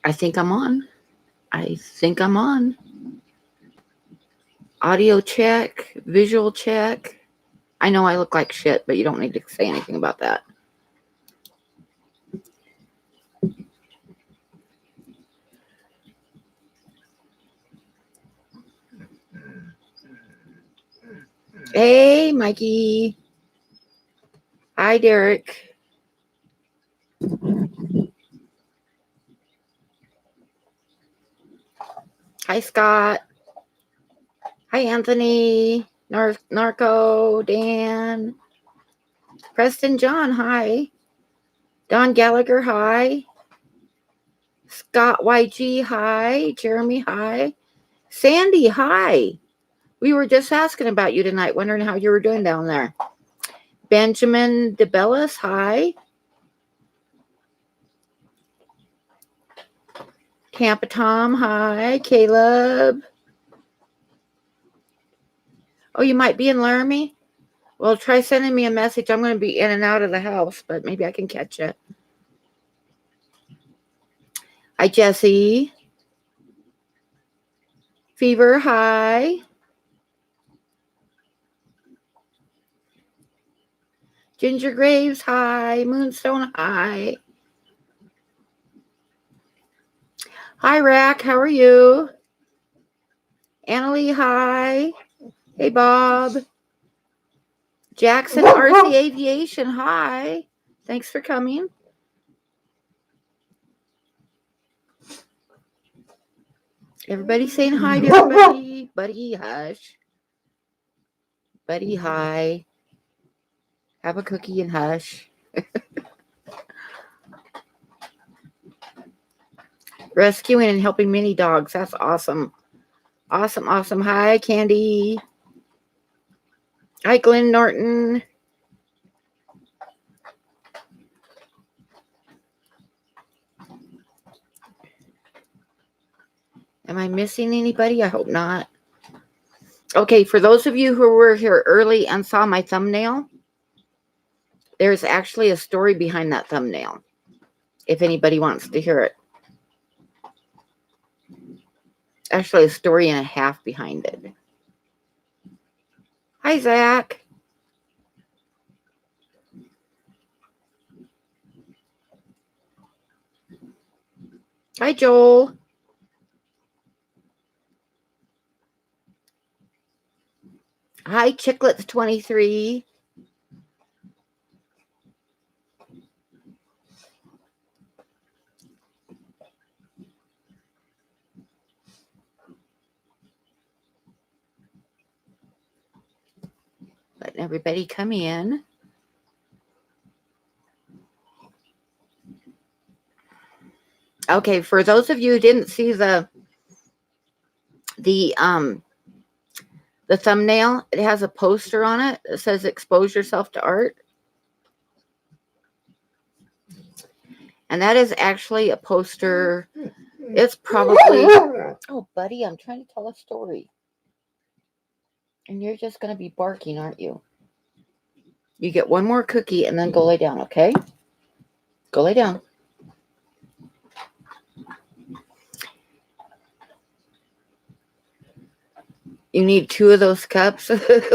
I think I'm on. I think I'm on. Audio check, visual check. I know I look like shit, but you don't need to say anything about that. Hey, Mikey. Hi, Derek. Hi, Scott. Hi, Anthony. Narco, Dan. Preston John, hi. Don Gallagher, hi. Scott YG, hi. Jeremy, hi. Sandy, hi. We were just asking about you tonight, wondering how you were doing down there. Benjamin DeBellis, hi. Tampa Tom, hi. Caleb. Oh, you might be in Laramie? Well, try sending me a message. I'm going to be in and out of the house, but maybe I can catch you. Hi, Jesse. Fever, hi. Ginger Graves, hi. Moonstone, hi. Hi, Rack. How are you? Annalie, hi. Hey, Bob. Jackson, RC Aviation, hi. Thanks for coming. Everybody saying hi to everybody. Buddy, hush. Buddy, hi. Have a cookie and hush. Rescuing and helping mini dogs. That's awesome. Awesome, awesome. Hi, Candy. Hi, Glenn Norton. Am I missing anybody? I hope not. Okay, for those of you who were here early and saw my thumbnail, there's actually a story behind that thumbnail, if anybody wants to hear it. Actually, a story and a half behind it. Hi, Zach. Hi, Joel. Hi, Chicklets23. Letting everybody come in. Okay, for those of you who didn't see the thumbnail, it has a poster on it that says expose yourself to art. And that is actually a poster. It's probably, oh, buddy, I'm trying to tell a story. And you're just going to be barking, aren't you? You get one more cookie and then go lay down, okay? Go lay down. You need 2 of those cups,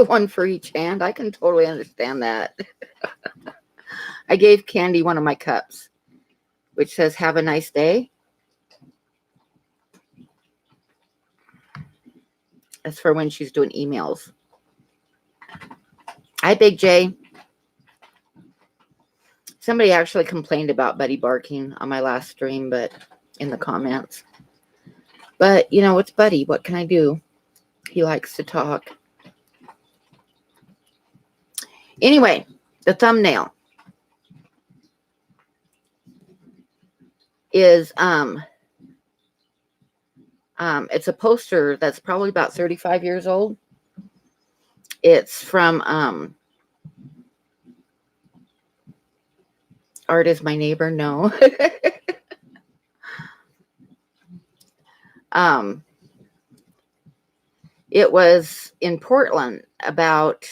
one for each hand. I can totally understand that. I gave Candy one of my cups, which says, have a nice day. That's for when she's doing emails. Hi, Big J. Somebody actually complained about Buddy barking on my last stream, but in the comments. But, you know, it's Buddy. What can I do? He likes to talk. Anyway, the thumbnail is it's a poster that's probably about 35 years old. It's from Art is My Neighbor. No. It was in Portland about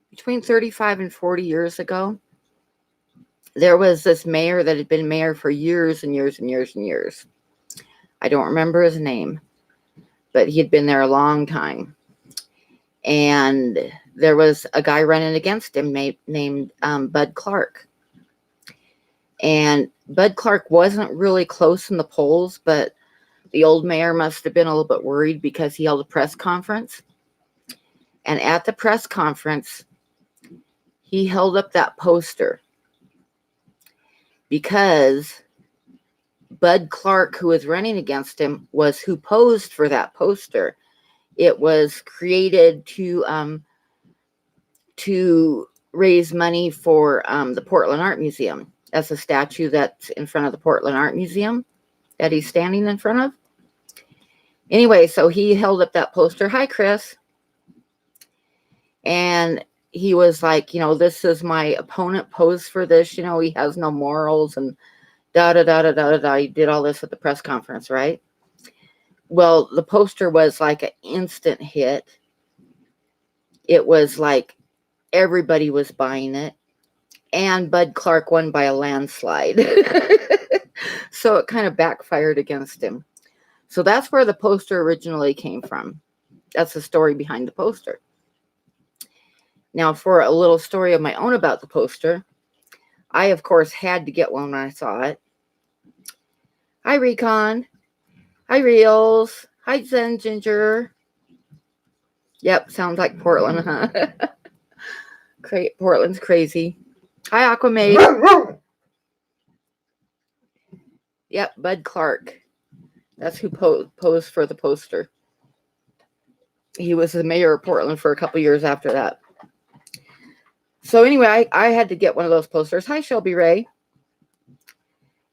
between 35 and 40 years ago. there was this mayor that had been mayor for years and years and years and years. I don't remember his name, but he had been there a long time. And there was a guy running against him named Bud Clark. And Bud Clark wasn't really close in the polls, but the old mayor must have been a little bit worried because he held a press conference. And at the press conference, he held up that poster because Bud Clark, who was running against him, was who posed for that poster. It was created to raise money for the Portland Art Museum. That's a statue that's in front of the Portland Art Museum that he's standing in front of. Anyway, so he held up that poster. Hi, Chris. And he was like, this is my opponent posed for this. He has no morals and da-da-da-da-da-da. He did all this at the press conference, right? Well, the poster was like an instant hit. It was like everybody was buying it. And Bud Clark won by a landslide. So it kind of backfired against him. So that's where the poster originally came from. That's the story behind the poster. Now, for a little story of my own about the poster, I, of course, had to get one when I saw it. Hi, Recon. Hi, Reels. Hi, Zen Ginger. Yep, sounds like Portland, huh? Portland's crazy. Hi, Aquamaid. Yep, Bud Clark. That's who posed for the poster. He was the mayor of Portland for a couple years after that. So anyway, I had to get one of those posters. Hi, Shelby Ray.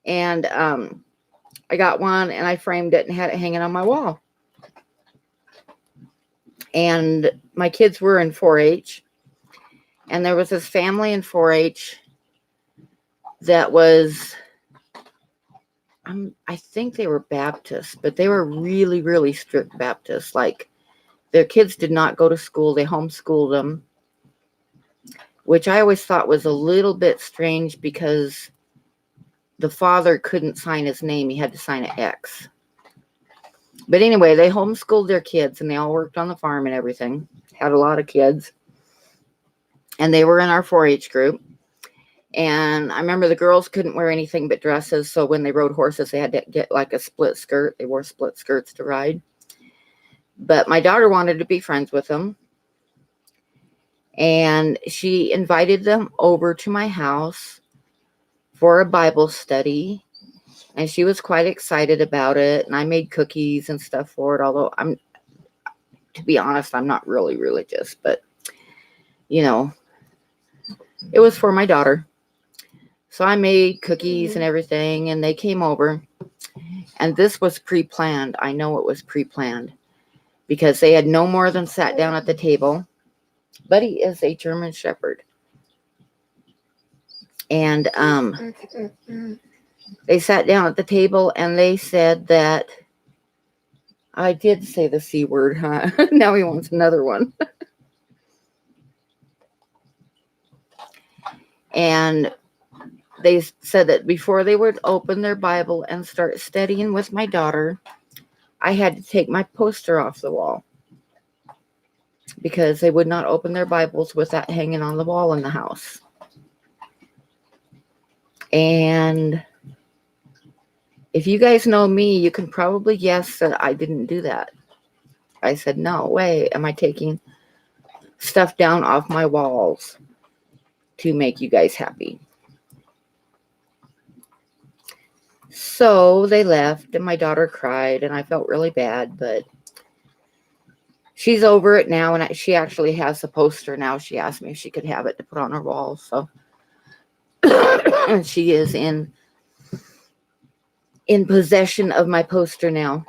And I got one and I framed it and had it hanging on my wall. And my kids were in 4-H. And there was this family in 4-H that was, I think they were Baptists, but they were really, really strict Baptists. Like, their kids did not go to school. They homeschooled them, which I always thought was a little bit strange because the father couldn't sign his name. He had to sign an X. But anyway, they homeschooled their kids, and they all worked on the farm and everything. Had a lot of kids. And they were in our 4-H group. And I remember the girls couldn't wear anything but dresses. So when they rode horses, they had to get like a split skirt. They wore split skirts to ride. But my daughter wanted to be friends with them. And she invited them over to my house for a Bible study. And she was quite excited about it. And I made cookies and stuff for it. Although to be honest, I'm not really religious. But, it was for my daughter. So I made cookies and everything. And they came over. And this was pre-planned. I know it was pre-planned. Because they had no more than sat down at the table. Buddy is a German Shepherd. And they sat down at the table and they said that I did say the C word, huh? Now he wants another one. And they said that before they would open their Bible and start studying with my daughter, I had to take my poster off the wall. Because they would not open their Bibles with that hanging on the wall in the house. And if you guys know me, you can probably guess that I didn't do that. I said, no way am I taking stuff down off my walls to make you guys happy. So they left and my daughter cried and I felt really bad, but she's over it now, and she actually has the poster now. She asked me if she could have it to put on her wall. So she is in possession of my poster now.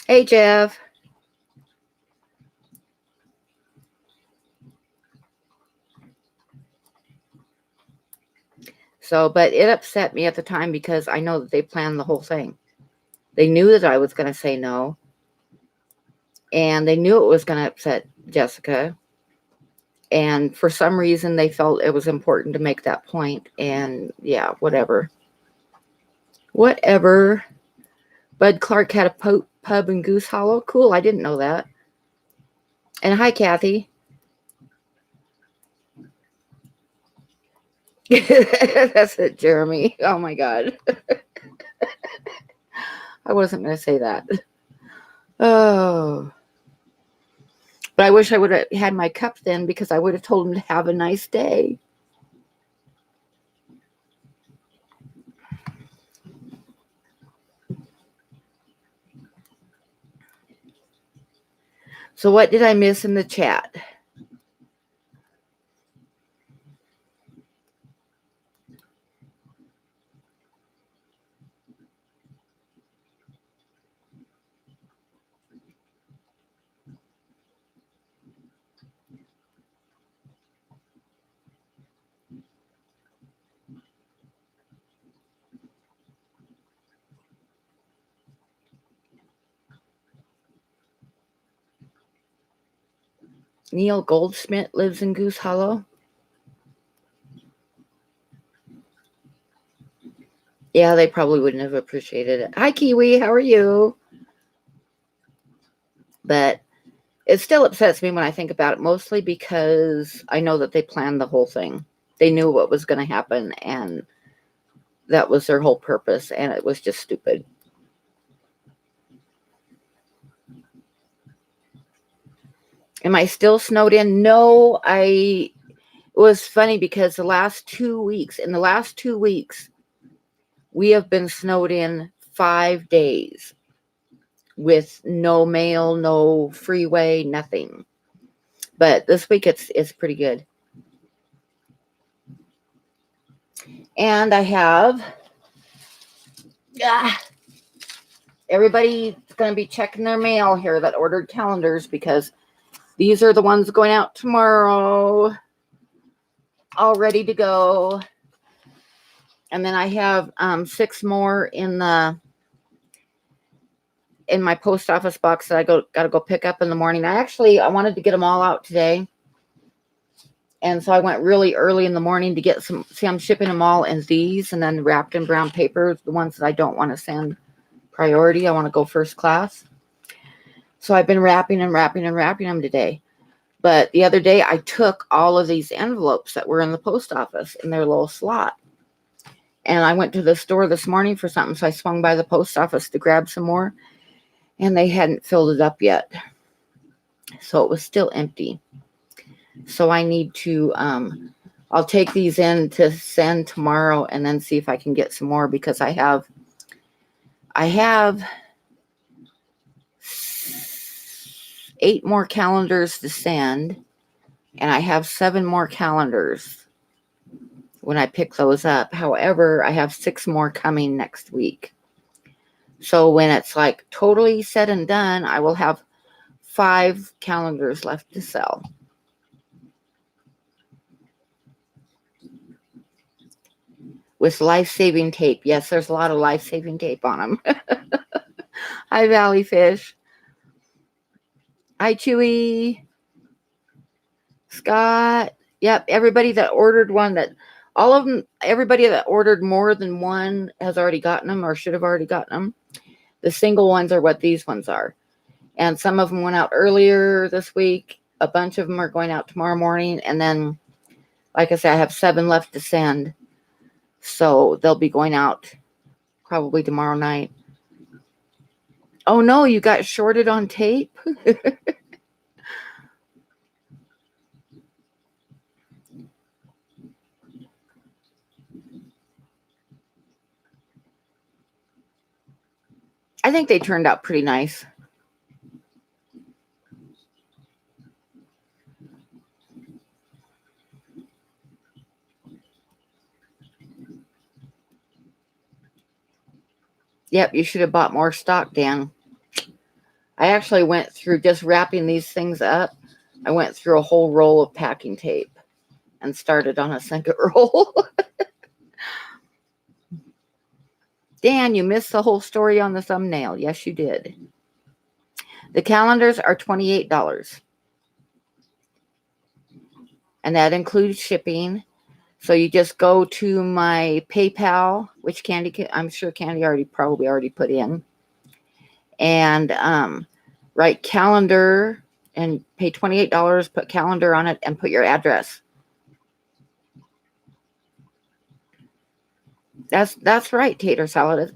Hey, Jeff. So, but it upset me at the time because I know that they planned the whole thing. They knew that I was going to say no. And they knew it was going to upset Jessica. And for some reason, they felt it was important to make that point. And yeah, whatever. Whatever. Bud Clark had a pub in Goose Hollow. Cool. I didn't know that. And hi, Kathy. That's it, Jeremy. Oh my God. I wasn't going to say that. Oh. But I wish I would have had my cup then, because I would have told him to have a nice day. So what did I miss in the chat? Neil Goldsmith lives in Goose Hollow. Yeah, they probably wouldn't have appreciated it. Hi, Kiwi. How are you? But it still upsets me when I think about it, mostly because I know that they planned the whole thing. They knew what was going to happen, and that was their whole purpose, and it was just stupid. Am I still snowed in? No, it was funny because in the last 2 weeks, we have been snowed in 5 days with no mail, no freeway, nothing. But this week it's pretty good. And I have everybody's going to be checking their mail here that ordered calendars, because these are the ones going out tomorrow, all ready to go. And then I have 6 more in my post office box that I gotta go pick up in the morning. I wanted to get them all out today, and so I went really early in the morning to get some. See, I'm shipping them all in these, and then wrapped in brown paper. The ones that I don't want to send priority, I want to go first class. So I've been wrapping them today. But the other day, I took all of these envelopes that were in the post office in their little slot. And I went to the store this morning for something, so I swung by the post office to grab some more. And they hadn't filled it up yet. So it was still empty. So I need to, I'll take these in to send tomorrow and then see if I can get some more, because I have 8 more calendars to send, and I have 7 more calendars when I pick those up. However, I have 6 more coming next week. So when it's like totally said and done, I will have 5 calendars left to sell. With life-saving tape. Yes, there's a lot of life-saving tape on them. Hi, Valley Fish. Hi, Chewy. Scott. Yep, everybody that ordered one, everybody that ordered more than one has already gotten them, or should have already gotten them. The single ones are what these ones are. And some of them went out earlier this week. A bunch of them are going out tomorrow morning. And then, like I said, I have 7 left to send. So they'll be going out probably tomorrow night. Oh no, you got shorted on tape? I think they turned out pretty nice. Yep, you should have bought more stock, Dan. I actually went through, just wrapping these things up, I went through a whole roll of packing tape and started on a second roll. Dan, you missed the whole story on the thumbnail. Yes, you did. The calendars are $28. and that includes shipping. So you just go to my PayPal, which I'm sure Candy probably already put in, and write calendar and pay $28, put calendar on it, and put your address. That's right, Tater Salad.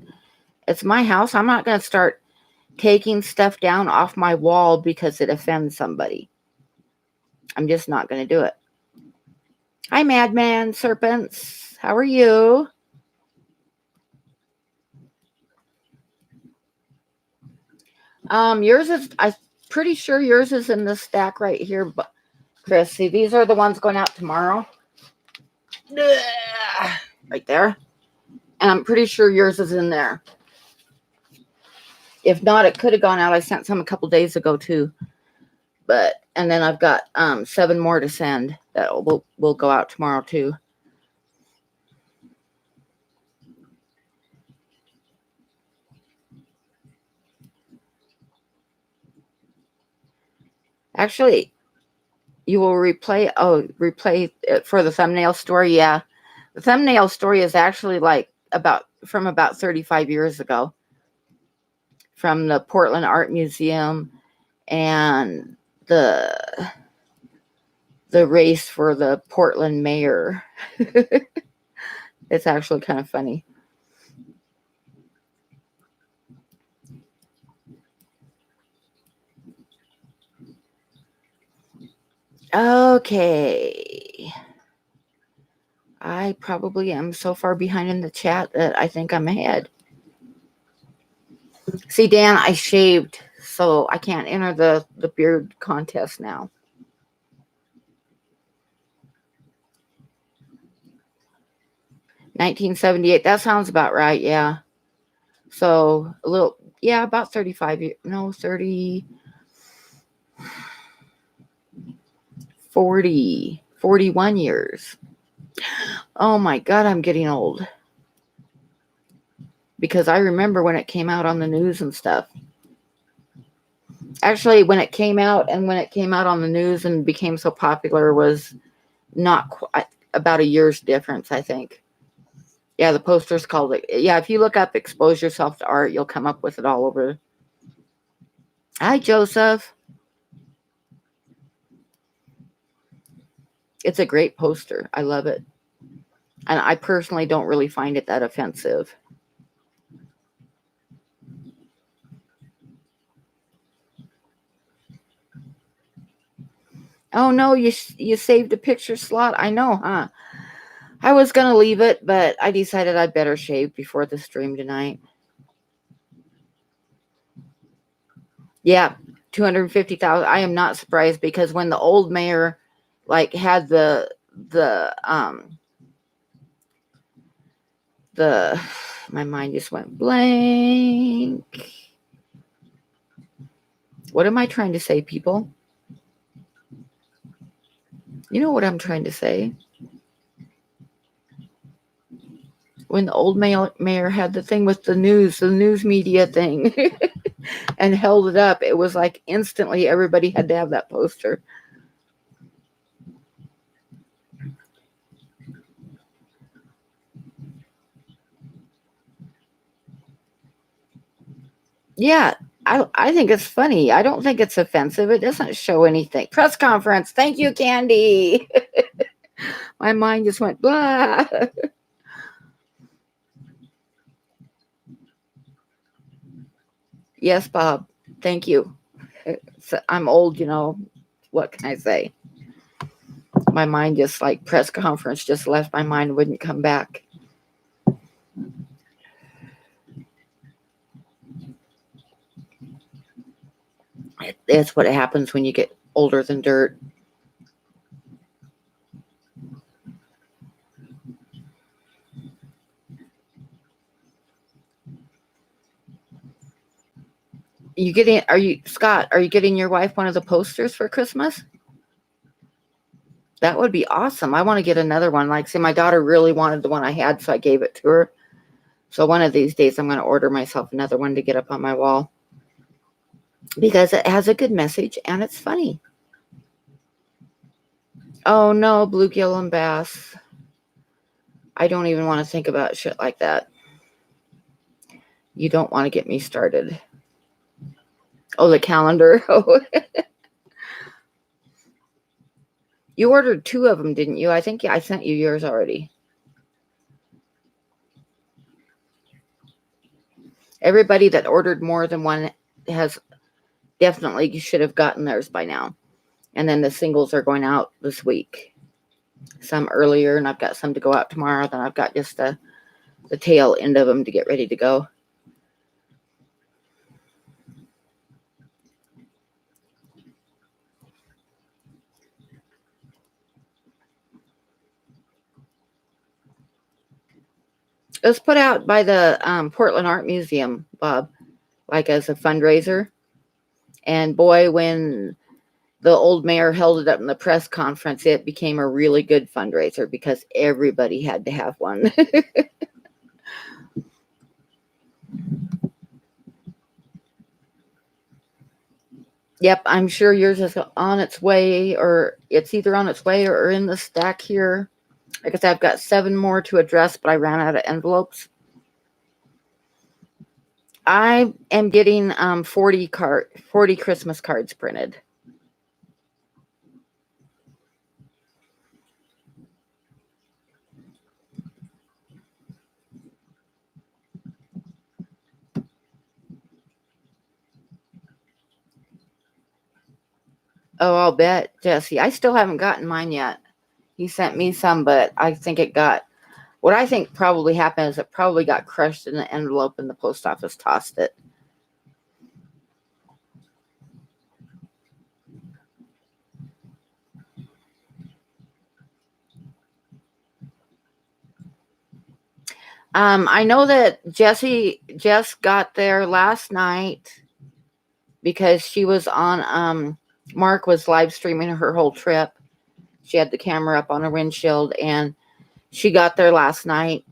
It's my house. I'm not going to start taking stuff down off my wall because it offends somebody. I'm just not going to do it. Hi, Madman Serpents. How are you? Yours is, I'm pretty sure yours is in the stack right here, but Chris, see, these are the ones going out tomorrow. Right there. And I'm pretty sure yours is in there. If not, it could have gone out. I sent some a couple days ago too. And then I've got 7 more to send that will go out tomorrow too. Actually, you will replay it for the thumbnail story. Yeah. The thumbnail story is actually like from about 35 years ago, from the Portland Art Museum and the race for the Portland mayor. It's actually kind of funny. Okay. I probably am so far behind in the chat that I think I'm ahead. See, Dan, I shaved, so I can't enter the beard contest now. $19.78. That sounds about right, yeah. So about 35 years. No, 30, 40, 41 years. Oh my God, I'm getting old. Because I remember when it came out on the news and stuff. Actually, when it came out on the news and became so popular was not quite about a year's difference, I think. Yeah, the posters called it. Yeah, if you look up Expose Yourself to Art, you'll come up with it all over. Hi, Joseph. It's a great poster. I love it. And I personally don't really find it that offensive. Oh, no, you saved a picture slot? I know, huh? I was going to leave it, but I decided I'd better shave before the stream tonight. Yeah, 250,000. I am not surprised because when the old mayor had my mind just went blank. What am I trying to say, people? You know what I'm trying to say? When the old mayor had the thing with the news media thing, and held it up, it was like instantly everybody had to have that poster. Yeah, I think it's funny. I don't think it's offensive. It doesn't show anything. Press conference. Thank you, Candy. My mind just went blah. Yes, Bob. Thank you. I'm old, What can I say? My mind just press conference just left my mind, wouldn't come back. That's what happens when you get older than dirt. Scott, are you getting your wife one of the posters for Christmas? That would be awesome. I want to get another one. My daughter really wanted the one I had, so I gave it to her. So one of these days I'm going to order myself another one to get up on my wall. Because it has a good message and it's funny. Oh no, bluegill and bass. I don't even want to think about shit like that. You don't want to get me started. Oh, the calendar. Oh, you ordered 2 of them, didn't you? I think I sent you yours already. Everybody that ordered more than one has definitely should have gotten theirs by now. And then the singles are going out this week. Some earlier, and I've got some to go out tomorrow. Then I've got just the tail end of them to get ready to go. It was put out by the Portland Art Museum, Bob, like as a fundraiser. And boy, when the old mayor held it up in the press conference, it became a really good fundraiser because everybody had to have one. Yep, I'm sure yours is on its way, or it's either on its way or in the stack here. Like I said, I've got 7 more to address, but I ran out of envelopes. I am getting 40 Christmas cards printed. Oh, I'll bet, Jesse. I still haven't gotten mine yet. He sent me some, but I think it got, what I think probably happened is it probably got crushed in the envelope and the post office tossed it. I know that Jess got there last night because she was on, Mark was live streaming her whole trip. She had the camera up on a windshield, and she got there last night.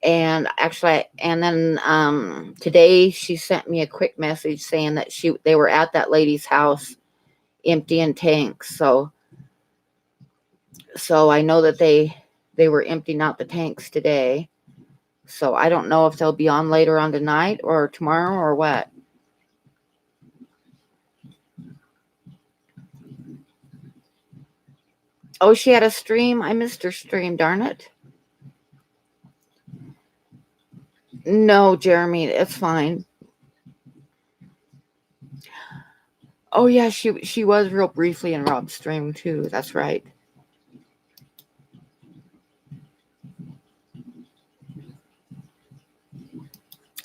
And actually, and then today she sent me a quick message saying that they were at that lady's house emptying tanks. So I know that they were emptying out the tanks today. So I don't know if they'll be on later on tonight or tomorrow or what. Oh, she had a stream. I missed her stream, darn it. No, Jeremy, it's fine. Oh yeah, she was real briefly in Rob's stream too. That's right.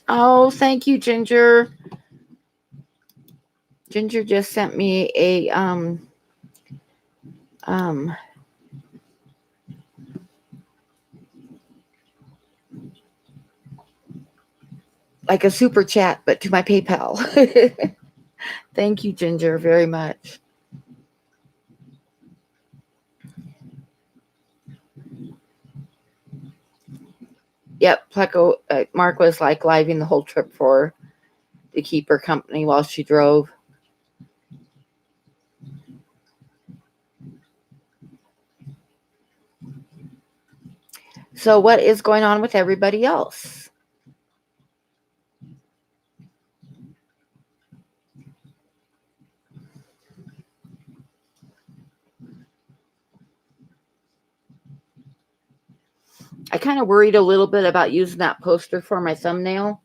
Oh, thank you, Ginger. Ginger just sent me a like a super chat, but to my PayPal. Thank you, Ginger, very much. Yep, Pleco, Mark was like living the whole trip for her to keep her company while she drove. So what is going on with everybody else? I kind of worried a little bit about using that poster for my thumbnail,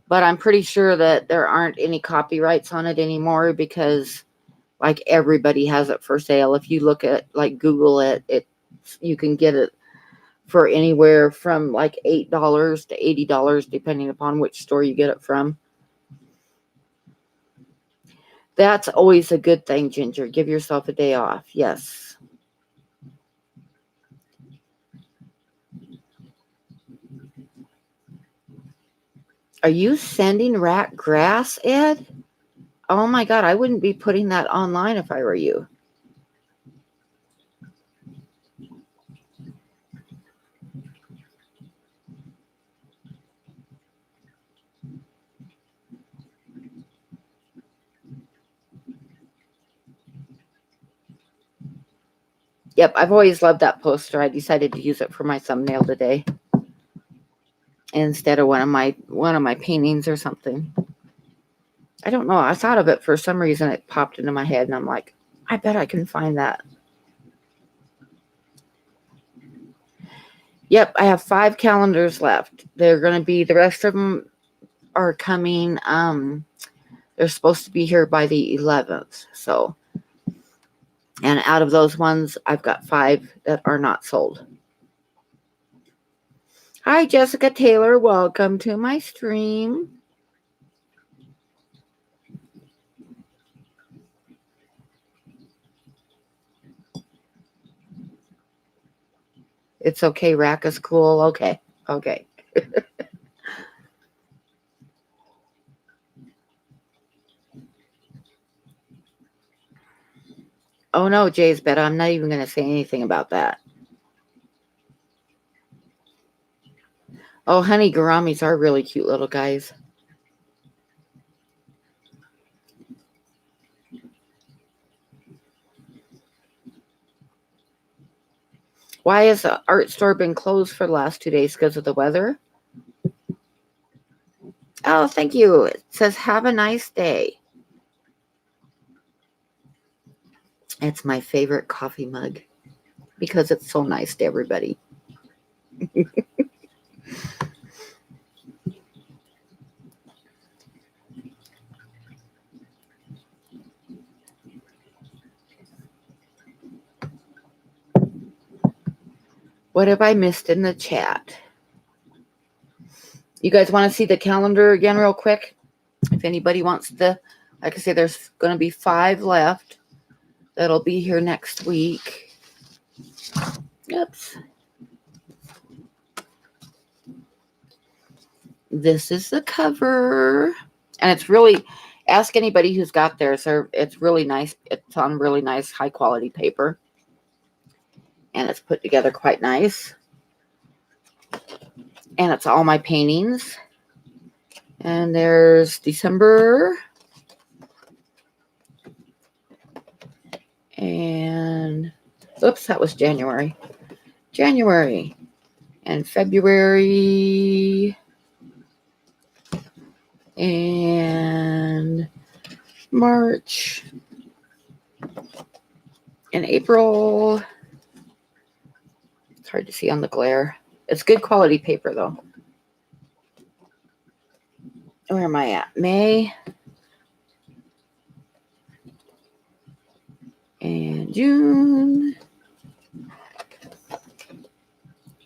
but I'm pretty sure that there aren't any copyrights on it anymore because like everybody has it for sale. If you look at like Google it, you can get it for anywhere from like $8 to $80, depending upon which store you get it from. That's always a good thing, Ginger. Give yourself a day off. Yes. Are you sending rat grass, Ed? Oh my God, I wouldn't be putting that online if I were you. Yep, I've always loved that poster. I decided to use it for my thumbnail today instead of one of my paintings or something. I don't know. I thought of it for some reason. It popped into my head, and I'm like, I bet I can find that. Yep, I have 5 calendars left. They're going to be, the rest of them are coming. They're supposed to be here by the 11th. So, and out of those ones, I've got 5 that are not sold. Hi, Jessica Taylor. Welcome to my stream. It's okay. Rack is cool. Okay. Okay. Oh, no, Jay's better. I'm not even going to say anything about that. Oh, honey, gouramis are really cute little guys. Why has the art store been closed for the last 2 days? Because of the weather? Oh, thank you. It says, have a nice day. It's my favorite coffee mug because it's so nice to everybody. What have I missed in the chat? You guys want to see the calendar again real quick? If anybody wants to, like I say, there's going to be 5 left. That'll be here next week. Oops. This is the cover. And it's really, ask anybody who's got theirs. It's really nice. It's on really nice, high quality paper. And it's put together quite nice. And it's all my paintings. And there's December. And, oops, that was January. January. And February. And March. And April. It's hard to see on the glare. It's good quality paper, though. Where am I at? May. And June.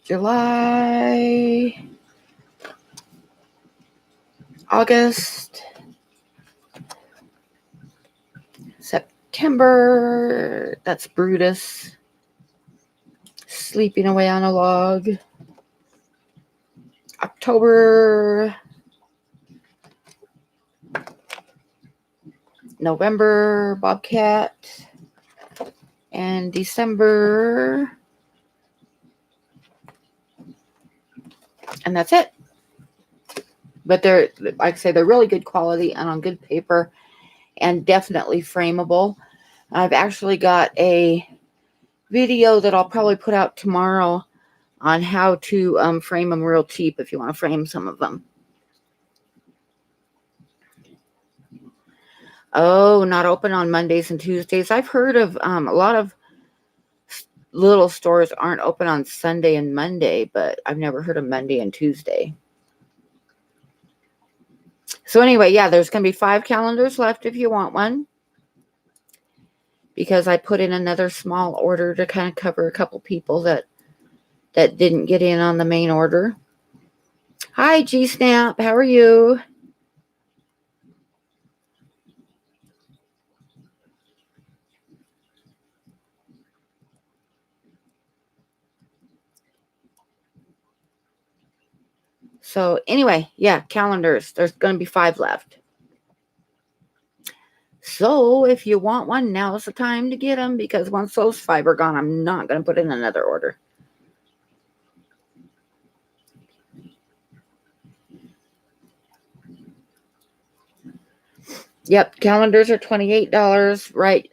July. August. September. That's Brutus. Sleeping away on a log. October. November, Bobcat. And December. And that's it. But they're, like I say, they're really good quality and on good paper and definitely frameable. I've actually got a video that I'll probably put out tomorrow on how to frame them real cheap if you want to frame some of them. Oh, not open on Mondays and Tuesdays. I've heard of a lot of little stores aren't open on Sunday and Monday, but I've never heard of Monday and Tuesday. So anyway, yeah, there's going to be 5 calendars left if you want one. Because I put in another small order to kind of cover a couple people that didn't get in on the main order. Hi, G-Snap. How are you? So anyway, yeah, calendars. There's going to be 5 left. So if you want one, now's the time to get them because once those 5 are gone, I'm not going to put in another order. Yep, calendars are $28, right?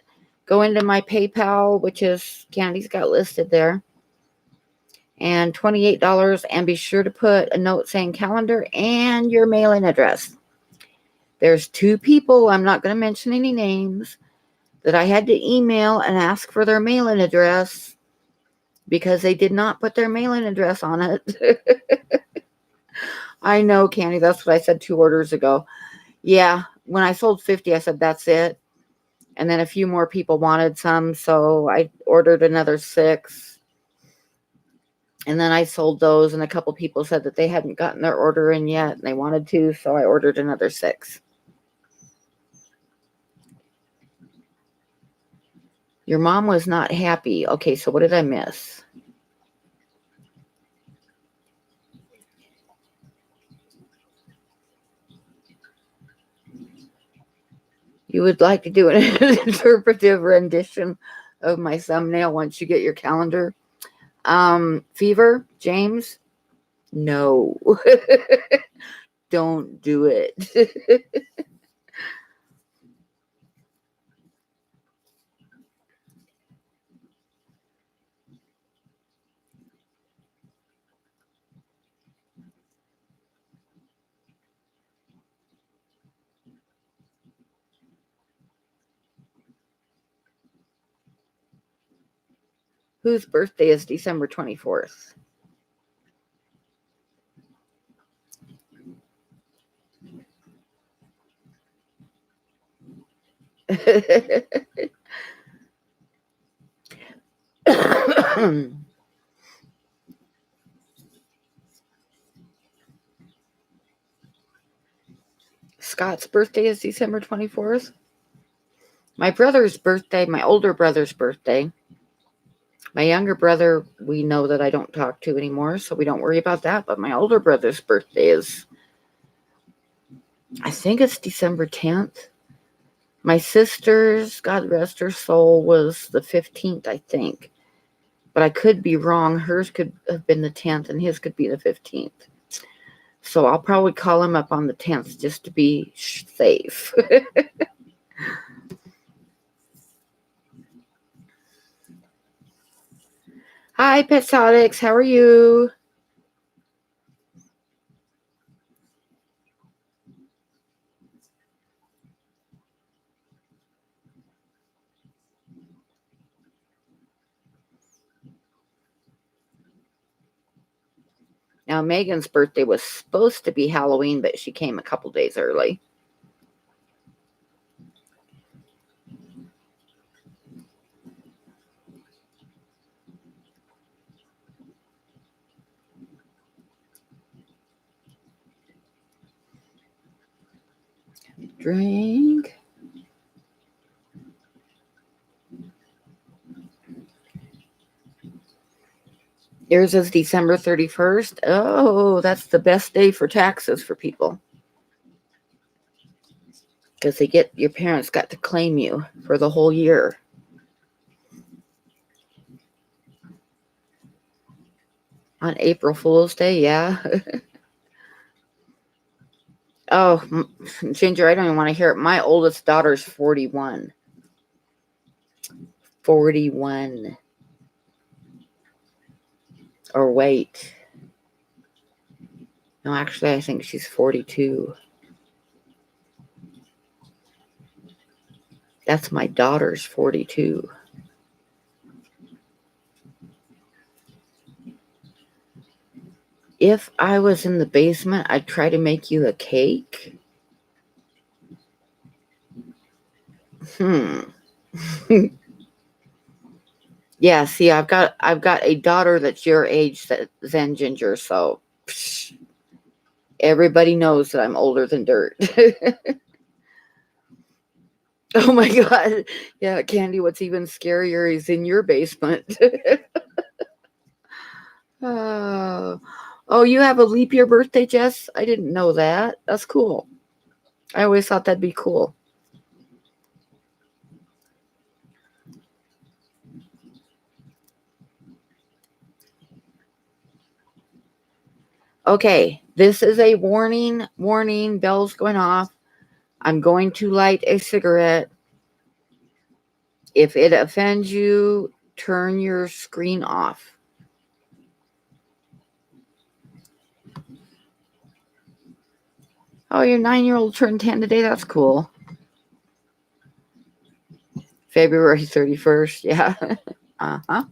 go into my PayPal, which is Candy's got listed there, and $28, and be sure to put a note saying calendar and your mailing address. There's 2 people, I'm not going to mention any names, that I had to email and ask for their mailing address because they did not put their mailing address on it. I know, Candy, that's what I said 2 orders ago. Yeah, when I sold 50, I said that's it. And then a few more people wanted some, so I ordered another 6. And then I sold those, and a couple people said that they hadn't gotten their order in yet, and they wanted to, so I ordered another 6. Your mom was not happy. Okay, so what did I miss? You would like to do an interpretive rendition of my thumbnail once you get your calendar? Fever, James? No. Don't do it. Whose birthday is December 24th? Scott's birthday is December 24th. My brother's birthday, my older brother's birthday. My younger brother, we know that I don't talk to anymore, so we don't worry about that. But my older brother's birthday is, I think it's December 10th. My sister's, God rest her soul, was the 15th, I think. But I could be wrong. Hers could have been the 10th, and his could be the 15th. So I'll probably call him up on the 10th just to be safe. Hi, Petsotics. How are you? Now, Megan's birthday was supposed to be Halloween, but she came a couple days early. Drink. Yours is December 31st. Oh, that's the best day for taxes for people. Because your parents got to claim you for the whole year. On April Fool's Day, yeah. Oh, Ginger, I don't even want to hear it. My oldest daughter's 41. 41. Or wait. No, actually, I think she's 42. That's my daughter's 42. If I was in the basement, I'd try to make you a cake. Yeah, see, I've got a daughter that's your age, than Ginger, so everybody knows that I'm older than dirt. Oh my God. Yeah, Candy, what's even scarier is in your basement. Oh, you have a leap year birthday, Jess? I didn't know that. That's cool. I always thought that'd be cool. Okay, this is a warning, bells going off. I'm going to light a cigarette. If it offends you, turn your screen off. Oh, your 9-year-old turned 10 today. That's cool. February 31st. Yeah. Uh-huh.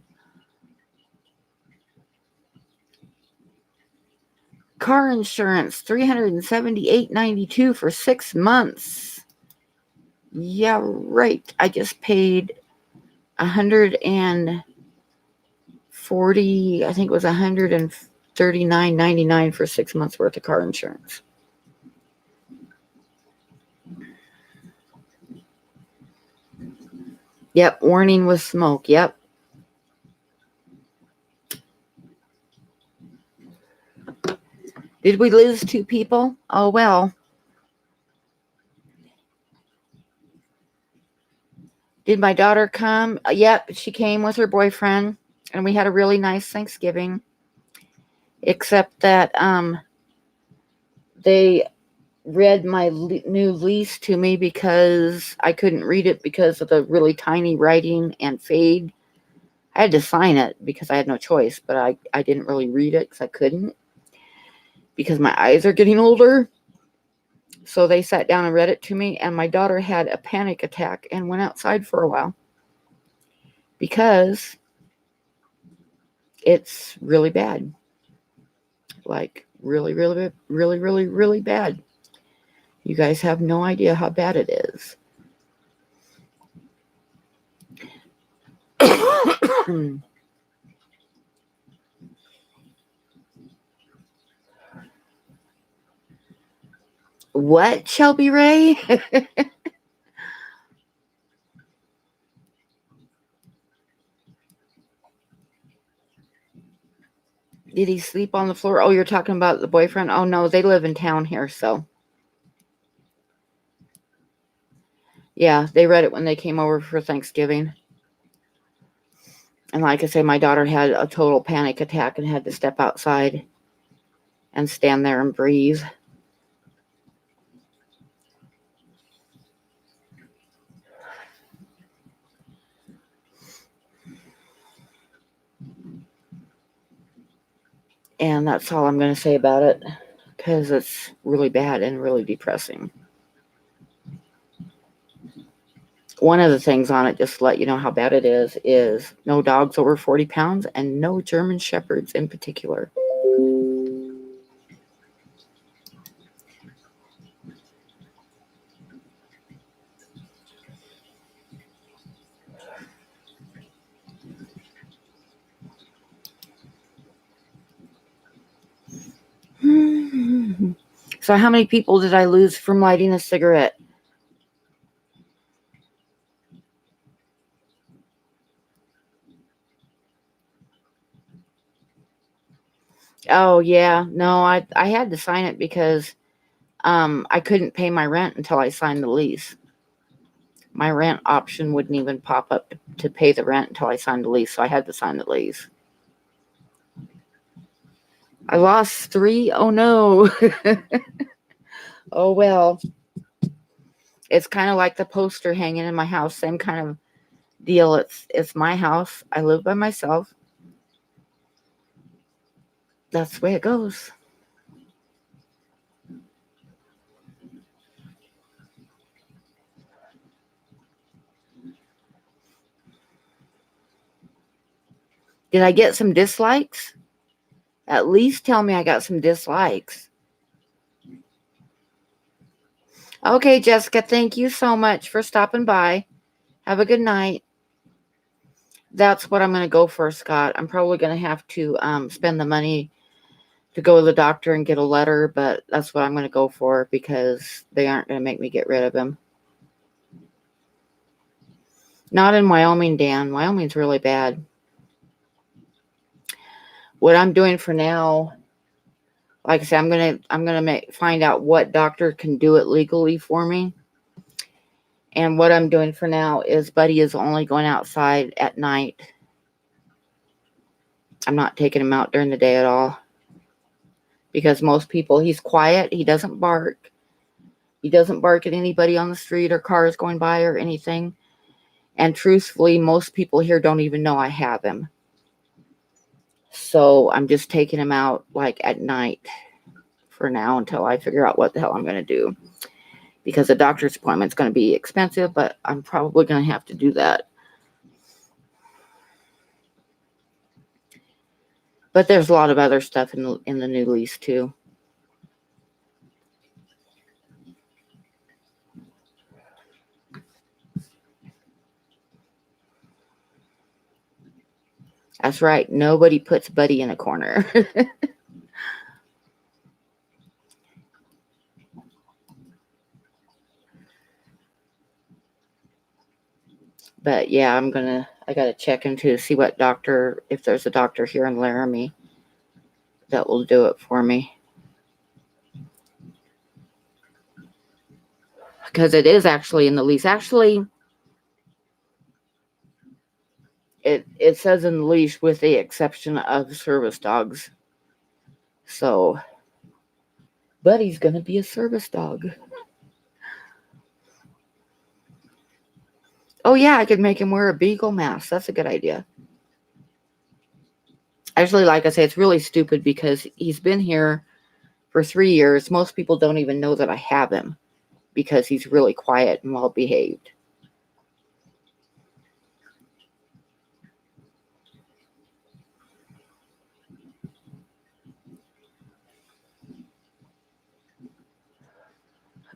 Car insurance, $378.92 for 6 months. Yeah, right. I just paid $140. I think it was $139.99 for 6 months worth of car insurance. Yep, warning with smoke. Yep. Did we lose 2 people? Oh, well. Did my daughter come? Yep, she came with her boyfriend, and we had a really nice Thanksgiving. Except that they read my new lease to me because I couldn't read it because of the really tiny writing and fade. I had to sign it because I had no choice, but I didn't really read it because I couldn't, because my eyes are getting older. So they sat down and read it to me, and my daughter had a panic attack and went outside for a while because it's really bad. Like really, really, really, really, really bad. You guys have no idea how bad it is. What, Shelby Ray? Did he sleep on the floor? Oh, you're talking about the boyfriend? Oh, no, they live in town here, so. Yeah, they read it when they came over for Thanksgiving. And like I say, my daughter had a total panic attack and had to step outside and stand there and breathe. And that's all I'm going to say about it, because it's really bad and really depressing. One of the things on it, just to let you know how bad it is no dogs over 40 pounds and no German Shepherds in particular. So how many people did I lose from lighting a cigarette? Oh, yeah. No, I had to sign it because I couldn't pay my rent until I signed the lease. My rent option wouldn't even pop up to pay the rent until I signed the lease, so I had to sign the lease. I lost 3. Oh, no. Oh, well. It's kind of like the poster hanging in my house. Same kind of deal. It's my house. I live by myself. That's the way it goes. Did I get some dislikes? At least tell me I got some dislikes. Okay, Jessica, thank you so much for stopping by. Have a good night. That's what I'm going to go for, Scott. I'm probably going to have to spend the money to go to the doctor and get a letter, but that's what I'm going to go for because they aren't going to make me get rid of him. Not in Wyoming, Dan. Wyoming's really bad. What I'm doing for now, like I said, I'm gonna find out what doctor can do it legally for me. And what I'm doing for now is Buddy is only going outside at night. I'm not taking him out during the day at all. Because most people, he's quiet. He doesn't bark. He doesn't bark at anybody on the street or cars going by or anything. And truthfully, most people here don't even know I have him. So I'm just taking him out like at night for now until I figure out what the hell I'm going to do. Because a doctor's appointment's going to be expensive, but I'm probably going to have to do that. But there's a lot of other stuff in the new lease too. That's right. Nobody puts Buddy in a corner. But yeah, I got to check into see what doctor, if there's a doctor here in Laramie that will do it for me. Because it is actually in the lease. Actually, it says in the leash with the exception of service dogs. So, Buddy's going to be a service dog. Oh, yeah, I could make him wear a beagle mask. That's a good idea. Actually, like I say, it's really stupid because he's been here for 3 years. Most people don't even know that I have him because he's really quiet and well behaved.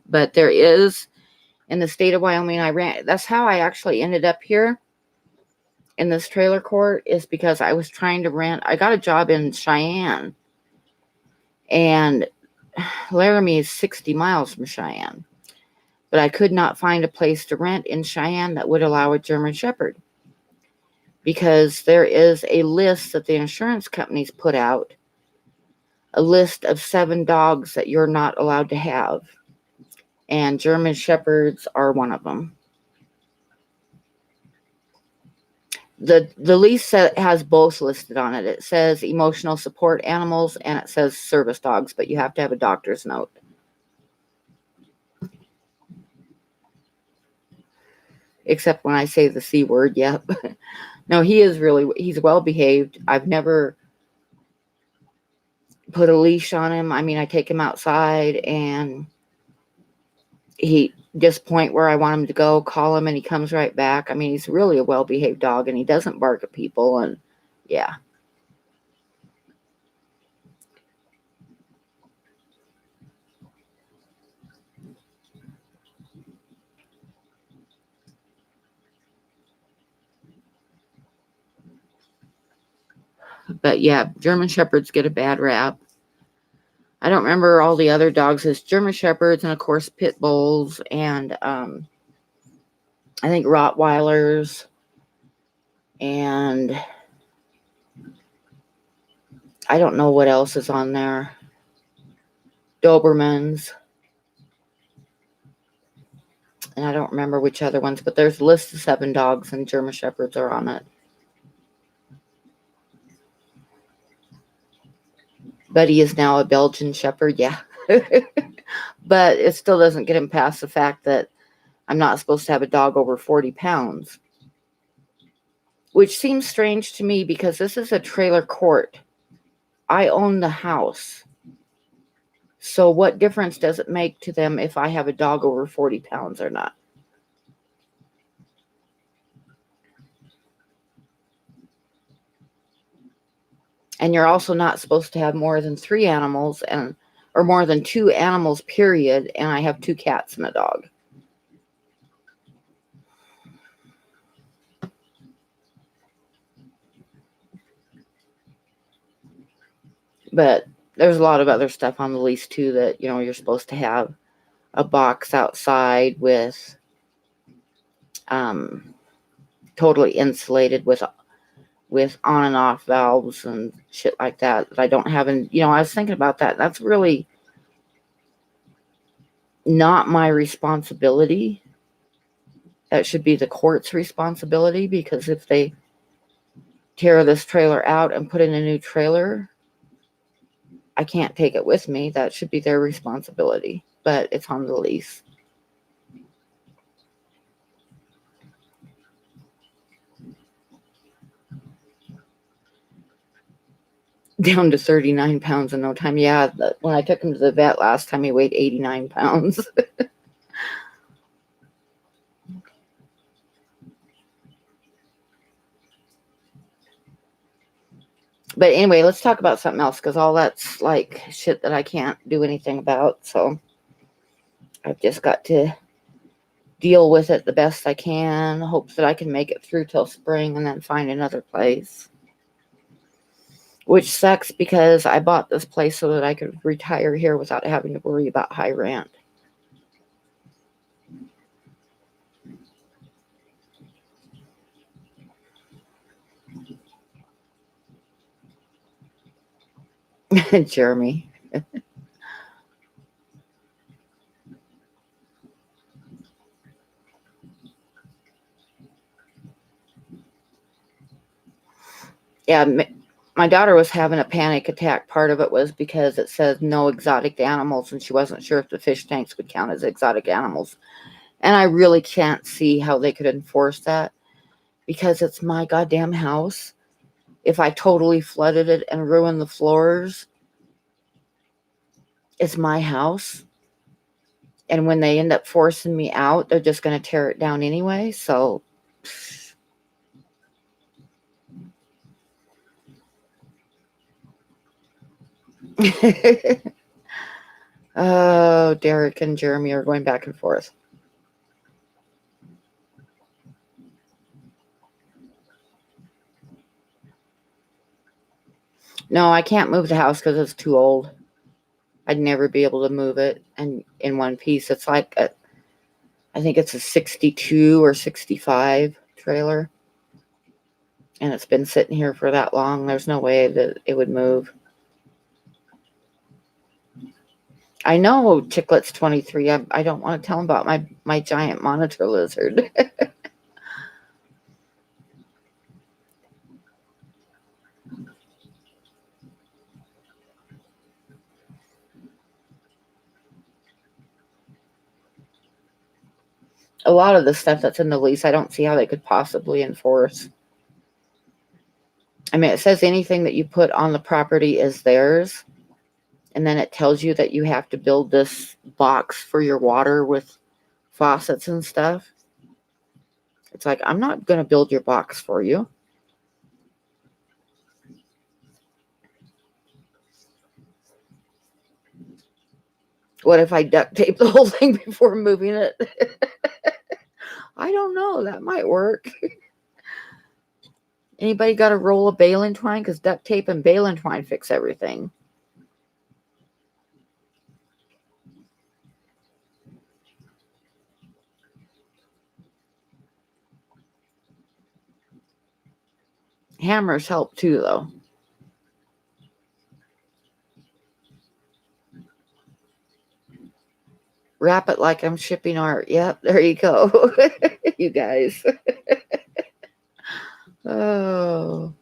But there is, in the state of Wyoming, that's how I actually ended up here in this trailer court, is because I was trying to rent. I got a job in Cheyenne, and Laramie is 60 miles from Cheyenne, but I could not find a place to rent in Cheyenne that would allow a German Shepherd, because there is a list that the insurance companies put out, a list of 7 dogs that you're not allowed to have, and German Shepherds are one of them. The lease has both listed on it. It says emotional support animals and it says service dogs, but you have to have a doctor's note. Except when I say the C word, yep. No, he's well behaved. I've never put a leash on him. I mean, I take him outside and he just point where I want him to go, call him, and he comes right back. I mean, he's really a well-behaved dog, and he doesn't bark at people, and yeah. But yeah, German Shepherds get a bad rap. I don't remember all the other dogs. There's German Shepherds and, of course, Pit Bulls and I think Rottweilers and I don't know what else is on there. Dobermans. And I don't remember which other ones, but there's a list of 7 dogs and German Shepherds are on it. Buddy is now a Belgian Shepherd, yeah. But it still doesn't get him past the fact that I'm not supposed to have a dog over 40 pounds. Which seems strange to me because this is a trailer court. I own the house. So what difference does it make to them if I have a dog over 40 pounds or not? And you're also not supposed to have more than 3 animals or more than 2 animals, period. And I have 2 cats and a dog. But there's a lot of other stuff on the lease too that, you're supposed to have a box outside with totally insulated with on and off valves and shit like that I don't have. And, I was thinking about that. That's really not my responsibility. That should be the court's responsibility, because if they tear this trailer out and put in a new trailer, I can't take it with me. That should be their responsibility, but it's on the lease. down to 39 pounds in no time. Yeah, when I took him to the vet last time, he weighed 89 pounds. But anyway, let's talk about something else, because all that's like shit that I can't do anything about. So I've just got to deal with it the best I can, hopes that I can make it through till spring and then find another place. Which sucks, because I bought this place so that I could retire here without having to worry about high rent. Jeremy. Yeah, my daughter was having a panic attack. Part of it was because it says no exotic animals, and she wasn't sure if the fish tanks would count as exotic animals. And I really can't see how they could enforce that, because it's my goddamn house. If I totally flooded it and ruined the floors, it's my house. And when they end up forcing me out, they're just going to tear it down anyway. So, oh, Derek and Jeremy are going back and forth. No, I can't move the house because it's too old. I'd never be able to move it and in one piece. It's like I think it's a 62 or 65 trailer. And it's been sitting here for that long. There's no way that it would move. I know Chicklet's 23. I don't want to tell him about my giant monitor lizard. A lot of the stuff that's in the lease, I don't see how they could possibly enforce. I mean, it says anything that you put on the property is theirs. And then it tells you that you have to build this box for your water with faucets and stuff. It's like, I'm not going to build your box for you. What if I duct tape the whole thing before moving it? I don't know. That might work. Anybody got a roll of baling twine? Because duct tape and baling twine fix everything. Hammers help too, though. Wrap it like I'm shipping art. Yep, there you go. You guys. Oh.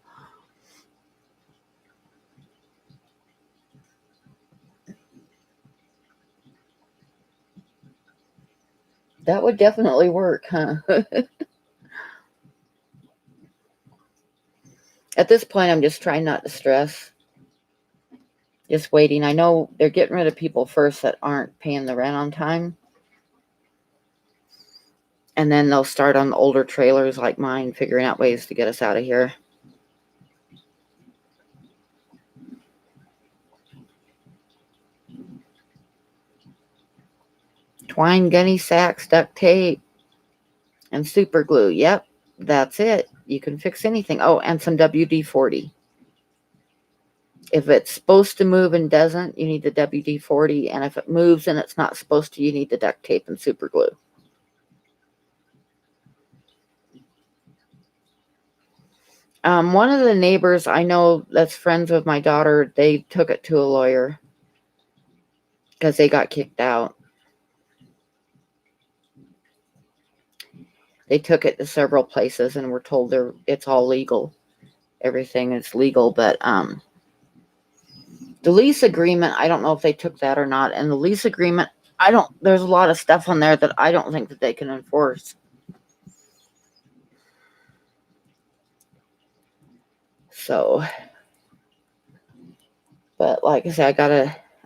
That would definitely work, huh? At this point, I'm just trying not to stress. Just waiting. I know they're getting rid of people first that aren't paying the rent on time. And then they'll start on the older trailers like mine, figuring out ways to get us out of here. Twine, gunny sacks, duct tape, and super glue. Yep, that's it. You can fix anything. Oh, and some WD-40. If it's supposed to move and doesn't, you need the WD-40. And if it moves and it's not supposed to, you need the duct tape and super glue. One of the neighbors I know that's friends with my daughter, they took it to a lawyer because they got kicked out. They took it to several places and were told it's all legal. Everything is legal, but the lease agreement, I don't know if they took that or not. And the lease agreement, there's a lot of stuff on there that I don't think that they can enforce. So But like I said,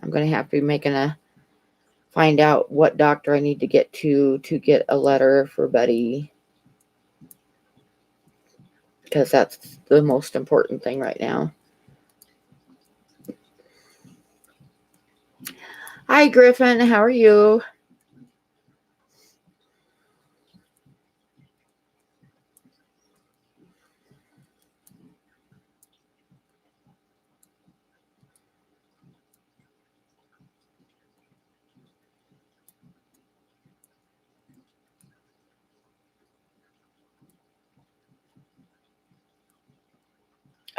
I'm going to have to be find out what doctor I need to get get a letter for Buddy. Because that's the most important thing right now. Hi, Griffin. How are you?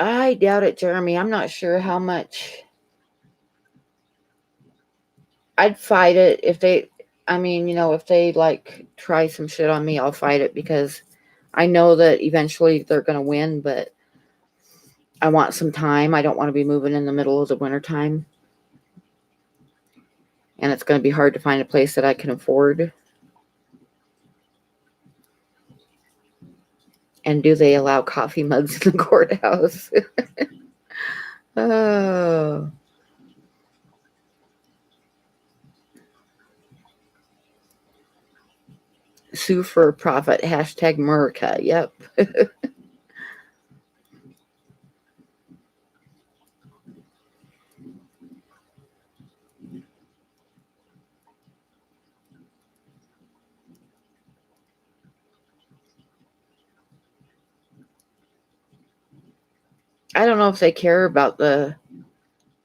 I doubt it, Jeremy. I'm not sure how much. I'd fight it if they, if they like try some shit on me, I'll fight it because I know that eventually they're going to win, but I want some time. I don't want to be moving in the middle of the wintertime. And it's going to be hard to find a place that I can afford. And do they allow coffee mugs in the courthouse? Oh. Sue for profit. Hashtag America. Yep. I don't know if they care about the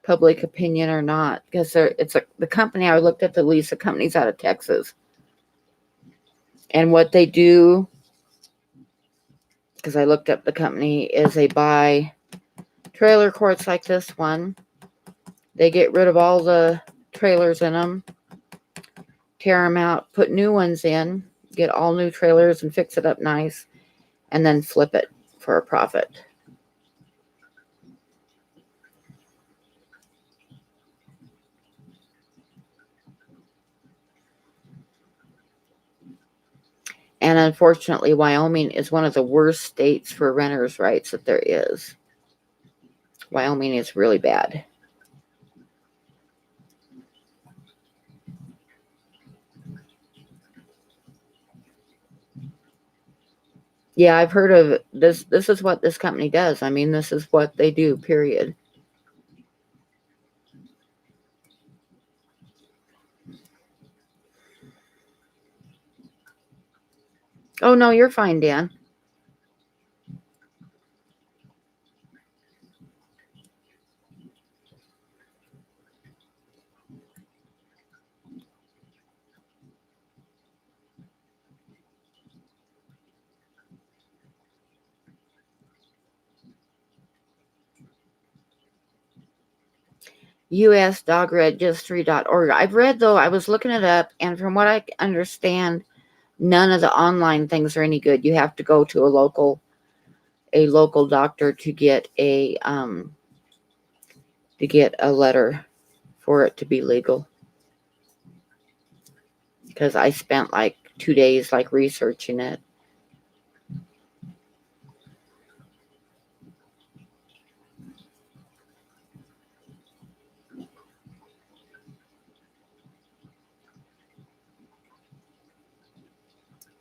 public opinion or not because the company I looked at, the lease, the company's out of Texas. And what they do, because I looked up the company, is they buy trailer courts like this one. They get rid of all the trailers in them, tear them out, put new ones in, get all new trailers and fix it up nice, and then flip it for a profit. And unfortunately, Wyoming is one of the worst states for renters' rights that there is. Wyoming is really bad. Yeah, I've heard of this. This is what this company does. This is what they do, period. Oh, no, you're fine, Dan. USDogregistry.org. I've read, though, I was looking it up, and from what I understand, none of the online things are any good. You have to go to a local doctor to get a letter for it to be legal. Because I spent like 2 days researching it.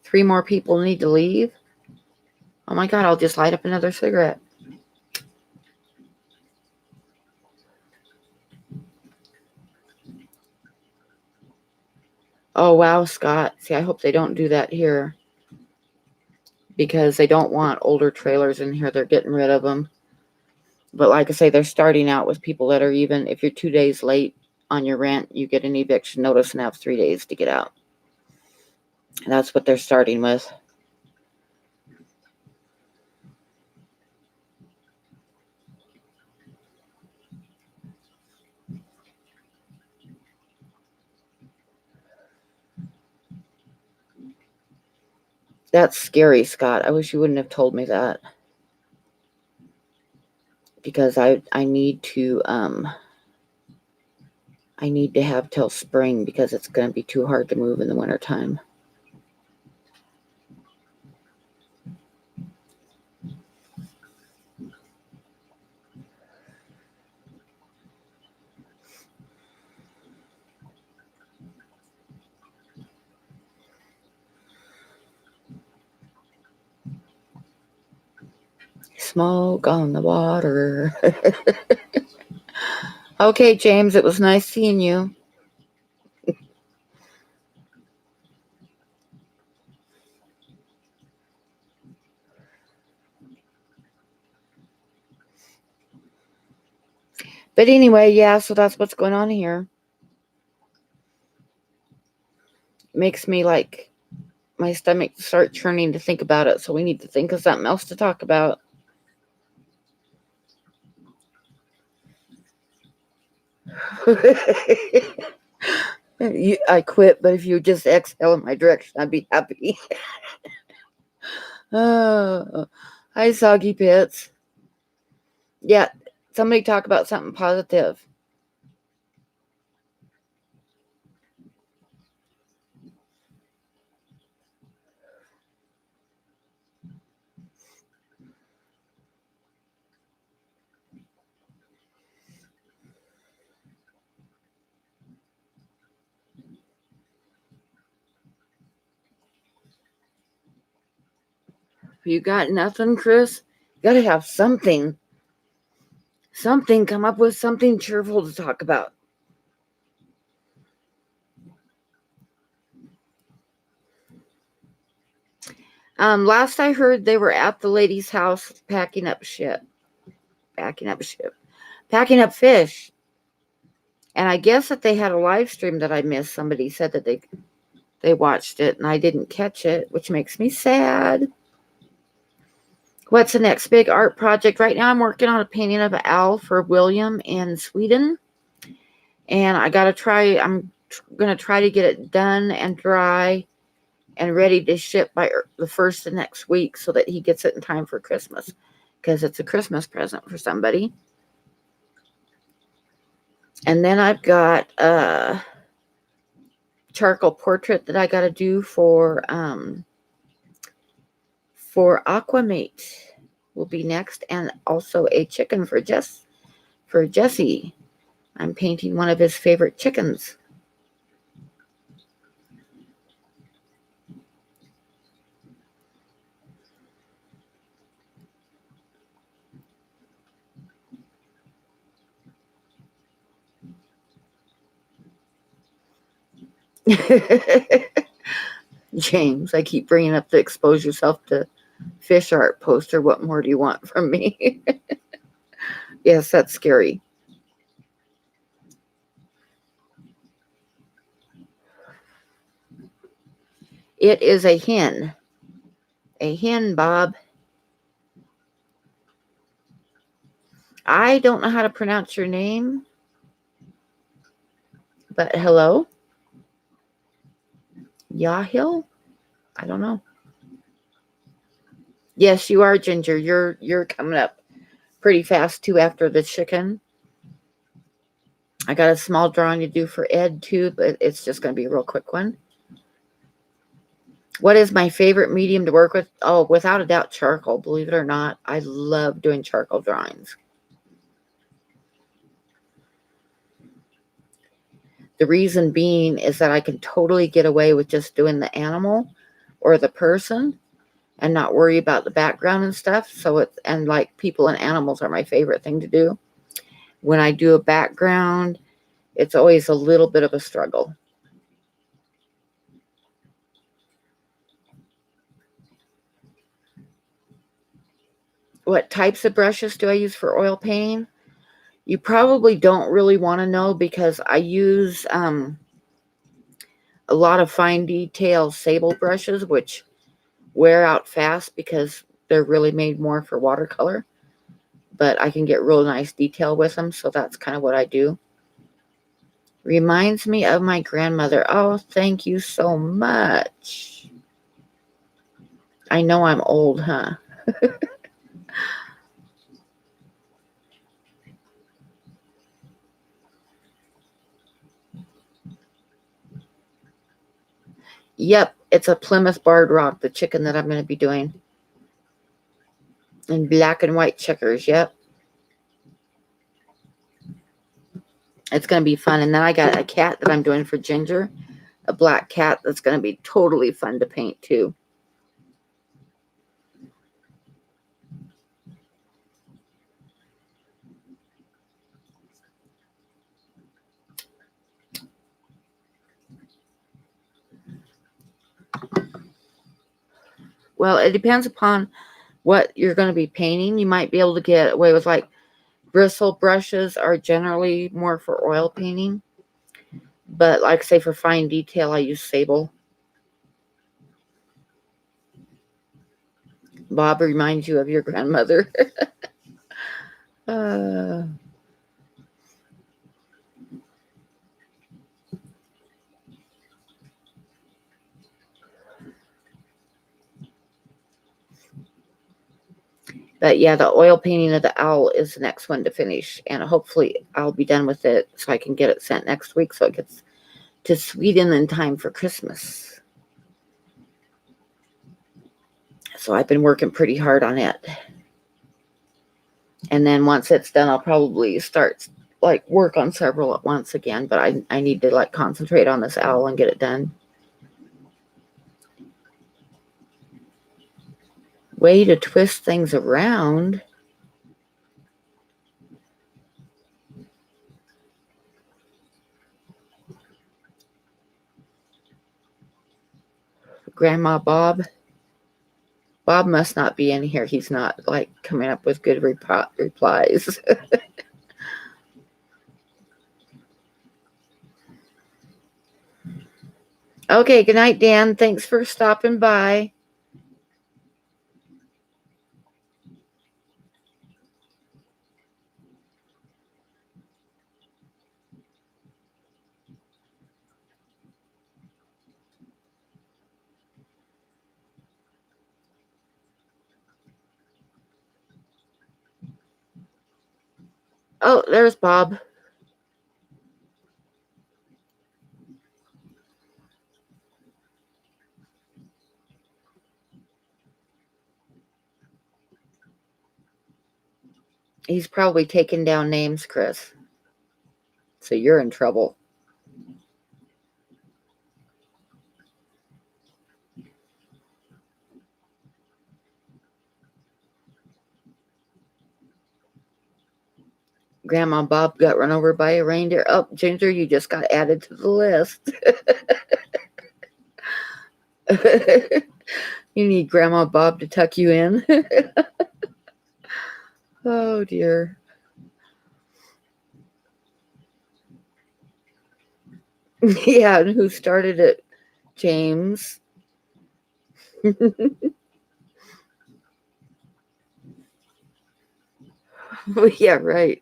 Three more people need to leave. Oh my God, I'll just light up another cigarette. Oh, wow, Scott. See, I hope they don't do that here. Because they don't want older trailers in here. They're getting rid of them. But like I say, they're starting out with people that are even, if you're 2 days late on your rent, you get an eviction notice and have 3 days to get out. And that's what they're starting with. That's scary, Scott. I wish you wouldn't have told me that. Because I need to have till spring because it's going to be too hard to move in the wintertime. smoke on the water. Okay, James, it was nice seeing you. But anyway, yeah, so that's what's going on here. Makes me like my stomach start churning to think about it, so we need to think of something else to talk about. I quit, but if you just exhale in my direction, I'd be happy. Oh, hi, Soggy Pits. Yeah, somebody talk about something positive. You got nothing, Chris? You gotta have something. Something. Come up with something cheerful to talk about. Last I heard, they were at the lady's house packing up fish. And I guess that they had a live stream that I missed. Somebody said that they watched it and I didn't catch it, which makes me sad. What's the next big art project? Right now I'm working on a painting of an owl for William in Sweden. And I'm going to try to get it done and dry and ready to ship by the first of next week so that he gets it in time for Christmas, because it's a Christmas present for somebody. And then I've got a charcoal portrait that I got to do for Aquamate will be next, and also a chicken for Jesse. I'm painting one of his favorite chickens. James, I keep bringing up the expose yourself to fish art poster. What more do you want from me? Yes, that's scary. It is a hen. A hen, Bob. I don't know how to pronounce your name, but hello? Yahil? I don't know. Yes, you are, Ginger. You're coming up pretty fast too after the chicken. I got a small drawing to do for Ed too, but it's just going to be a real quick one. What is my favorite medium to work with? Oh, without a doubt, charcoal. Believe it or not, I love doing charcoal drawings. The reason being is that I can totally get away with just doing the animal or the person and not worry about the background and stuff. And like people and animals are my favorite thing to do. When I do a background, it's always a little bit of a struggle. What types of brushes do I use for oil painting? You probably don't really want to know, because I use a lot of fine detail sable brushes, which wear out fast because they're really made more for watercolor. But I can get real nice detail with them, so that's kind of what I do. Reminds me of my grandmother. Oh, thank you so much. I know I'm old, huh? Yep, it's a Plymouth Barred Rock, the chicken that I'm going to be doing. In black and white checkers, yep. It's going to be fun. And then I got a cat that I'm doing for Ginger, a black cat that's going to be totally fun to paint too. Well, it depends upon what you're going to be painting. You might be able to get away with like bristle brushes are generally more for oil painting. But like say for fine detail, I use sable. Bob reminds you of your grandmother. But yeah, the oil painting of the owl is the next one to finish. And hopefully I'll be done with it so I can get it sent next week so it gets to Sweden in time for Christmas. So I've been working pretty hard on it. And then once it's done, I'll probably start like work on several at once again. But I need to like concentrate on this owl and get it done. Way to twist things around. Grandma Bob. Bob must not be in here. He's not like coming up with good replies. Okay, good night, Dan. Thanks for stopping by. Oh, there's Bob. He's probably taking down names, Chris. So you're in trouble. Grandma Bob got run over by a reindeer. Oh, Ginger, you just got added to the list. You need Grandma Bob to tuck you in. Oh, dear. Yeah, and who started it? James. Yeah, right.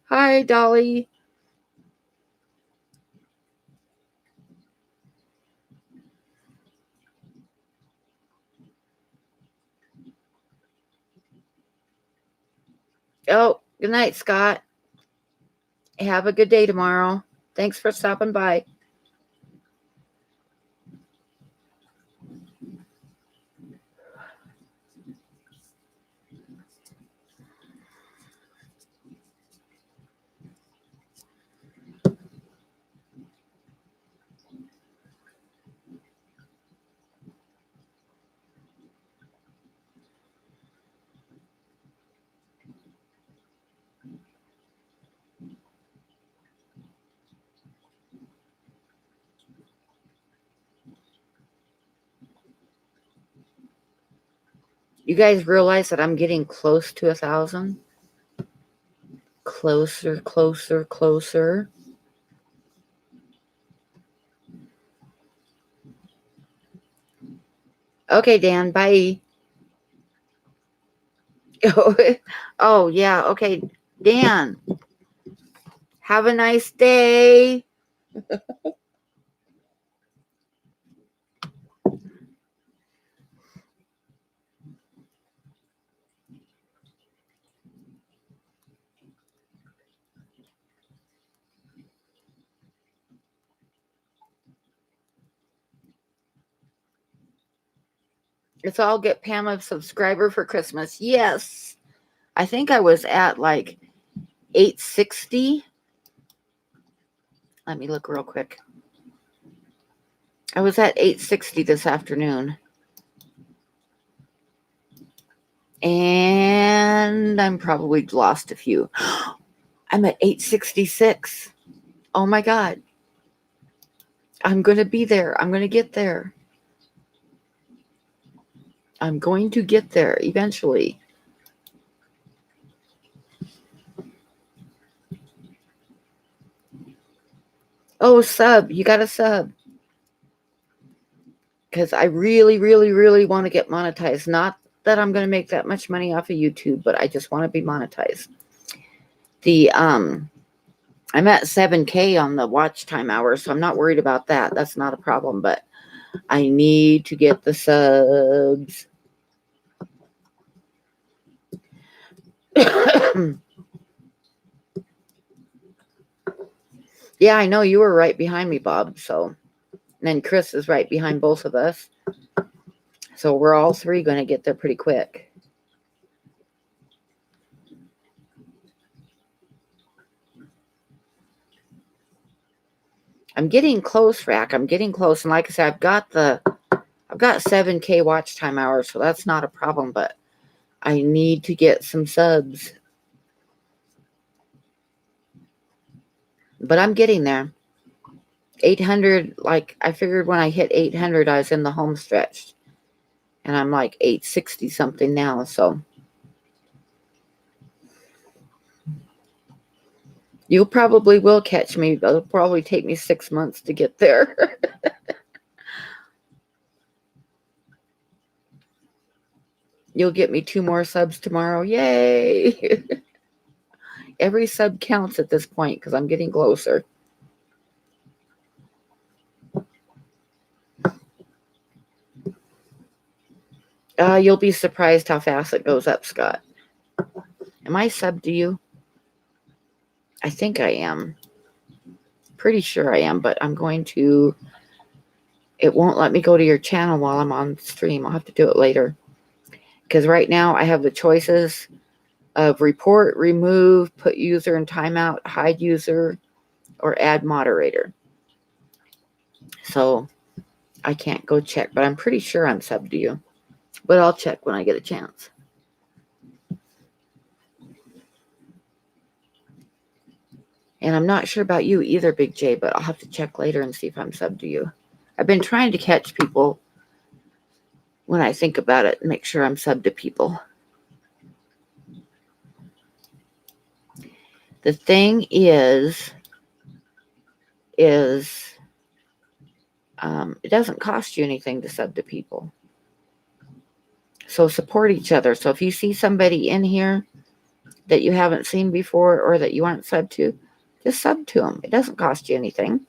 Hi, Dolly. Oh, good night, Scott. Have a good day tomorrow. Thanks for stopping by. You guys realize that I'm getting close to 1,000? Closer, closer, closer. Okay, Dan, bye. Oh, yeah, okay. Dan, have a nice day. Let's all get Pam a subscriber for Christmas. Yes. I think I was at like 860. Let me look real quick. I was at 860 this afternoon. And I'm probably lost a few. I'm at 866. Oh my God. I'm going to be there. I'm going to get there. I'm going to get there eventually. Oh, sub. You got a sub. Because I really, really, really want to get monetized. Not that I'm going to make that much money off of YouTube, but I just want to be monetized. I'm at 7K on the watch time hours, so I'm not worried about that. That's not a problem, but I need to get the subs. Yeah, I know you were right behind me, Bob. So, and then Chris is right behind both of us. So we're all three going to get there pretty quick. I'm getting close, Rack. I'm getting close. And like I said, I've got 7K watch time hours, so that's not a problem, but I need to get some subs. But I'm getting there. 800, like I figured when I hit 800, I was in the home stretch. And I'm like 860 something now, so. You probably will catch me. It'll probably take me 6 months to get there. You'll get me 2 more subs tomorrow. Yay! Every sub counts at this point because I'm getting closer. You'll be surprised how fast it goes up, Scott. Am I subbed to you? I think I am. Pretty sure I am, but I'm going to... It won't let me go to your channel while I'm on stream. I'll have to do it later. Because right now I have the choices of report, remove, put user in timeout, hide user, or add moderator. So I can't go check, but I'm pretty sure I'm subbed to you. But I'll check when I get a chance. And I'm not sure about you either, Big J, but I'll have to check later and see if I'm subbed to you. I've been trying to catch people when I think about it and make sure I'm subbed to people. The thing is it doesn't cost you anything to sub to people. So support each other. So if you see somebody in here that you haven't seen before or that you aren't subbed to, just sub to them. It doesn't cost you anything.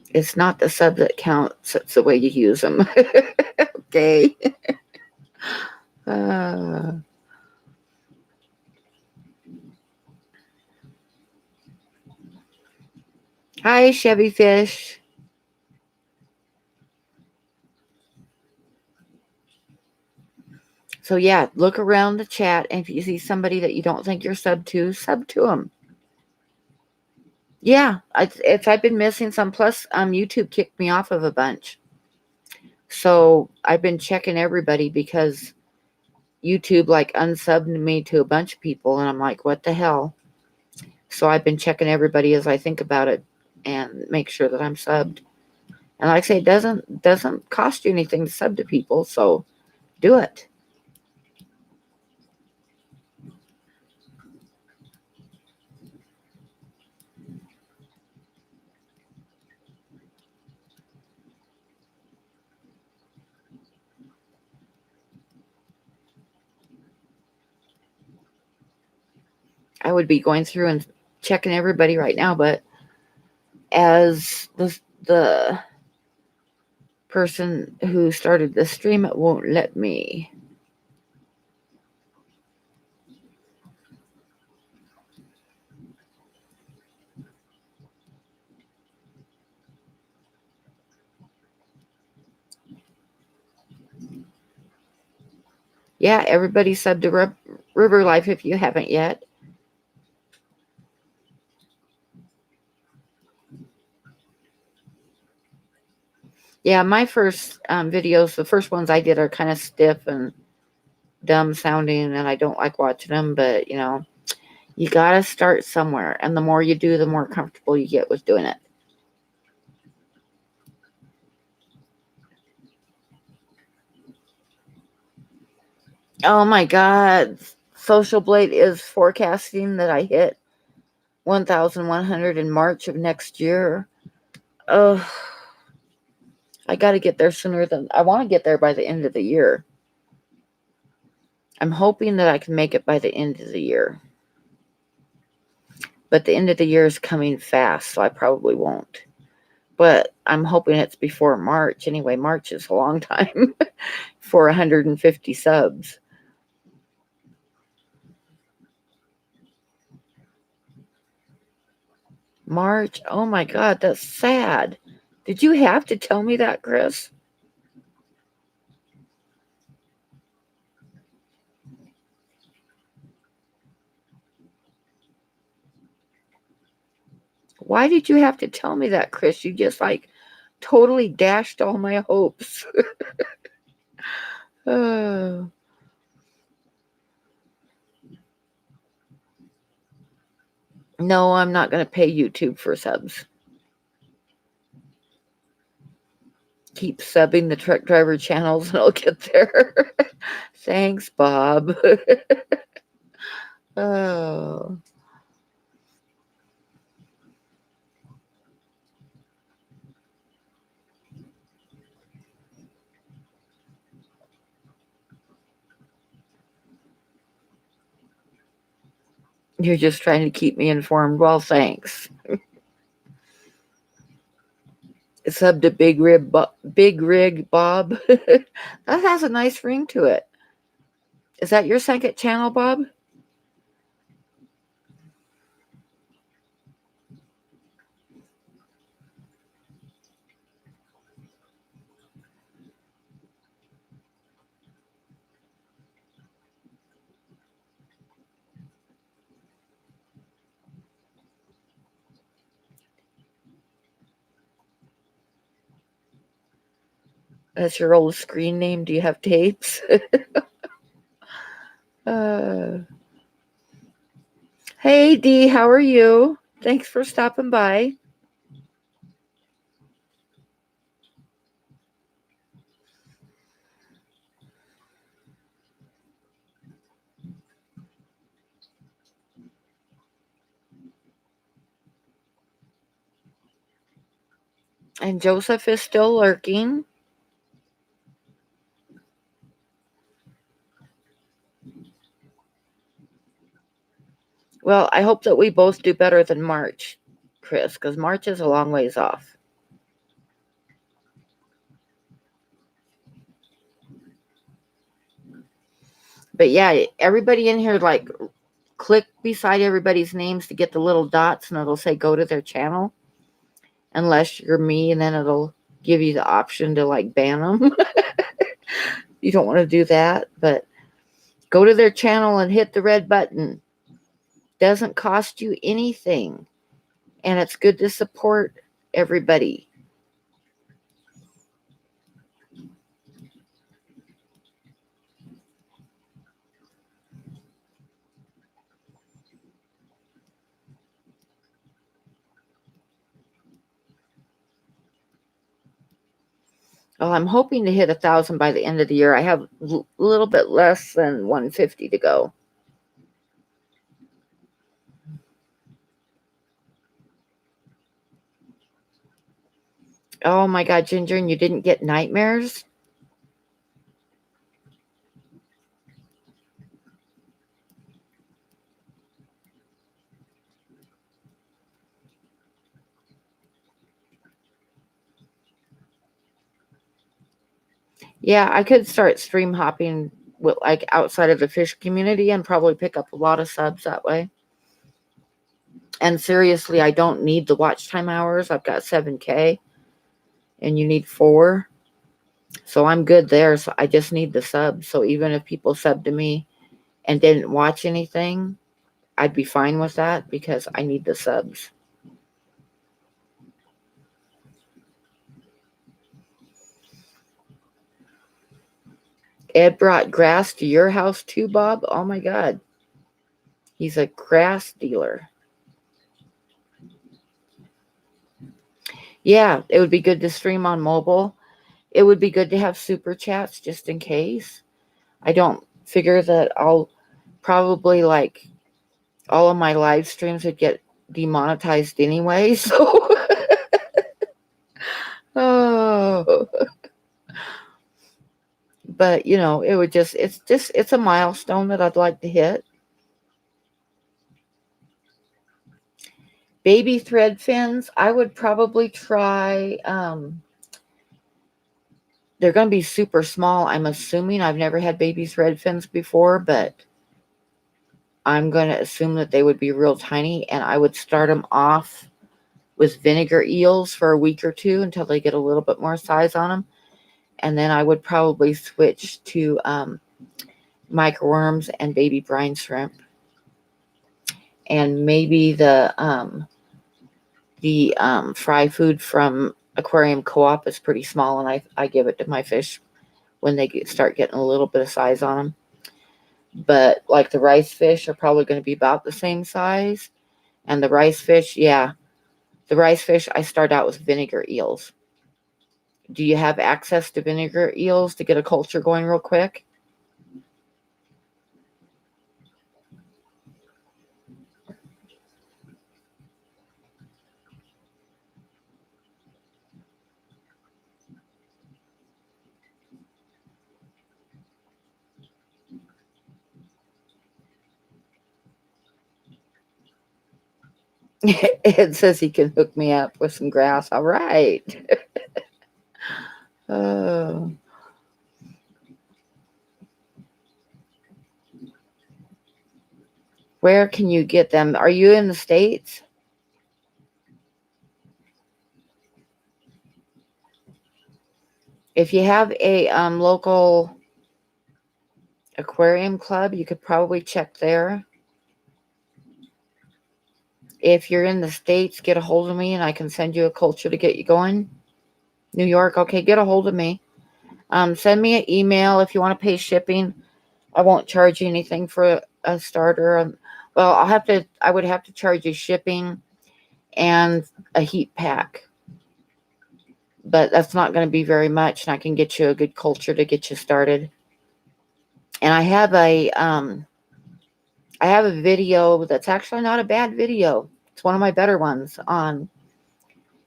It's not the sub that counts. It's the way you use them. Okay. Hi, Chevy Fish. So yeah, look around the chat, and if you see somebody that you don't think you're sub to them. Yeah, I've been missing some. Plus, YouTube kicked me off of a bunch. So I've been checking everybody because YouTube like unsubbed me to a bunch of people, and I'm like, what the hell? So I've been checking everybody as I think about it and make sure that I'm subbed. And like I say, it doesn't cost you anything to sub to people, so do it. I would be going through and checking everybody right now, but as the person who started the stream, it won't let me. Yeah, everybody subbed to River Life if you haven't yet. Yeah, my first videos, the first ones I did are kind of stiff and dumb sounding, and I don't like watching them, but, you know, you got to start somewhere, and the more you do, the more comfortable you get with doing it. Oh my God. Social Blade is forecasting that I hit 1,100 in March of next year. Oh, I got to get there sooner than I want to get there by the end of the year. I'm hoping that I can make it by the end of the year. But the end of the year is coming fast, so I probably won't. But I'm hoping it's before March. Anyway, March is a long time for 150 subs. March. Oh my God, that's sad. Did you have to tell me that, Chris? Why did you have to tell me that, Chris? You just like totally dashed all my hopes. Oh. No, I'm not going to pay YouTube for subs. Keep subbing the truck driver channels and I'll get there. Thanks, Bob. Oh. You're just trying to keep me informed. Well, thanks. Sub to Big Rig Bob. That has a nice ring to it. Is that your second channel, Bob? That's your old screen name. Do you have tapes? uh, hey, Dee, how are you? Thanks for stopping by. And Joseph is still lurking. Well, I hope that we both do better than March, Chris, because March is a long ways off. But yeah, everybody in here, like, click beside everybody's names to get the little dots, and it'll say go to their channel. Unless you're me, and then it'll give you the option to, like, ban them. You don't want to do that, but go to their channel and hit the red button. Doesn't cost you anything, and it's good to support everybody. Well, I'm hoping to hit 1,000 by the end of the year. I have a little bit less than 150 to go. Oh my God, Ginger, and you didn't get nightmares? Yeah, I could start stream hopping with, like, outside of the fish community and probably pick up a lot of subs that way. And seriously, I don't need the watch time hours. I've got 7K and you need 4. So I'm good there. So I just need the subs. So even if people sub to me and didn't watch anything, I'd be fine with that because I need the subs. Ed brought grass to your house too, Bob? Oh my God. He's a grass dealer. Yeah, it would be good to stream on mobile. It would be good to have super chats just in case. I don't figure that I'll probably like all of my live streams would get demonetized anyway. So, oh, but it would it's a milestone that I'd like to hit. Baby thread fins, I would probably try. They're going to be super small, I'm assuming. I've never had baby thread fins before, but I'm going to assume that they would be real tiny, and I would start them off with vinegar eels for a week or two until they get a little bit more size on them. And then I would probably switch to microworms and baby brine shrimp. And maybe the fry food from Aquarium Co-op is pretty small, and I give it to my fish when they start getting a little bit of size on them. But like the rice fish are probably going to be about the same size. And the rice fish, the rice fish, I start out with vinegar eels. Do you have access to vinegar eels to get a culture going real quick? It says he can hook me up with some grass. All right. Oh. Where can you get them? Are you in the States? If you have a local aquarium club, you could probably check there. If you're in the States, get a hold of me and I can send you a culture to get you going. New York, okay, get a hold of me. Send me an email if you want to pay shipping. I won't charge you anything for a starter. Well, I would have to charge you shipping and a heat pack. But that's not going to be very much, and I can get you a good culture to get you started. And I have a video that's actually not a bad video. It's one of my better ones on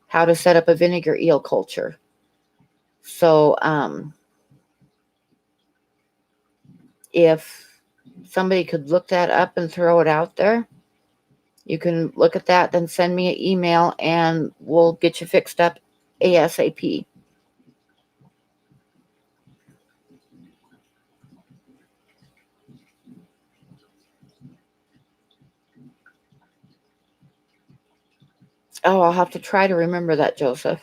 how to set up a vinegar eel culture. So, if somebody could look that up and throw it out there, you can look at that, then send me an email and we'll get you fixed up ASAP. Oh, I'll have to try to remember that, Joseph.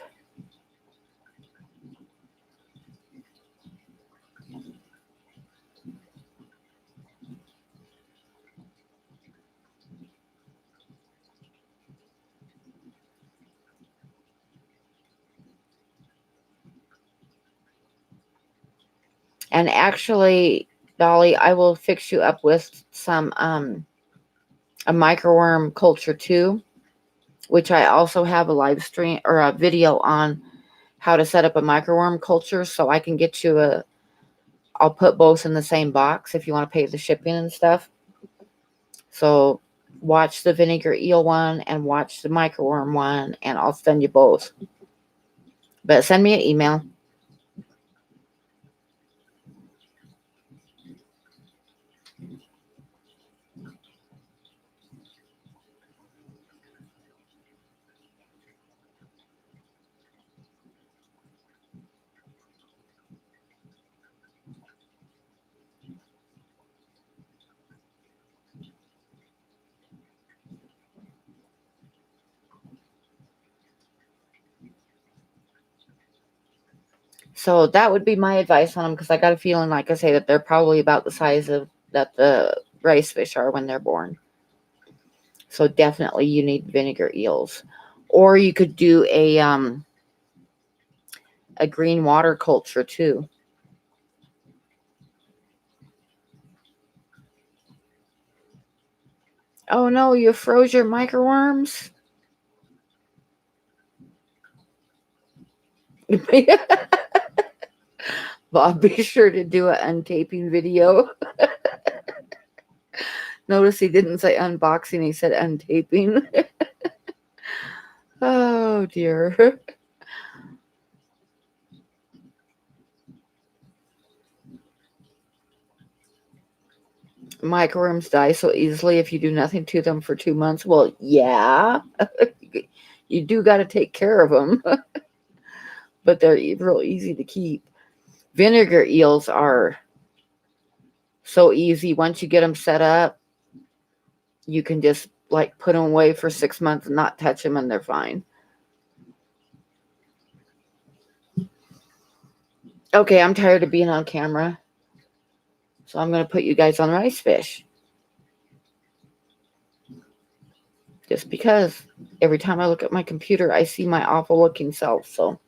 And actually, Dolly, I will fix you up with some a microworm culture too, which I also have a live stream or a video on how to set up a microworm culture, so I can get you I'll put both in the same box if you want to pay the shipping and stuff. So watch the vinegar eel one and watch the microworm one, and I'll send you both. But send me an email. So that would be my advice on them, because I got a feeling, like I say, that they're probably about the size of that the rice fish are when they're born. So definitely you need vinegar eels. Or you could do a green water culture too. Oh no, you froze your microworms? Bob, be sure to do an untaping video. Notice he didn't say unboxing, he said untaping. Oh dear. Microworms die so easily if you do nothing to them for 2 months. Well, yeah. You do got to take care of them, but they're real easy to keep. Vinegar eels are so easy. Once you get them set up, you can just like put them away for 6 months and not touch them, and they're fine. Okay, I'm tired of being on camera, so I'm going to put you guys on rice fish. Just because every time I look at my computer, I see my awful looking self. So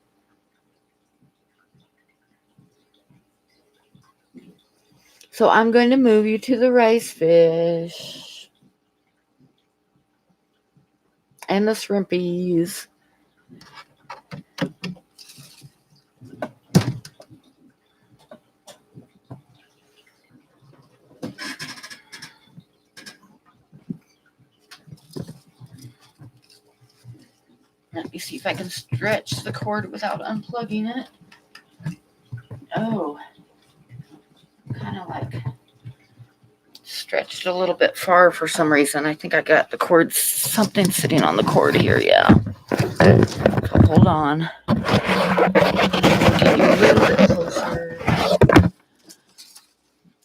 I'm going to move you to the rice fish and the shrimpies. Let me see if I can stretch the cord without unplugging it. Oh, kind of like stretched a little bit far for some reason. I think I got the cord, something sitting on the cord here. Yeah. So hold on. Get you a little bit closer.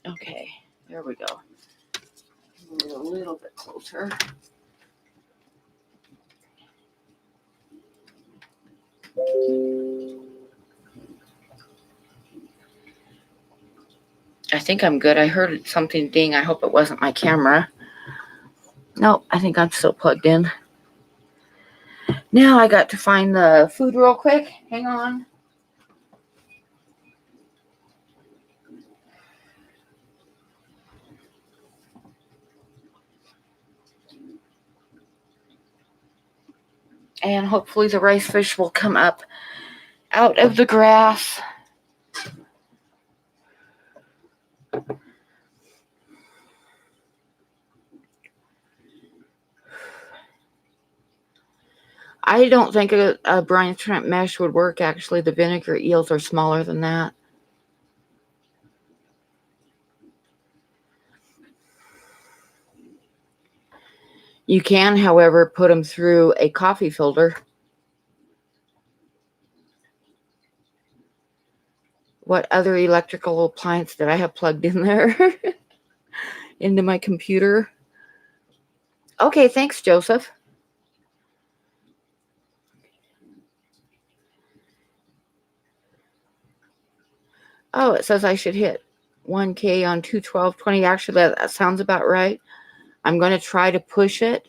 Okay, there we go. Move it a little bit closer. I think I'm good. I heard something ding. I hope it wasn't my camera. Nope, I think I'm still plugged in. Now I got to find the food real quick. Hang on. And hopefully the rice fish will come up out of the grass. I don't think a brine shrimp mesh would work, actually. The vinegar eels are smaller than that. You can, however, put them through a coffee filter. What other electrical appliance did I have plugged in there? Into my computer? Okay, thanks, Joseph. Oh, it says I should hit 1K on 2/12/20. Actually, that sounds about right. I'm going to try to push it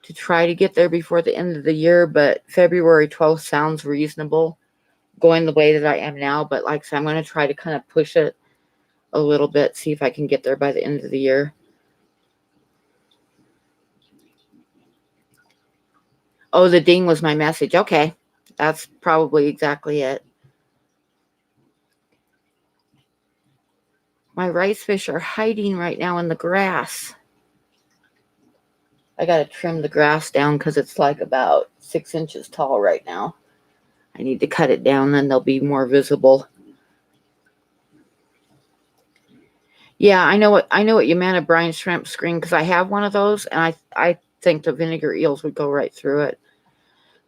to try to get there before the end of the year, but February 12th sounds reasonable going the way that I am now. But like I said, I'm going to try to kind of push it a little bit, see if I can get there by the end of the year. Oh, the ding was my message. Okay, that's probably exactly it. My rice fish are hiding right now in the grass. I got to trim the grass down because it's like about 6 inches tall right now. I need to cut it down, then they'll be more visible. Yeah, I know what you meant, a brine shrimp screen, because I have one of those, and I think the vinegar eels would go right through it.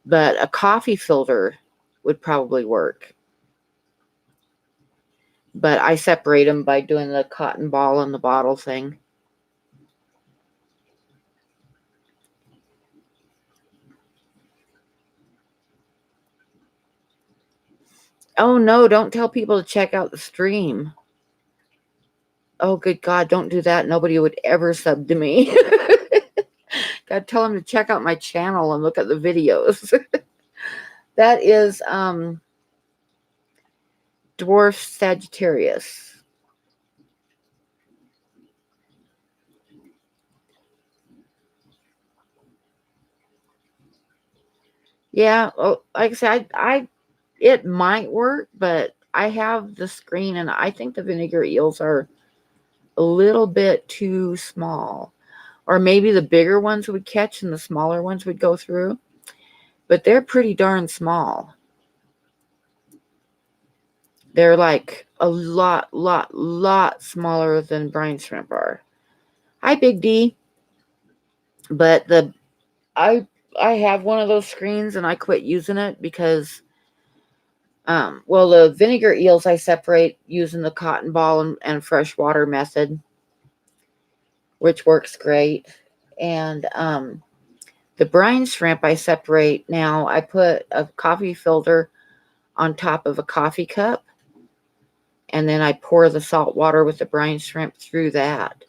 But a coffee filter would probably work. But I separate them by doing the cotton ball and the bottle thing. Oh no, don't tell people to check out the stream. Oh, good God, don't do that. Nobody would ever sub to me. Gotta tell them to check out my channel and look at the videos. That is Dwarf Sagittarius. Yeah, well, like I said, it might work, but I have the screen, and I think the vinegar eels are a little bit too small. Or maybe the bigger ones would catch and the smaller ones would go through. But they're pretty darn small. They're like a lot smaller than brine shrimp are. Hi, Big D. But I have one of those screens and I quit using it because well, the vinegar eels I separate using the cotton ball and freshwater method, which works great. And the brine shrimp I separate now. I put a coffee filter on top of a coffee cup, and then I pour the salt water with the brine shrimp through that,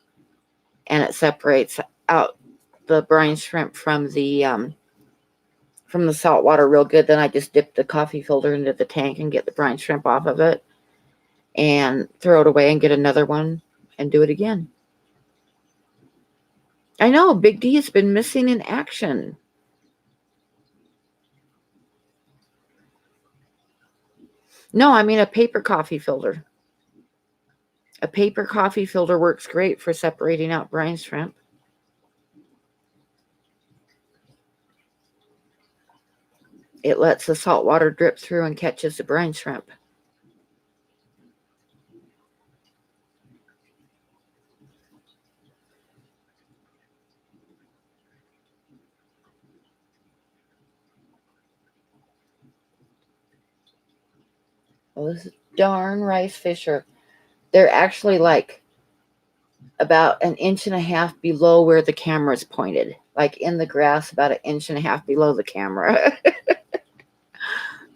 and it separates out the brine shrimp from the salt water real good. Then I just dip the coffee filter into the tank and get the brine shrimp off of it and throw it away and get another one and do it again. I know, Big D has been missing in action. No, I mean a paper coffee filter. A paper coffee filter works great for separating out brine shrimp. It lets the salt water drip through and catches the brine shrimp. Well, this darn rice fisher. They're actually like about 1.5 inches below where the camera is pointed. Like in the grass, about 1.5 inches below the camera.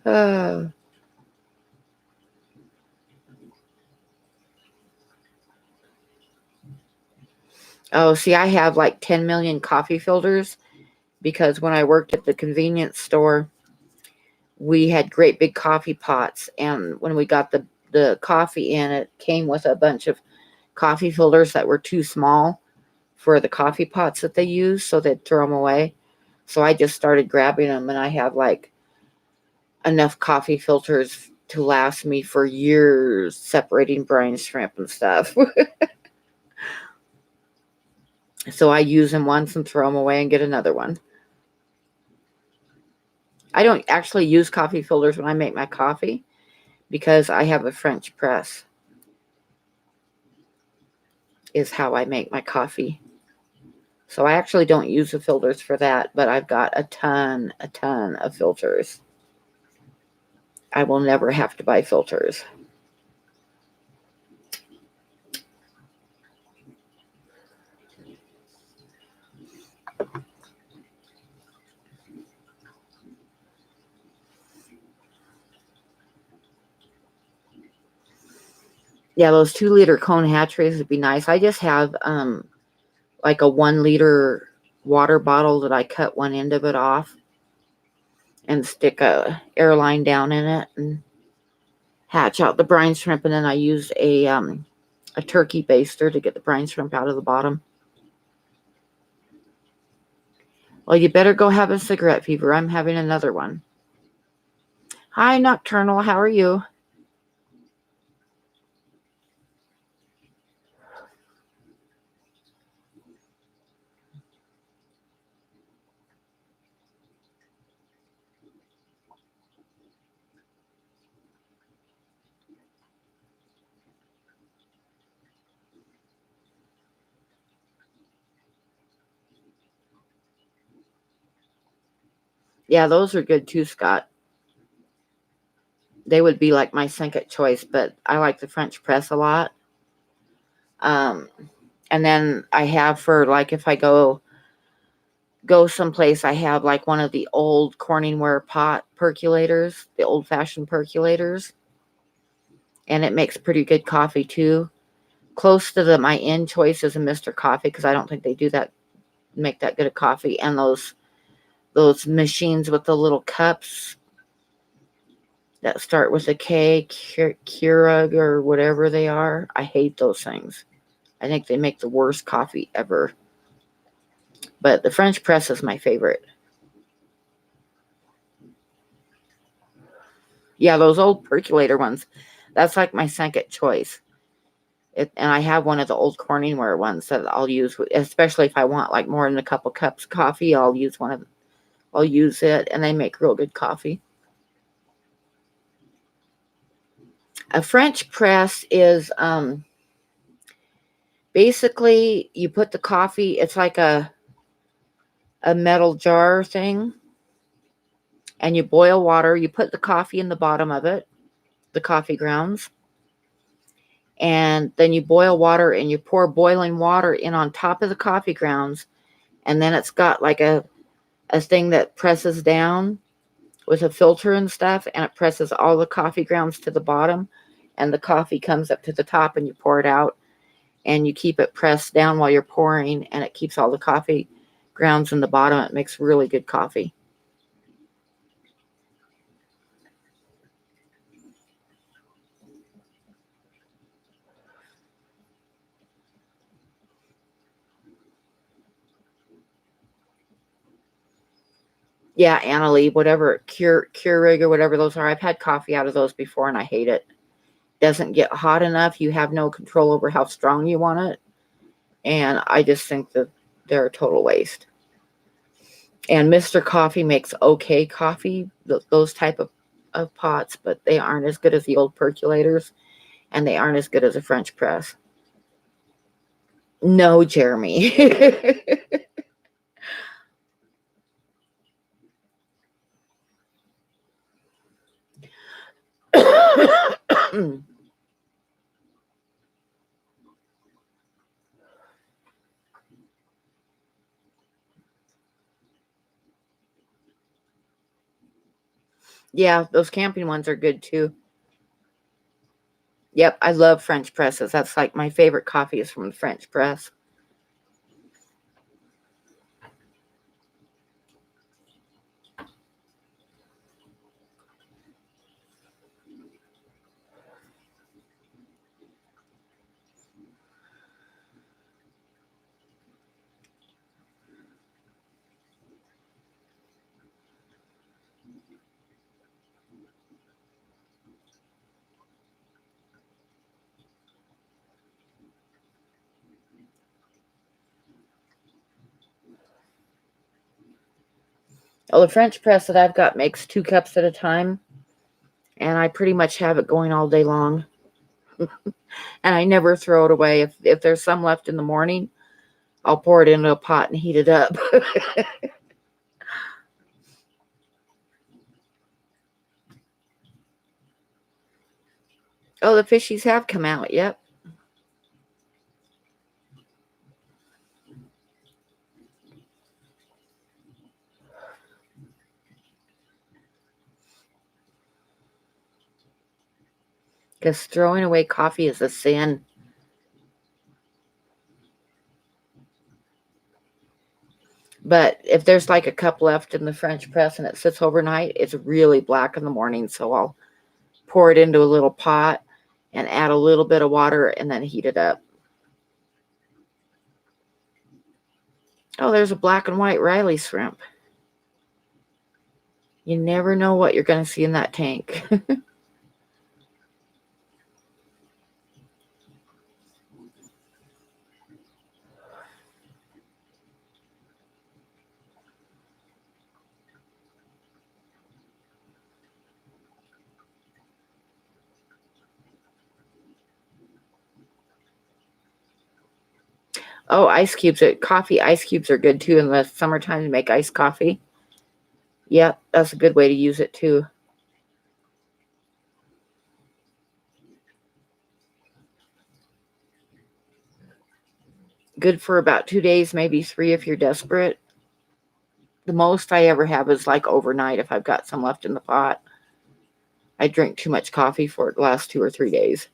Oh. Oh, see, I have like 10 million coffee filters because when I worked at the convenience store, we had great big coffee pots. And when we got the coffee in, it came with a bunch of coffee filters that were too small for the coffee pots that they use, so they'd throw them away. So I just started grabbing them, and I have like enough coffee filters to last me for years separating brine shrimp and stuff. So I use them once and throw them away and get another one. I don't actually use coffee filters when I make my coffee because I have a French press is how I make my coffee. So I actually don't use the filters for that, but I've got a ton of filters. I will never have to buy filters. Yeah, those 2-liter cone hatcheries would be nice. I just have like a 1-liter water bottle that I cut one end of it off and stick a airline down in it and hatch out the brine shrimp, and then I use a turkey baster to get the brine shrimp out of the bottom. Well, you better go have a cigarette, Fever. I'm having another one. Hi, Nocturnal. How are you? Yeah, those are good too, Scott. They would be like my second choice, but I like the French press a lot. And then I have for like if I go someplace, I have like one of the old Corningware pot percolators, the old-fashioned percolators, and it makes pretty good coffee too. Close to my end choice is a Mr. Coffee because I don't think they do that, make that good of coffee. And those machines with the little cups that start with a K, Keurig or whatever they are. I hate those things. I think they make the worst coffee ever. But the French press is my favorite. Yeah, those old percolator ones. That's like my second choice. And I have one of the old Corningware ones that I'll use, especially if I want like more than a couple cups of coffee. I'll use it, and they make real good coffee. A French press is basically you put the coffee. It's like a metal jar thing, and you boil water. You put the coffee in the bottom of it, the coffee grounds, and then you boil water and you pour boiling water in on top of the coffee grounds, and then it's got like a thing that presses down with a filter and stuff, and it presses all the coffee grounds to the bottom, and the coffee comes up to the top, and you pour it out, and you keep it pressed down while you're pouring, and it keeps all the coffee grounds in the bottom. It makes really good coffee. Yeah, Annalee, whatever, Keurig or whatever those are. I've had coffee out of those before, and I hate it. Doesn't get hot enough. You have no control over how strong you want it. And I just think that they're a total waste. And Mr. Coffee makes okay coffee, those type of pots, but they aren't as good as the old percolators, and they aren't as good as a French press. No, Jeremy. Yeah, those camping ones are good too. Yep, I love French presses. That's like my favorite coffee is from the French press. Oh, the French press that I've got makes 2 cups at a time, and I pretty much have it going all day long. And I never throw it away. If there's some left in the morning, I'll pour it into a pot and heat it up. Oh, the fishies have come out. Yep. Because throwing away coffee is a sin. But if there's like a cup left in the French press and it sits overnight, it's really black in the morning. So I'll pour it into a little pot and add a little bit of water and then heat it up. Oh, there's a black and white Riley shrimp. You never know what you're going to see in that tank. Oh, ice cubes. Coffee ice cubes are good too in the summertime to make iced coffee. Yep, that's a good way to use it too. Good for about 2 days, maybe 3 if you're desperate. The most I ever have is like overnight if I've got some left in the pot. I drink too much coffee for it to last 2 or 3 days.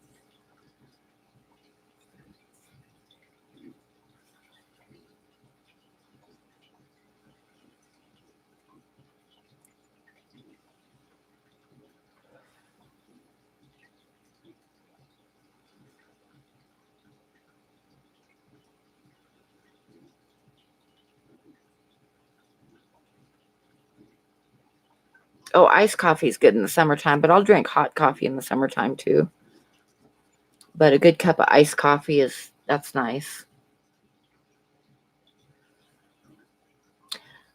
Oh, iced coffee is good in the summertime, but I'll drink hot coffee in the summertime too. But a good cup of iced coffee that's nice.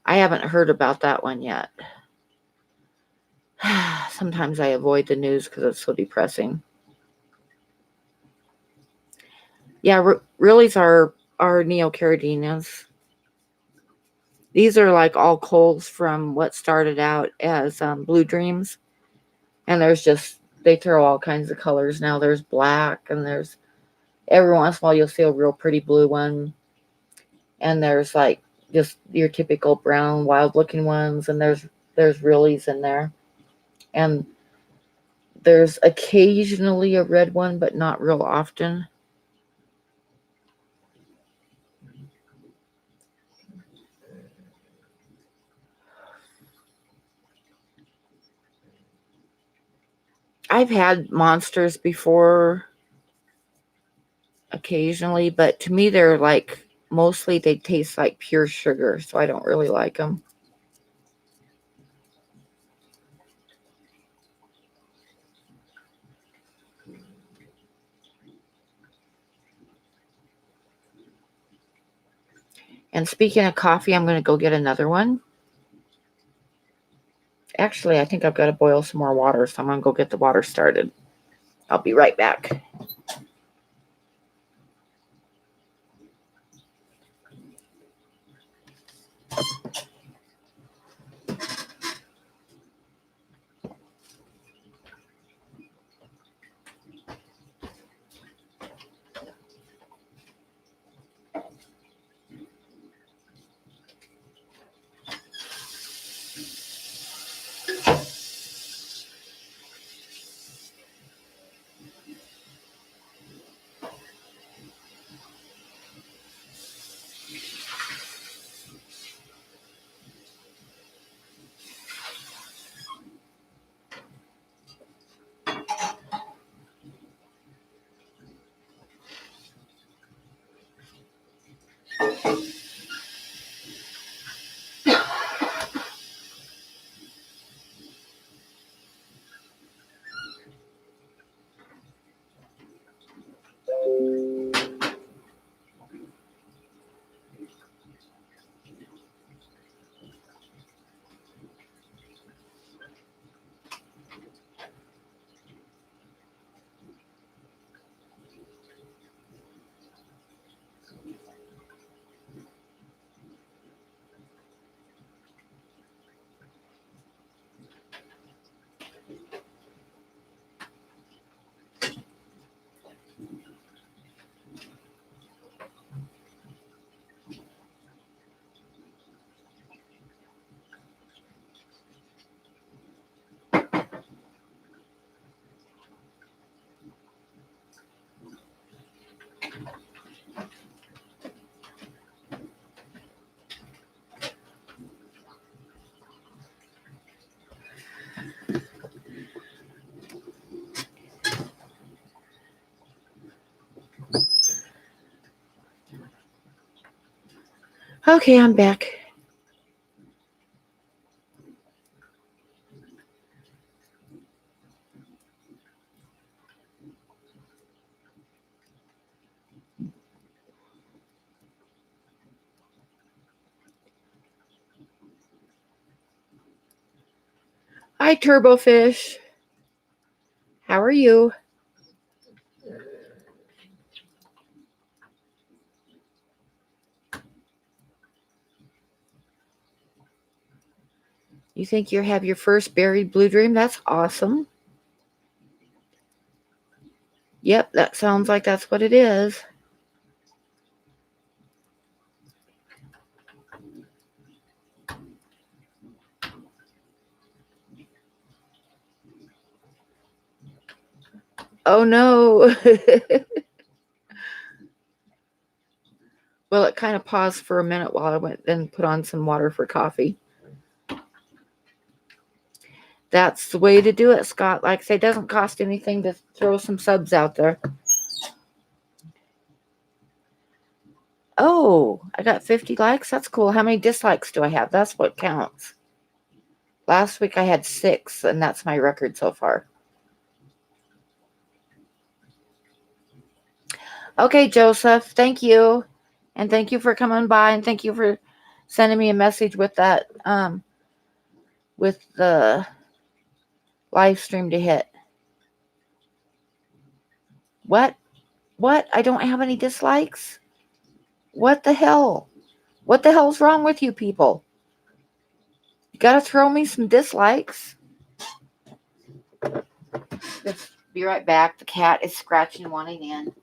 I haven't heard about that one yet. Sometimes I avoid the news because it's so depressing. Yeah, Reallys are neocardinas. These are like all coals from what started out as Blue Dreams. And they throw all kinds of colors now. There's black, and there's every once in a while you'll see a real pretty blue one. And there's like just your typical brown, wild looking ones. And there's Reallys in there. And there's occasionally a red one, but not real often. I've had monsters before occasionally, but to me they're like mostly they taste like pure sugar, so I don't really like them. And speaking of coffee, I'm going to go get another one. Actually, I think I've got to boil some more water, so I'm going to go get the water started. I'll be right back. Okay, I'm back. Hi, Turbofish. How are you? You think you have your first buried blue dream? That's awesome. Yep, that sounds like that's what it is. Oh no. Well, it kind of paused for a minute while I went and put on some water for coffee. That's the way to do it, Scott. Like I say, it doesn't cost anything to throw some subs out there. Oh, I got 50 likes. That's cool. How many dislikes do I have? That's what counts. Last week I had 6, and that's my record so far. Okay, Joseph, thank you. And thank you for coming by, and thank you for sending me a message with that with the live stream to hit. What? What? I don't have any dislikes? What the hell? What the hell's wrong with you people? You gotta throw me some dislikes. Let's be right back. The cat is scratching, wanting in.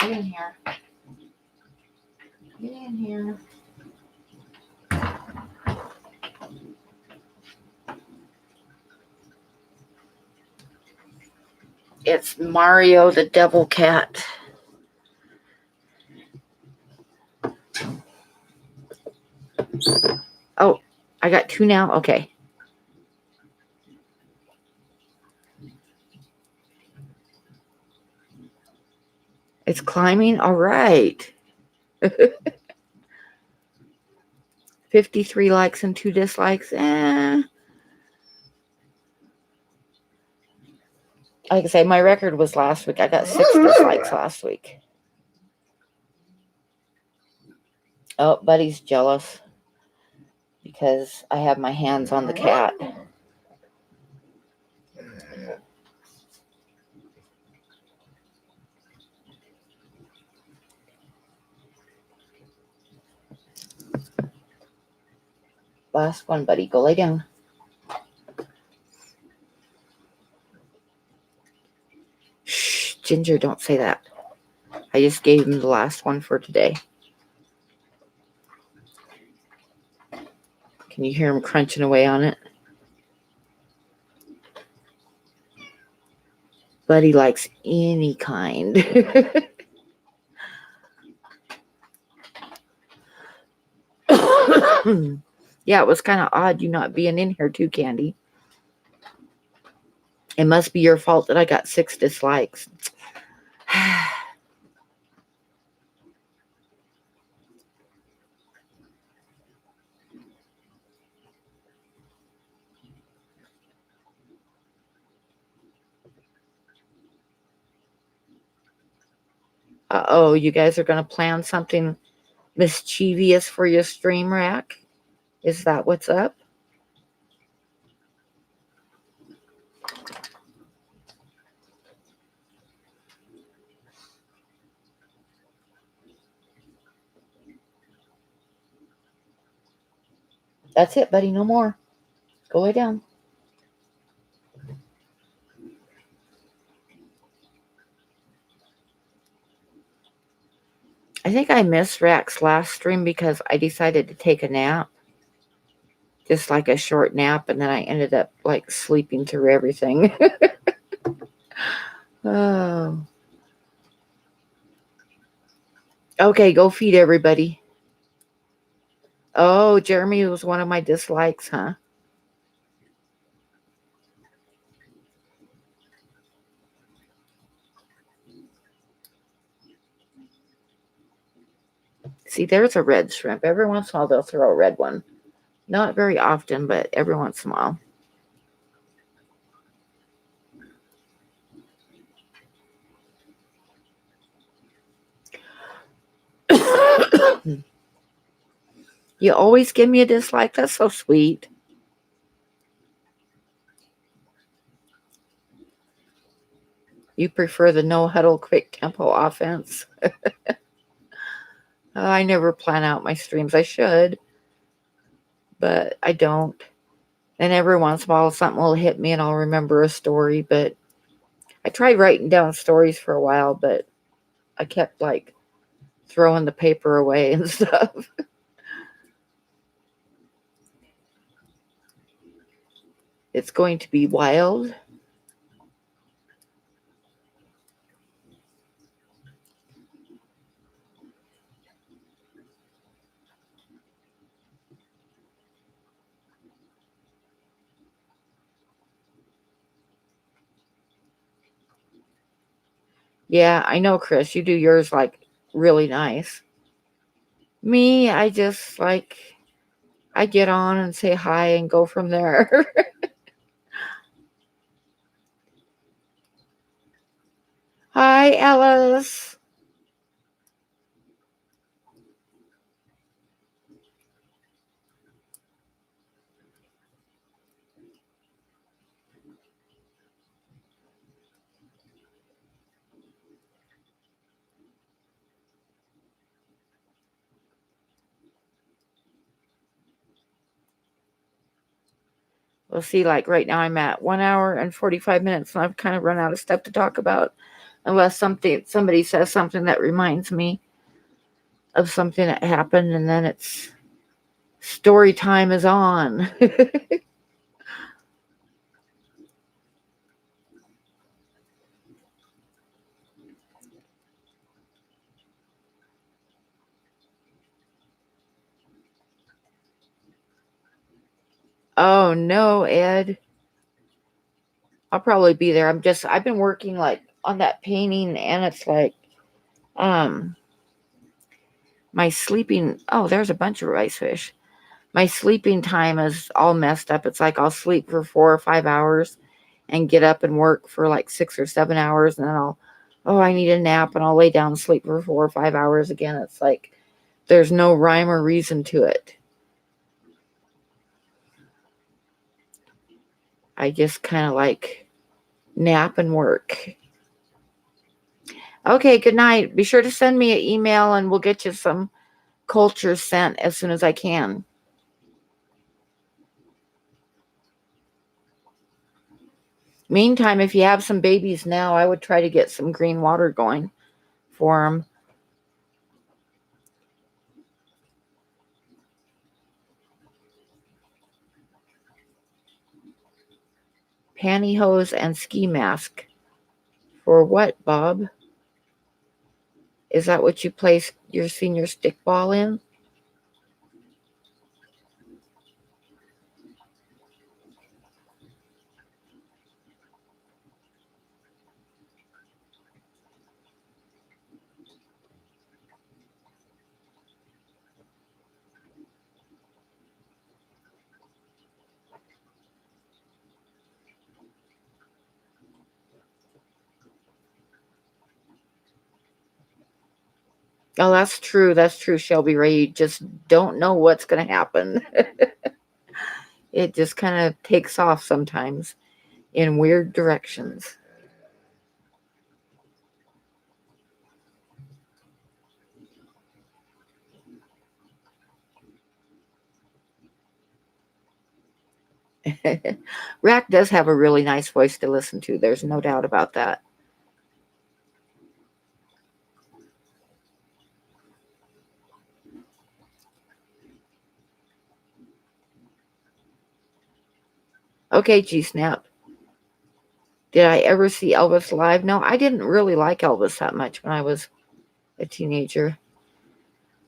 Get in here. Get in here. It's Mario the Devil Cat. Oh, I got two now? Okay. It's climbing? All right. 53 likes and 2 dislikes. Like I say, my record was last week. I got 6 dislikes last week. Oh, Buddy's jealous because I have my hands on the cat. Last one, Buddy. Go lay down. Shh, Ginger, don't say that. I just gave him the last one for today. Can you hear him crunching away on it? Buddy likes any kind. Yeah, it was kind of odd you not being in here too, Candy. It must be your fault that I got 6 dislikes. Uh-oh, you guys are going to plan something mischievous for your stream rack? Is that what's up? That's it, buddy. No more. Go lay down. I think I missed Rack's last stream because I decided to take a nap. Just like a short nap, and then I ended up like sleeping through everything. Oh. Okay, go feed everybody. Oh, Jeremy was one of my dislikes, huh? See, there's a red shrimp. Every once in a while, they'll throw a red one. Not very often, but every once in a while. You always give me a dislike. That's so sweet. You prefer the no-huddle, quick-tempo offense? I never plan out my streams. I should, but I don't. And every once in a while, something will hit me and I'll remember a story. But I tried writing down stories for a while, but I kept like throwing the paper away and stuff. It's going to be wild. Yeah, I know, Chris. You do yours like really nice. Me, I just like, I get on and say hi and go from there. Hi, Alice. We'll see, like right now I'm at 1 hour and 45 minutes and I've kind of run out of stuff to talk about unless somebody says something that reminds me of something that happened, and then it's story time is on. Oh no, Ed. I'll probably be there. I've been working like on that painting, and it's like um my sleeping, oh, there's a bunch of rice fish. My sleeping time is all messed up. It's like I'll sleep for 4 or 5 hours and get up and work for like 6 or 7 hours, and then oh, I need a nap, and I'll lay down and sleep for 4 or 5 hours again. It's like there's no rhyme or reason to it. I just kind of like nap and work. Okay, good night. Be sure to send me an email and we'll get you some culture sent as soon as I can. Meantime, if you have some babies now, I would try to get some green water going for them. Pantyhose and ski mask. For what, Bob? Is that what you place your senior stickball in? Oh, that's true. That's true, Shelby Ray. You just don't know what's going to happen. It just kind of takes off sometimes in weird directions. Rack does have a really nice voice to listen to. There's no doubt about that. Okay, G Snap. Did I ever see Elvis live? No, I didn't really like Elvis that much when I was a teenager.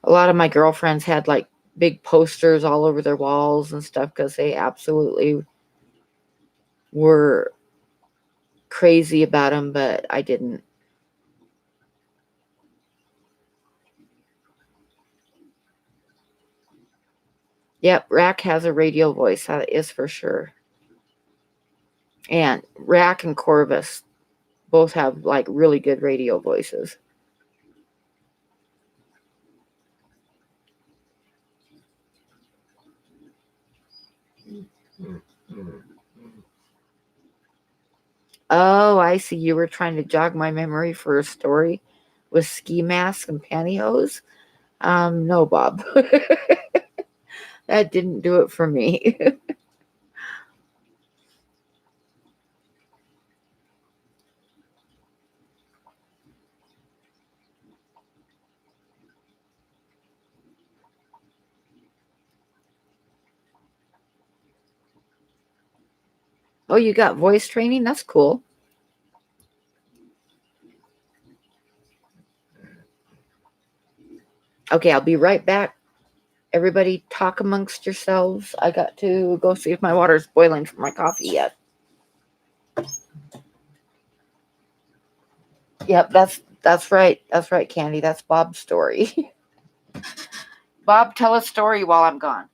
A lot of my girlfriends had like big posters all over their walls and stuff because they absolutely were crazy about him, but I didn't. Yep, Rack has a radio voice, that is for sure. And Rack and Corvus both have like really good radio voices. Oh, I see. You were trying to jog my memory for a story with ski mask and pantyhose. No, Bob. That didn't do it for me. Oh, you got voice training? That's cool. Okay, I'll be right back. Everybody talk amongst yourselves. I got to go see if my water's boiling for my coffee yet. Yep, that's right. That's right, Candy. That's Bob's story. Bob, tell a story while I'm gone.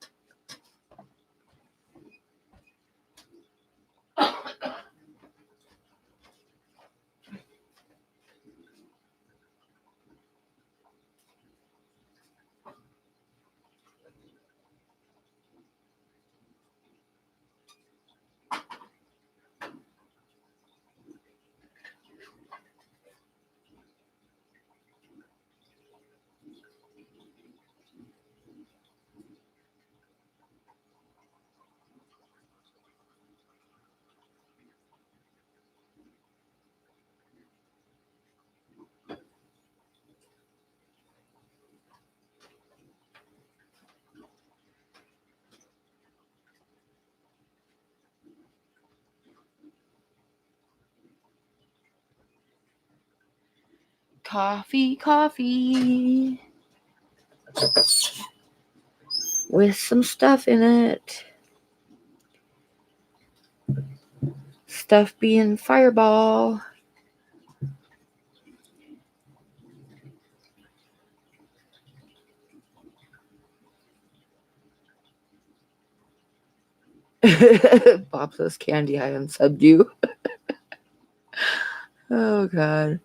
coffee. With some stuff in it. Stuff being Fireball. Bob says candy, I unsubbed you. Oh, God.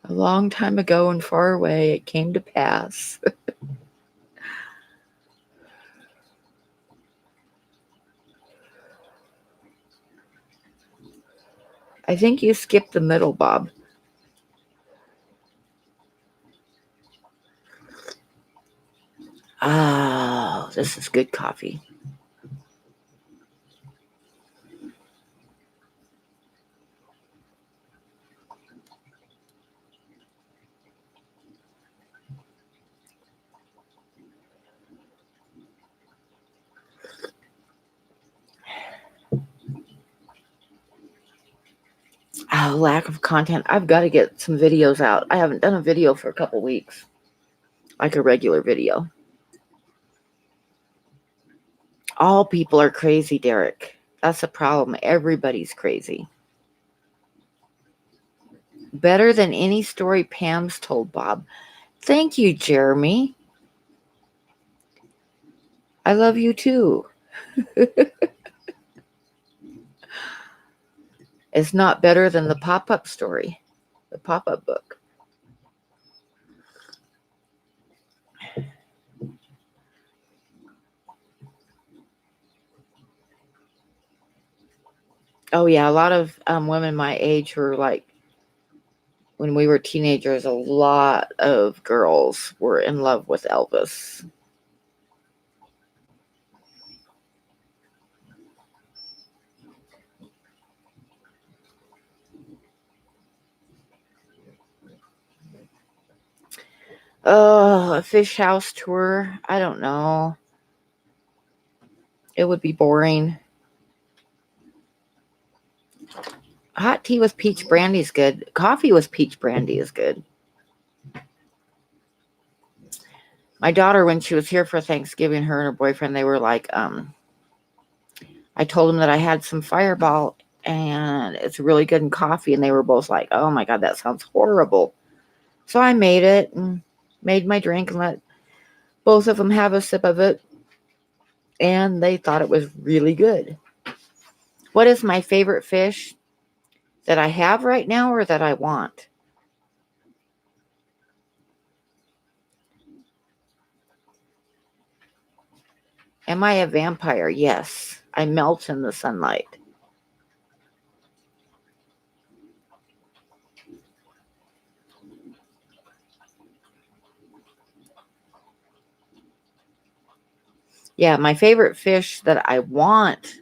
A long time ago and far away, it came to pass. I think you skipped the middle, Bob. Oh, this is good coffee. Oh, lack of content. I've got to get some videos out. I haven't done a video for a couple weeks. Like a regular video. All people are crazy, Derek. That's the problem. Everybody's crazy. Better than any story Pam's told, Bob. Thank you, Jeremy. I love you too. It's not better than the pop-up story, the pop-up book. Oh, yeah, a lot of women my age were like, when we were teenagers, a lot of girls were in love with Elvis. Oh, a fish house tour. I don't know. It would be boring. Hot tea with peach brandy is good. Coffee with peach brandy is good. My daughter, when she was here for Thanksgiving, her and her boyfriend, they were like, I told them that I had some Fireball and it's really good in coffee. And they were both like, oh my God, that sounds horrible. So I made it and made my drink and let both of them have a sip of it. And they thought it was really good. What is my favorite fish that I have right now or that I want? Am I a vampire? Yes. I melt in the sunlight. Yeah, my favorite fish that I want,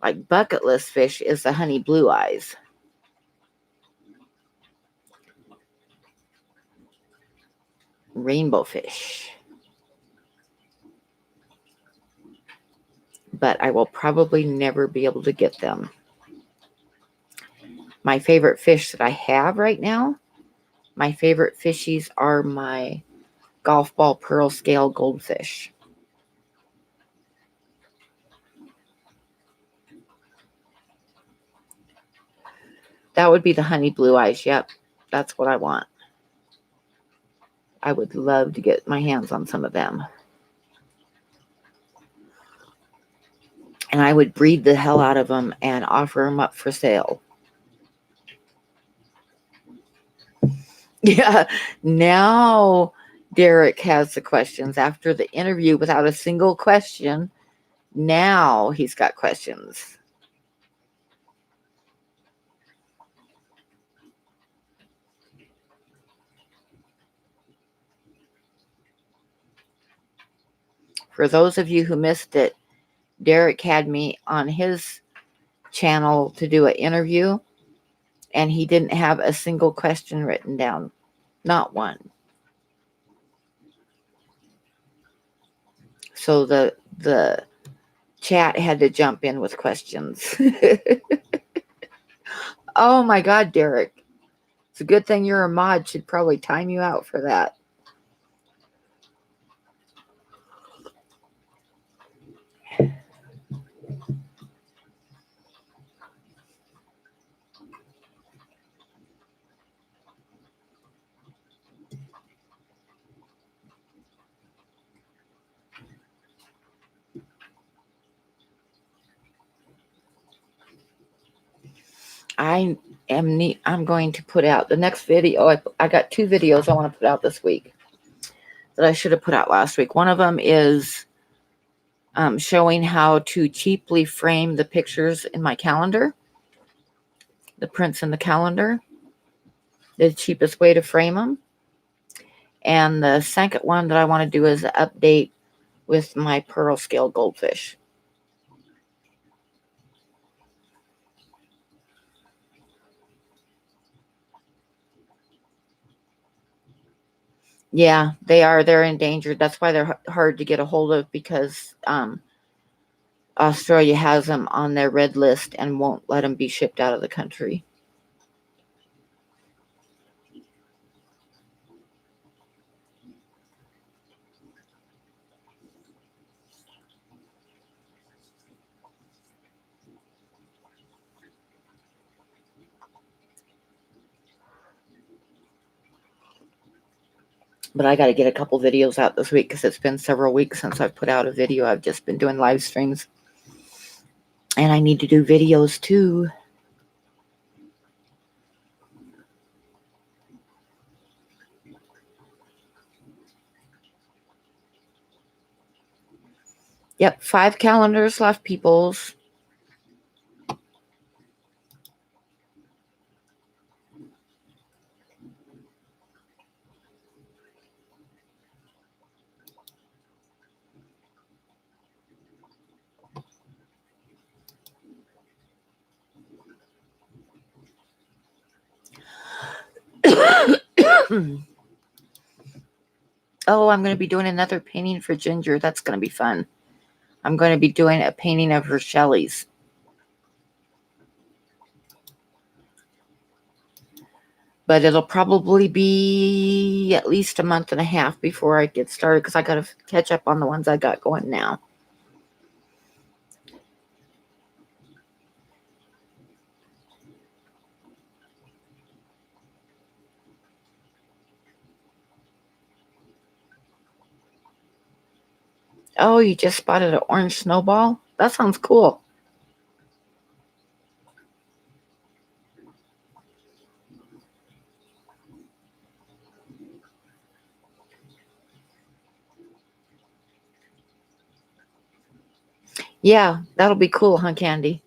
like bucket list fish, is the honey blue eyes. Rainbow fish. But I will probably never be able to get them. My favorite fish that I have right now, my favorite fishies are my golf ball pearl scale goldfish. That would be the honey blue eyes. Yep, that's what I want. I would love to get my hands on some of them. And I would breed the hell out of them and offer them up for sale. Yeah, now Derek has the questions. After the interview without a single question, now he's got questions. For those of you who missed it, Derek had me on his channel to do an interview, and he didn't have a single question written down. Not one. So the chat had to jump in with questions. Oh my God, Derek. It's a good thing you're a mod. Should probably time you out for that. I'm going to put out the next video. I got 2 videos I want to put out this week that I should have put out last week. One of them is showing how to cheaply frame the pictures in my calendar, the prints in the calendar, the cheapest way to frame them. And the second one that I want to do is an update with my pearl scale goldfish. Yeah, they are. They're endangered. That's why they're hard to get a hold of, because Australia has them on their red list and won't let them be shipped out of the country. But I got to get a couple videos out this week because it's been several weeks since I've put out a video. I've just been doing live streams. And I need to do videos too. Yep, 5 calendars left, peoples. Oh, I'm going to be doing another painting for Ginger. That's going to be fun. I'm going to be doing a painting of her Shelleys. But it'll probably be at least a month and a half before I get started, because I got to catch up on the ones I got going now. Oh, you just spotted an orange snowball? That sounds cool. Yeah, that'll be cool, huh, Candy?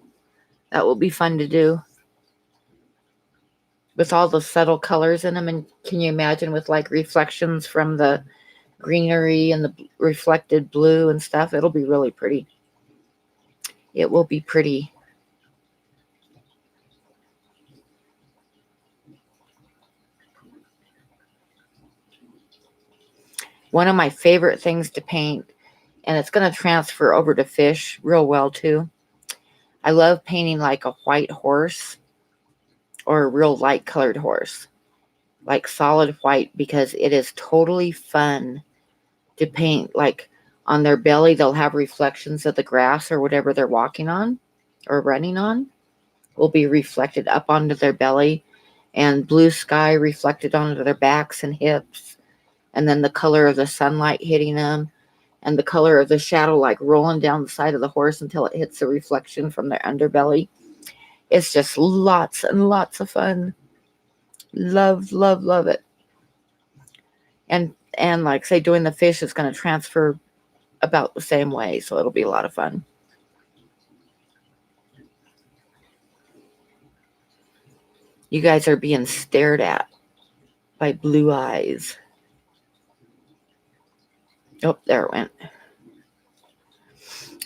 That will be fun to do. With all the subtle colors in them. And can you imagine with like reflections from the greenery and the reflected blue and stuff? It'll be really pretty. It will be pretty. One of my favorite things to paint, and it's going to transfer over to fish real well too. I love painting like a white horse or a real light colored horse, like solid white, because it is totally fun to paint. Like on their belly, they'll have reflections of the grass or whatever they're walking on or running on will be reflected up onto their belly, and blue sky reflected onto their backs and hips, and then the color of the sunlight hitting them, and the color of the shadow like rolling down the side of the horse until it hits the reflection from their underbelly. It's just lots and lots of fun. Love, love, love it. And like say doing the fish is going to transfer about the same way, so it'll be a lot of fun. You guys are being stared at by blue eyes. Oh, there it went.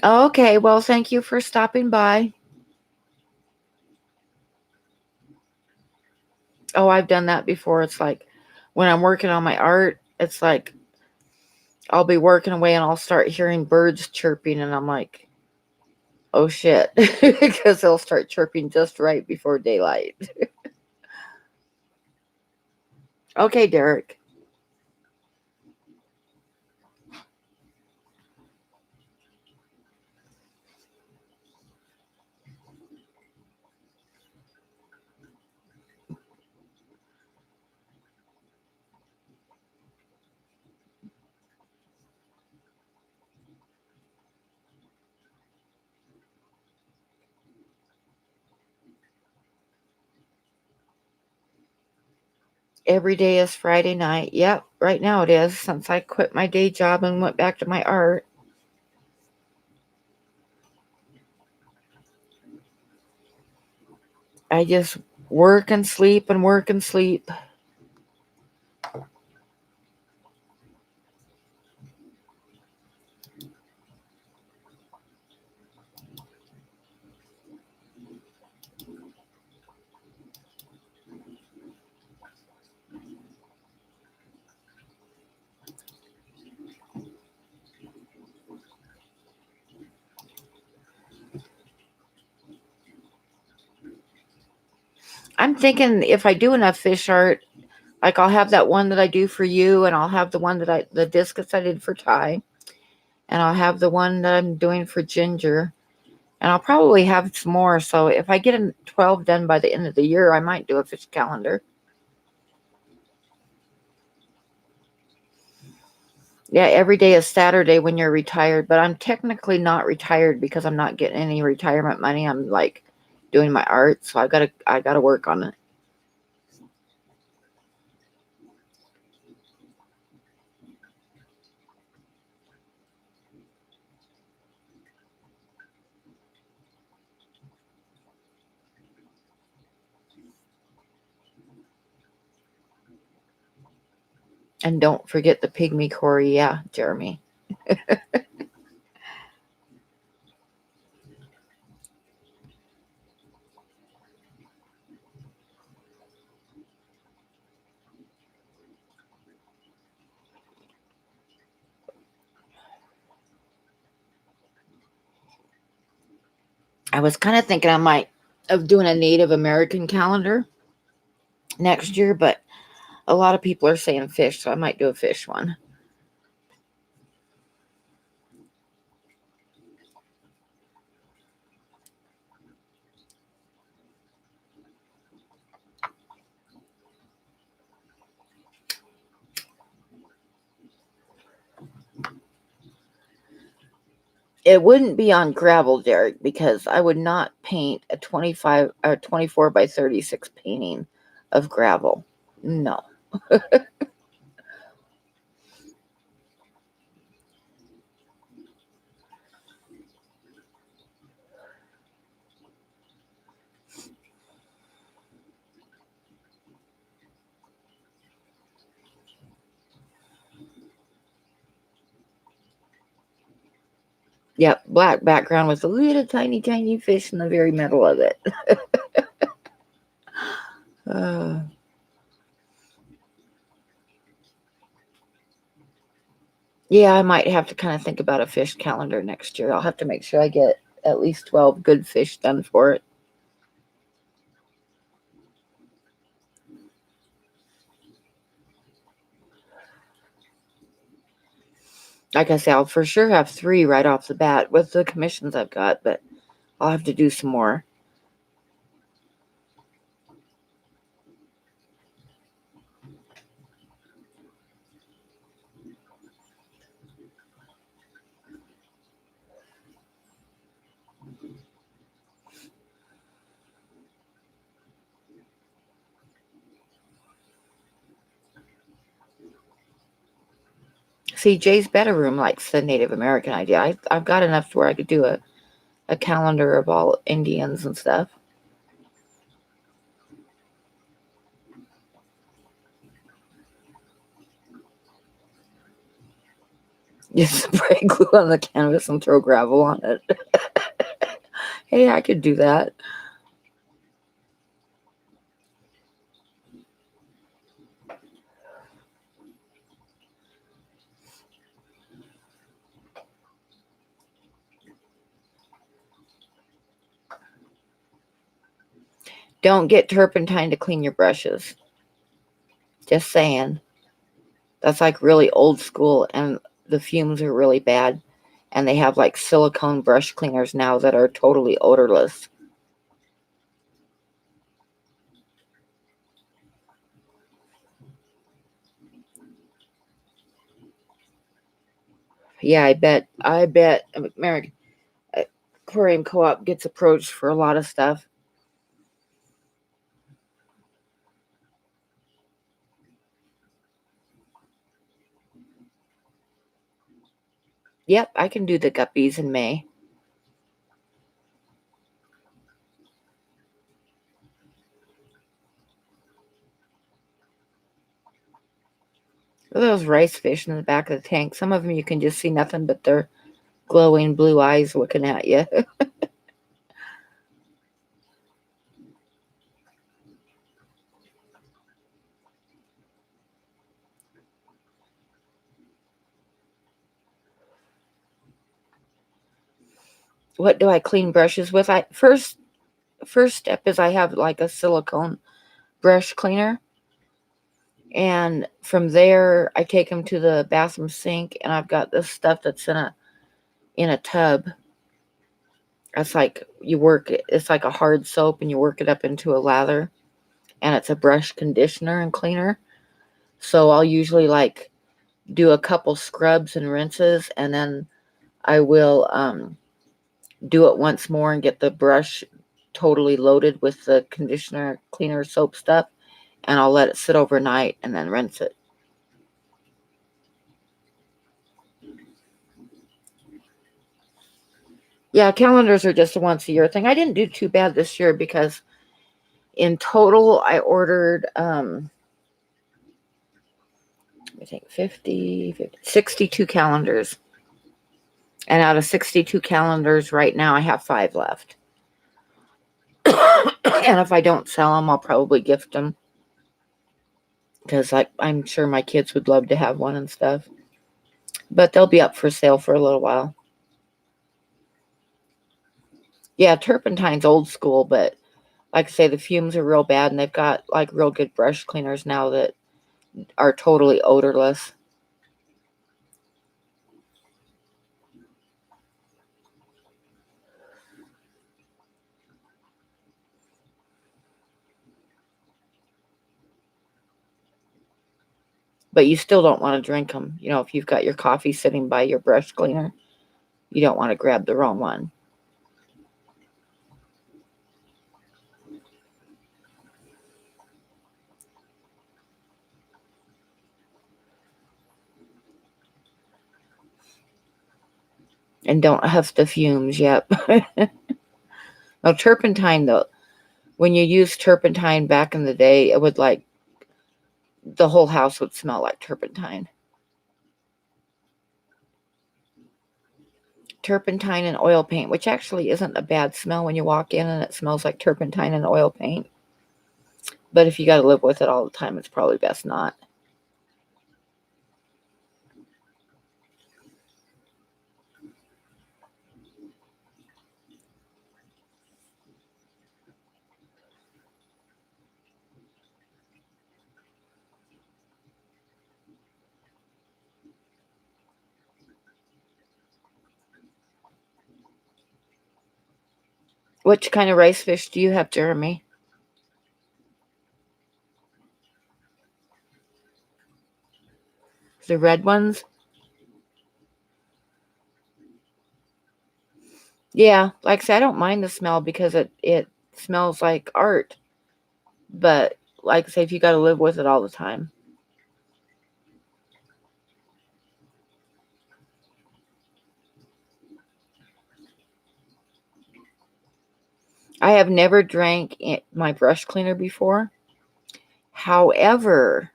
Okay, well, thank you for stopping by. Oh, I've done that before. It's like when I'm working on my art, it's like I'll be working away and I'll start hearing birds chirping, and I'm like, oh shit, because they'll start chirping just right before daylight. Okay, Derek. Every day is Friday night. Yep, right now it is, since I quit my day job and went back to my art. I just work and sleep and work and sleep. I'm thinking if I do enough fish art, like I'll have that one that I do for you, and I'll have the one that the discus I did for Ty, and I'll have the one that I'm doing for Ginger, and I'll probably have some more. So if I get 12 done by the end of the year, I might do a fish calendar. Yeah, every day is Saturday when you're retired, but I'm technically not retired because I'm not getting any retirement money. I'm like doing my art, so I gotta work on it. And don't forget the pygmy Cory. Yeah, Jeremy. I was kind of thinking I might of doing a Native American calendar next year, but a lot of people are saying fish, so I might do a fish one. It wouldn't be on gravel, Derek, because I would not paint a 25 or 24 by 36 painting of gravel. No. Yep, black background with a little tiny, tiny fish in the very middle of it. uh, yeah, I might have to kind of think about a fish calendar next year. I'll have to make sure I get at least 12 good fish done for it. Like I say, I'll for sure have 3 right off the bat with the commissions I've got, but I'll have to do some more. See, Jay's bedroom likes the Native American idea. I've got enough to where I could do a calendar of all Indians and stuff. Just spray glue on the canvas and throw gravel on it. Hey, I could do that. Don't get turpentine to clean your brushes. Just saying. That's like really old school, and the fumes are really bad. And they have like silicone brush cleaners now that are totally odorless. Yeah, I bet American Aquarium Co-op gets approached for a lot of stuff. Yep, I can do the guppies in May. Look at those rice fish in the back of the tank. Some of them you can just see nothing but their glowing blue eyes looking at you. What do I clean brushes with? I first step is I have like a silicone brush cleaner, and from there I take them to the bathroom sink, and I've got this stuff that's in a tub. It's like it's like a hard soap, and you work it up into a lather, and it's a brush conditioner and cleaner. So I'll usually like do a couple scrubs and rinses, and then I will do it once more and get the brush totally loaded with the conditioner, cleaner, soap stuff, and I'll let it sit overnight and then rinse it. Yeah, calendars are just a once a year thing. I didn't do too bad this year because in total I ordered I think 62 calendars. And out of 62 calendars right now I have 5 left. And if I don't sell them, I'll probably gift them. Because I'm sure my kids would love to have one and stuff. But they'll be up for sale for a little while. Yeah, turpentine's old school, but like I say, the fumes are real bad, and they've got like real good brush cleaners now that are totally odorless. But you still don't want to drink them. You know, if you've got your coffee sitting by your brush cleaner, you don't want to grab the wrong one. And don't huff the fumes. Yep. Now, turpentine, though, when you used turpentine back in the day, it would like the whole house would smell like turpentine. Turpentine and oil paint, which actually isn't a bad smell when you walk in and it smells like turpentine and oil paint. But if you got to live with it all the time, it's probably best not. Which kind of rice fish do you have, Jeremy? The red ones? Yeah, like I said, I don't mind the smell because it smells like art. But like I say, if you got to live with it all the time. I have never drank my brush cleaner before. However,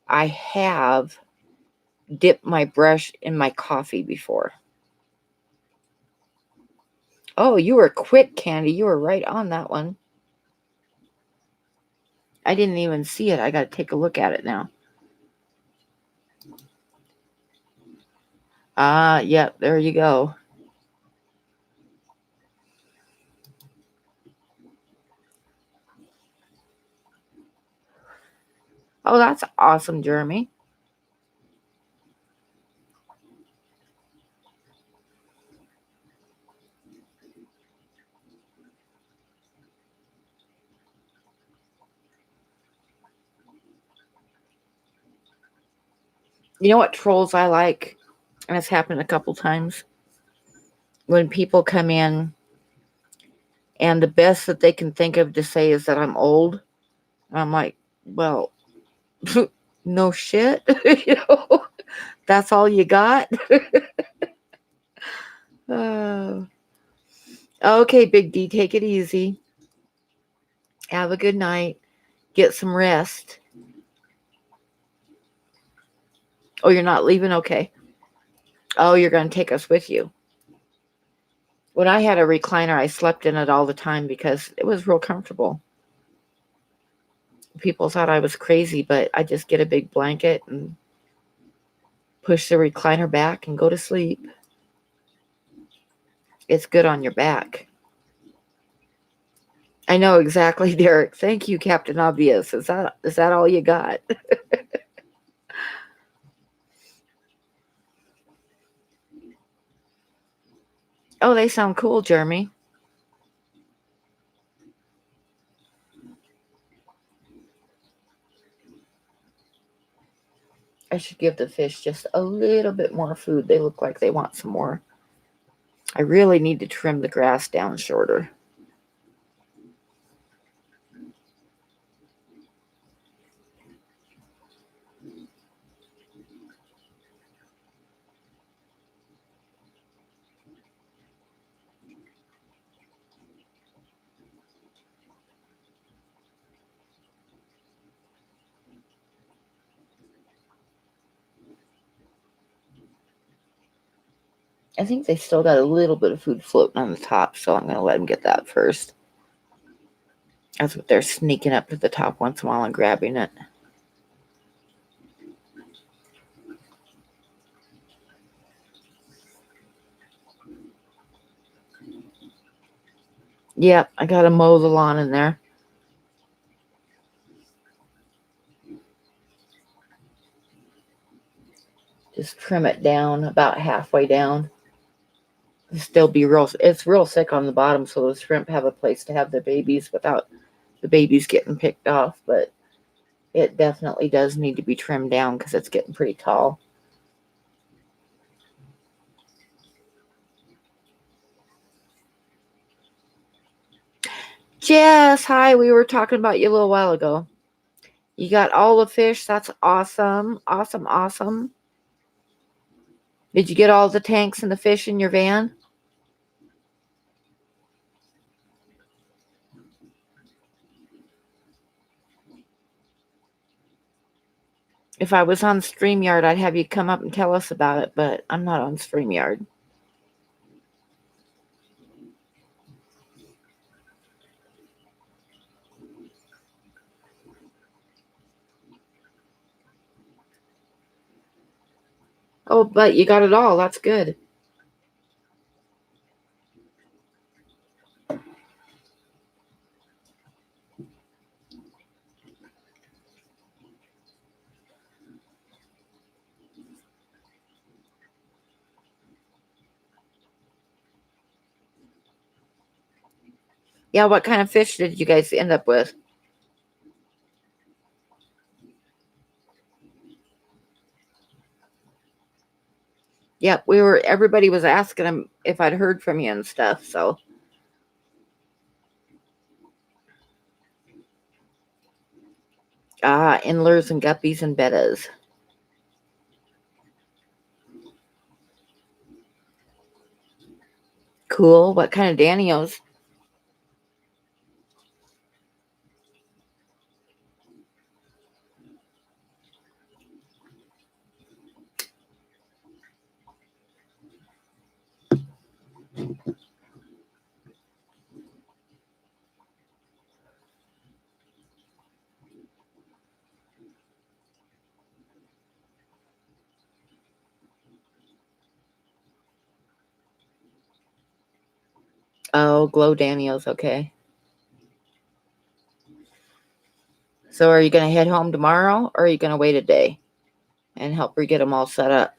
I have dipped my brush in my coffee before. Oh, you were quick, Candy. You were right on that one. I didn't even see it. I got to take a look at it now. Ah, yep, there you go. Oh, that's awesome, Jeremy. You know what trolls I like? And it's happened a couple times. When people come in and the best that they can think of to say is that I'm old. I'm like, well, no shit. That's all you got. uh, okay, Big D, take it easy. Have a good night. Get some rest. Oh, you're not leaving? Okay. Oh, you're going to take us with you. When I had a recliner, I slept in it all the time because it was real comfortable. People thought I was crazy, but I just get a big blanket and push the recliner back and go to sleep. It's good on your back. I know exactly, Derek. Thank you, Captain Obvious. Is that all you got? Oh, they sound cool, Jeremy. I should give the fish just a little bit more food. They look like they want some more. I really need to trim the grass down shorter. I think they still got a little bit of food floating on the top, so I'm going to let them get that first. That's what they're sneaking up to the top once in a while and grabbing it. Yep, I got to mow the lawn in there. Just trim it down about halfway down. Still be it's real thick on the bottom, so those shrimp have a place to have the babies without the babies getting picked off, but it definitely does need to be trimmed down because it's getting pretty tall. Jess, hi, we were talking about you a little while ago. You got all the fish. That's awesome. Awesome. Did you get all the tanks and the fish in your van? If I was on StreamYard, I'd have you come up and tell us about it, but I'm not on StreamYard. Oh, but you got it all. That's good. Yeah, what kind of fish did you guys end up with? Yep, everybody was asking him if I'd heard from you and stuff, so. Endlers and guppies and bettas. Cool. What kind of Danios? Oh, glow Danios, okay. So are you going to head home tomorrow, or are you going to wait a day and help her get them all set up?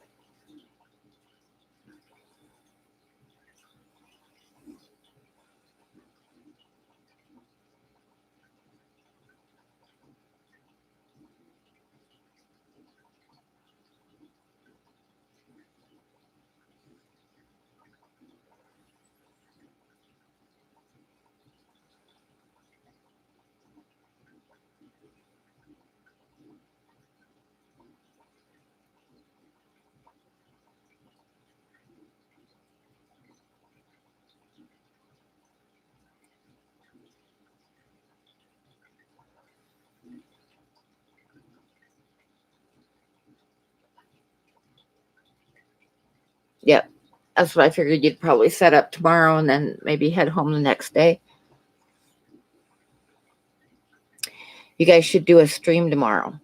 Yep. That's what I figured. You'd probably set up tomorrow and then maybe head home the next day. You guys should do a stream tomorrow.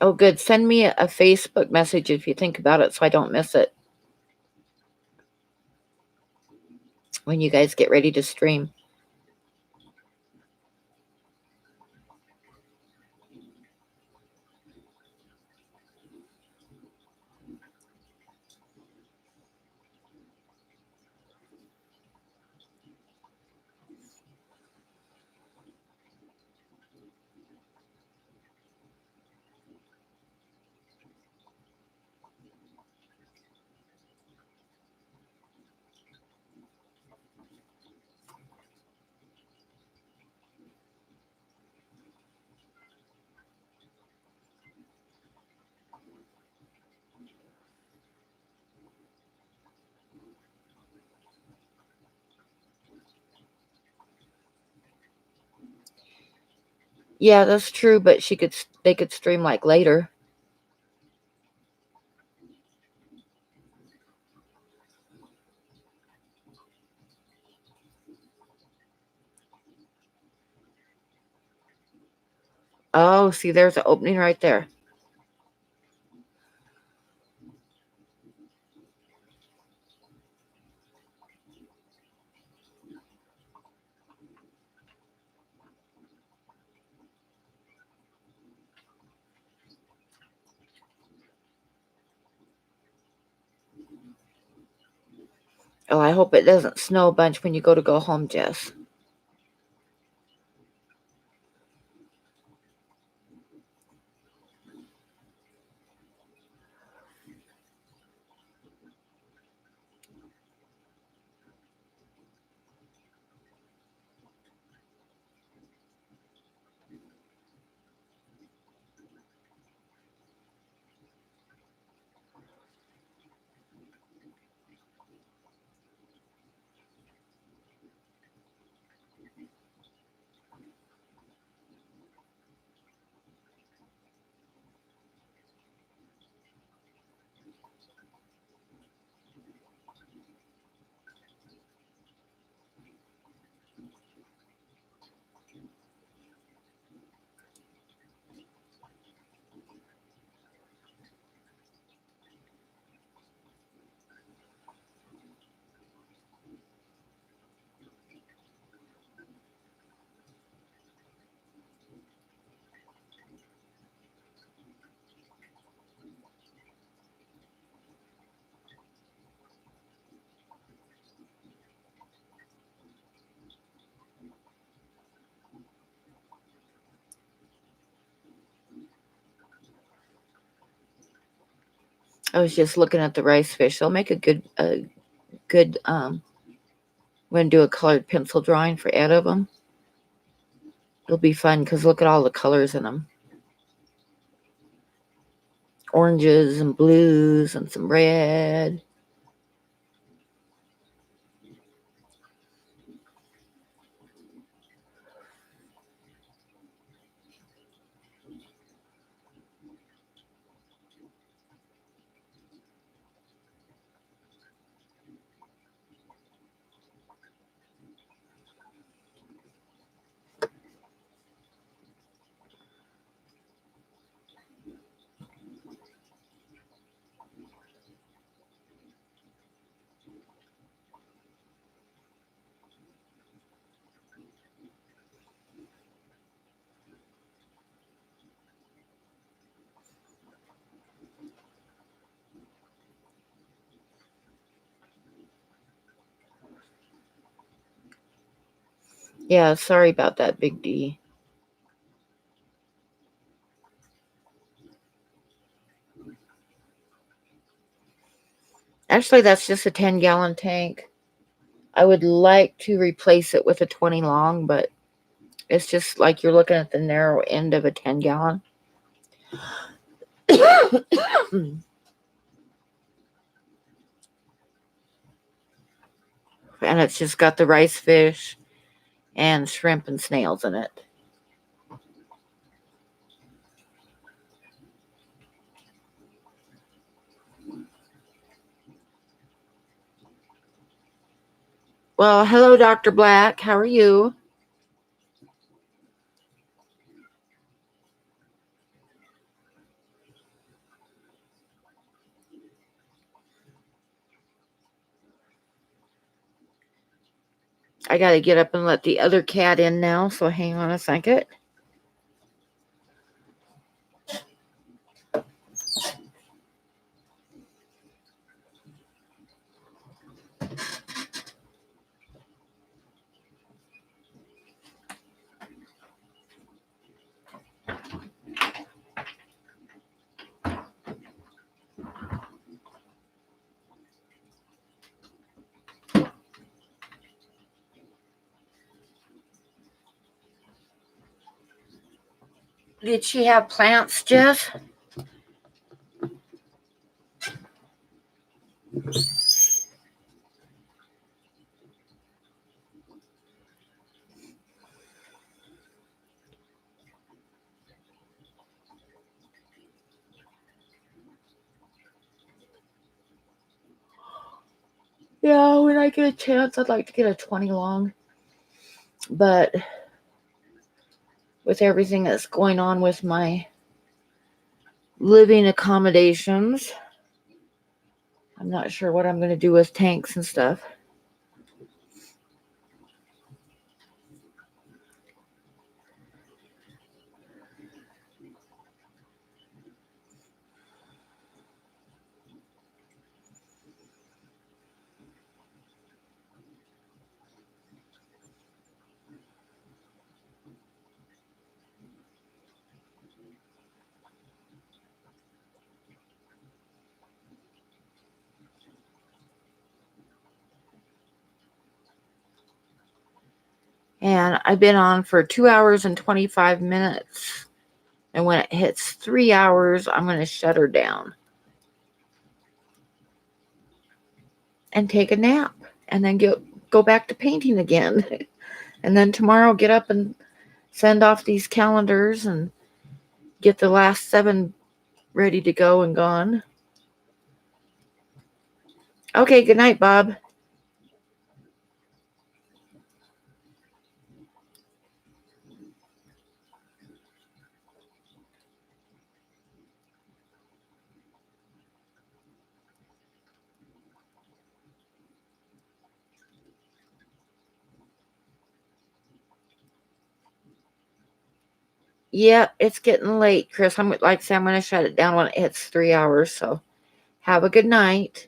Oh, good. Send me a Facebook message if you think about it so I don't miss it when you guys get ready to stream. Yeah, that's true, but they could stream like later. Oh, see, there's an opening right there. Oh, I hope it doesn't snow a bunch when you go home, Jess. I was just looking at the rice fish. They'll make a good we're gonna do a colored pencil drawing for 8 of them. It'll be fun because look at all the colors in them. Oranges and blues and some red. Yeah, sorry about that, Big D. Actually, that's just a 10-gallon tank. I would like to replace it with a 20 long, but it's just like you're looking at the narrow end of a 10-gallon. And it's just got the rice fish and shrimp and snails in it. Well, hello, Dr. Black. How are you? I got to get up and let the other cat in now, so hang on a second. Did she have plants, Jeff? Yeah, when I get a chance, I'd like to get a 20 long. But with everything that's going on with my living accommodations, I'm not sure what I'm going to do with tanks and stuff. And I've been on for 2 hours and 25 minutes. And when it hits 3 hours, I'm going to shut her down and take a nap and then go back to painting again. And then tomorrow get up and send off these calendars and get the last 7 ready to go and gone. Okay, good night, Bob. Yep, it's getting late, Chris. I'm like I say, I'm going to shut it down when it hits 3 hours. So have a good night.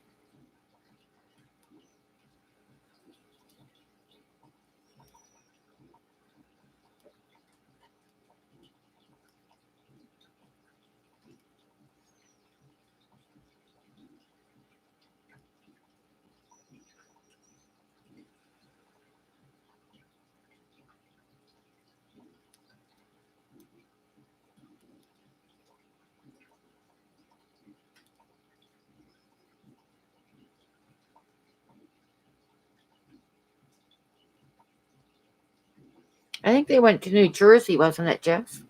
think they went to New Jersey, wasn't it, Jess?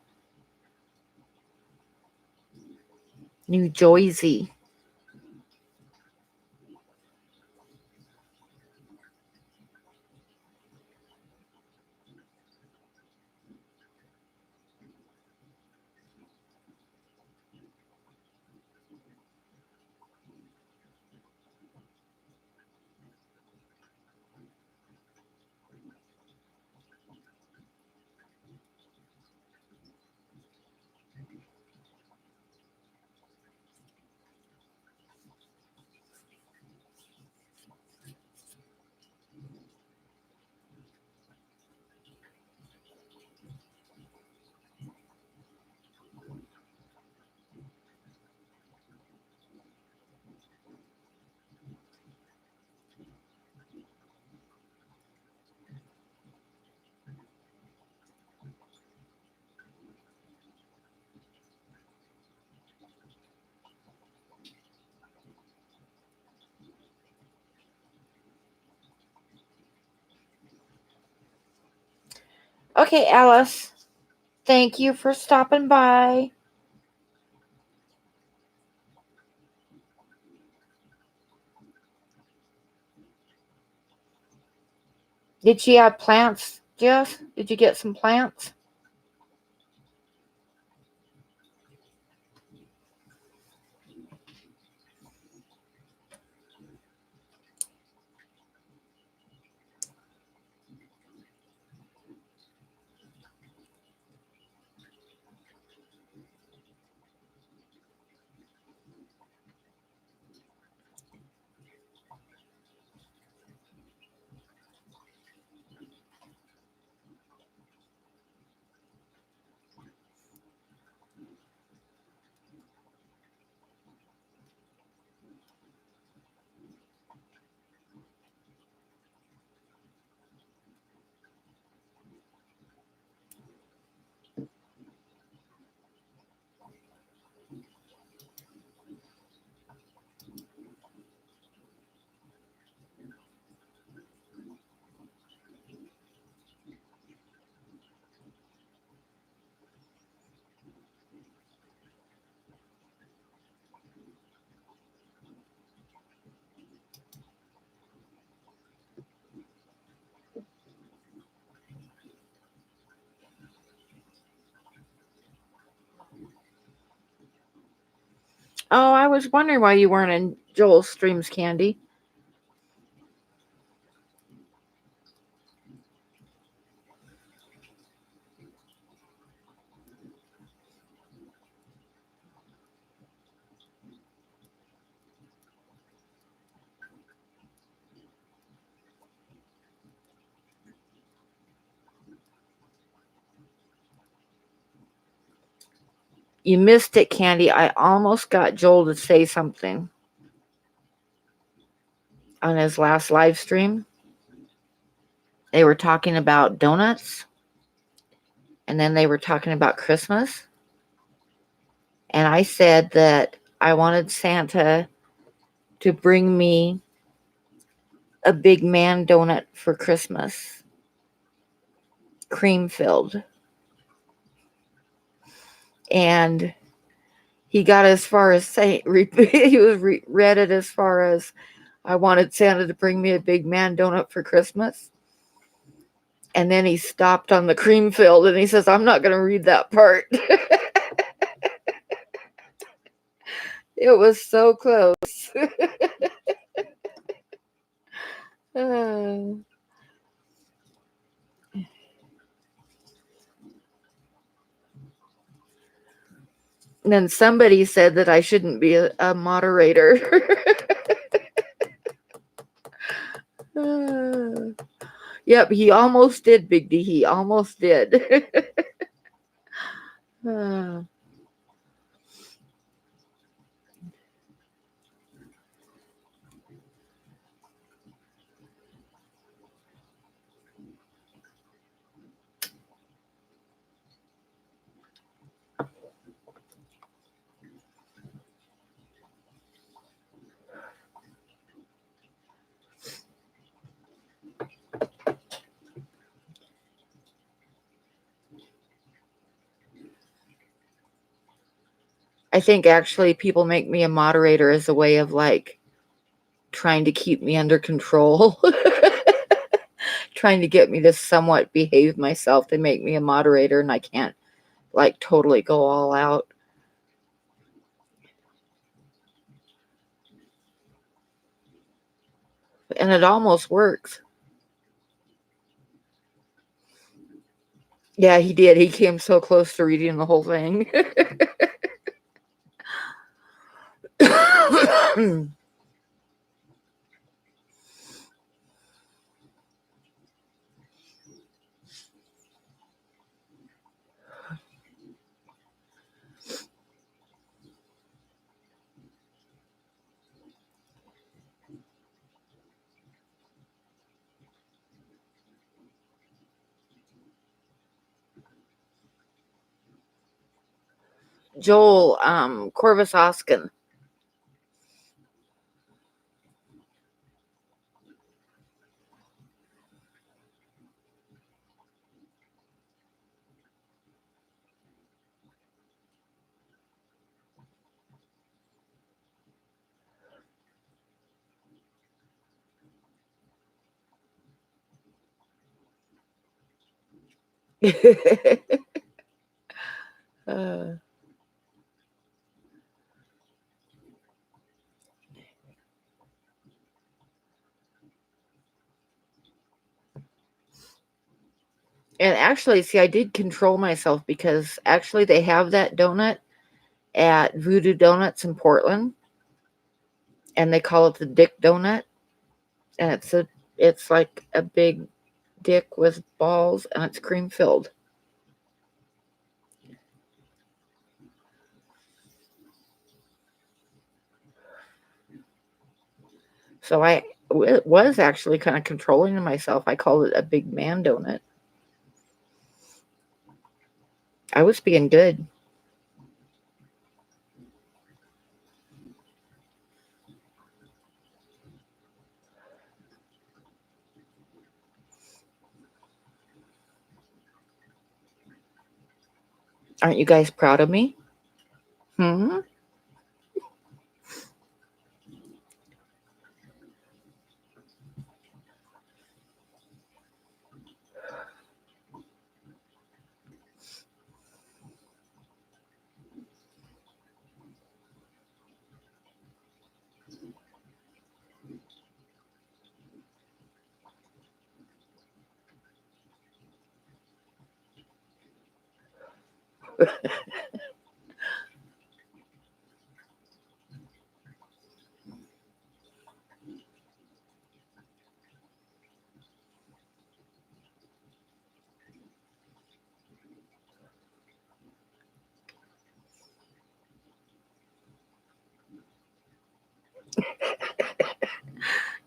New Jersey. Okay, Alice. Thank you for stopping by. Did she have plants, Jess? Did you get some plants? Oh, I was wondering why you weren't in Joel's streams, Candy. You missed it, Candy. I almost got Joel to say something on his last live stream. They were talking about donuts, and then they were talking about Christmas. And I said that I wanted Santa to bring me a big man donut for Christmas, cream filled. And he got as far as saying, he was read it as far as, I wanted Santa to bring me a big man donut for Christmas. And then he stopped on the cream filled and he says, I'm not going to read that part. It was so close. And then somebody said that I shouldn't be a moderator. Yep, he almost did, Big D. He almost did. I think actually people make me a moderator as a way of like trying to keep me under control. Trying to get me to somewhat behave myself. They make me a moderator and I can't like totally go all out. And it almost works. Yeah, he did. He came so close to reading the whole thing. Joel, Corvus Oskin. uh, and actually, see, I did control myself because actually they have that donut at Voodoo Donuts in Portland, and they call it the Dick Donut, and it's like a big dick with balls, and it's cream filled. So I was actually kind of controlling myself. I called it a big man donut. I was being good. Aren't you guys proud of me? Hmm.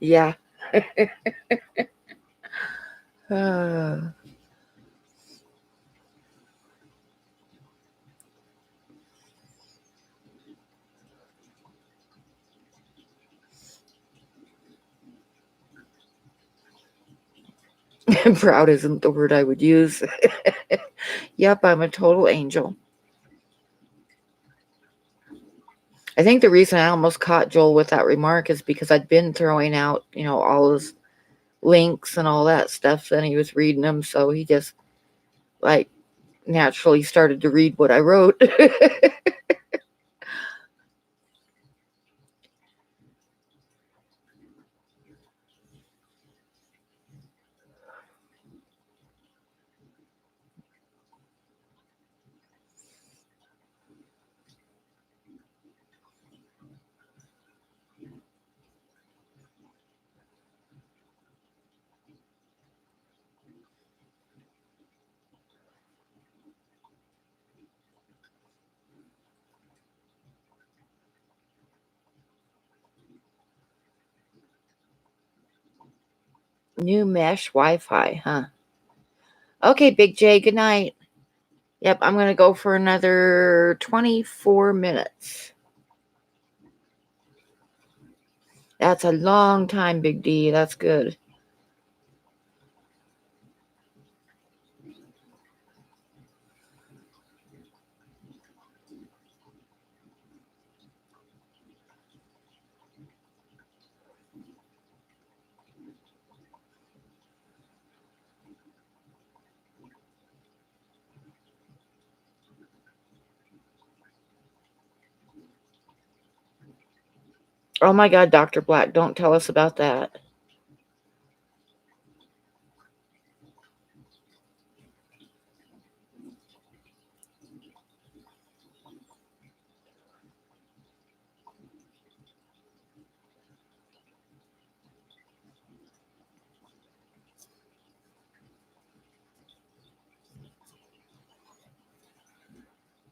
Yeah. Proud isn't the word I would use. Yep, I'm a total angel. I think the reason I almost caught Joel with that remark is because I'd been throwing out, all his links and all that stuff, and he was reading them, so he just like naturally started to read what I wrote. New mesh Wi-Fi, huh? Okay, Big J, good night. Yep, I'm going to go for another 24 minutes. That's a long time, Big D. That's good. Oh my God, Dr. Black, don't tell us about that.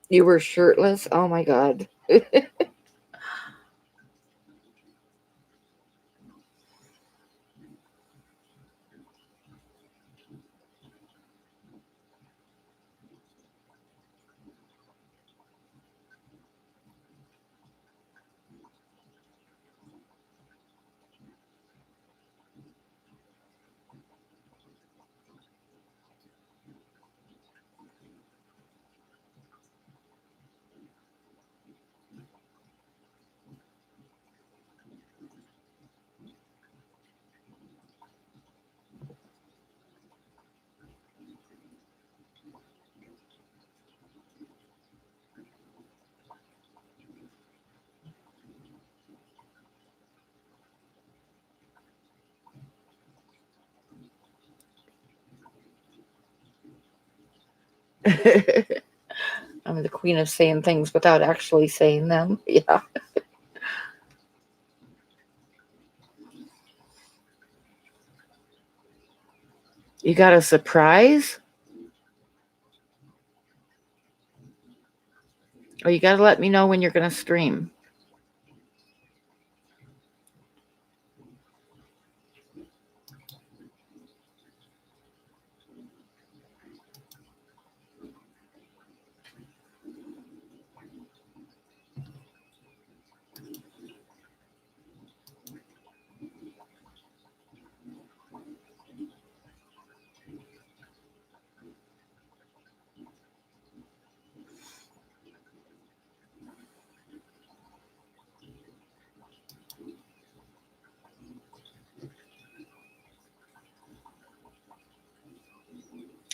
You were shirtless? Oh my God. I'm the queen of saying things without actually saying them. Yeah. You got a surprise? Oh, you got to let me know when you're going to stream.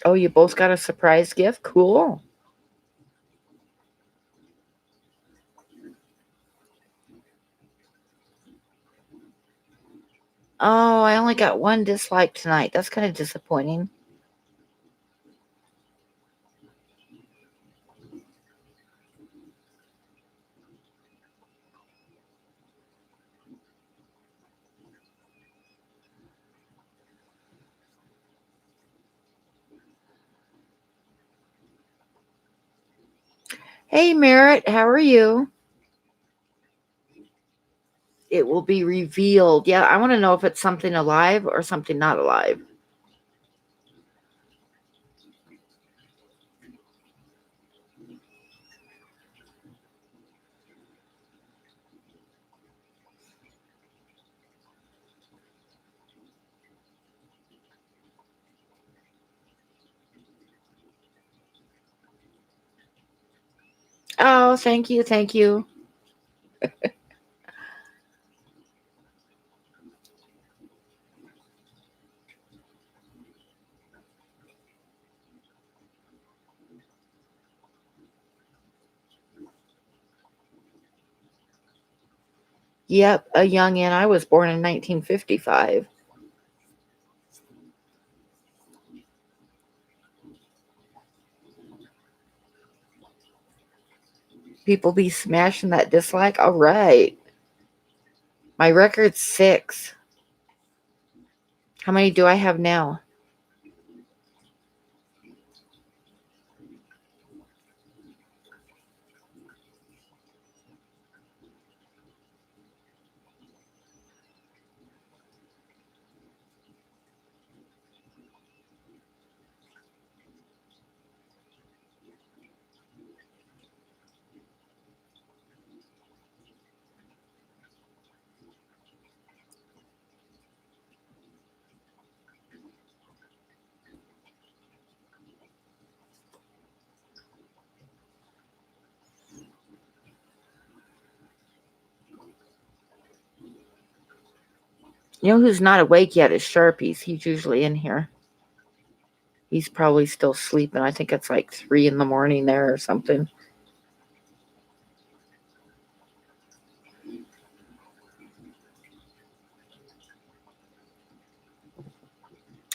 Oh, you both got a surprise gift? Cool. Oh, I only got one dislike tonight. That's kind of disappointing. Hey, Merritt, how are you? It will be revealed. Yeah, I want to know if it's something alive or something not alive. Oh, thank you. Thank you. Yep, a youngin'. I was born in 1955. People be smashing that dislike. All right. My record's 6. How many do I have now? You know who's not awake yet is Sharpies. He's usually in here. He's probably still sleeping. I think it's like 3 in the morning there or something.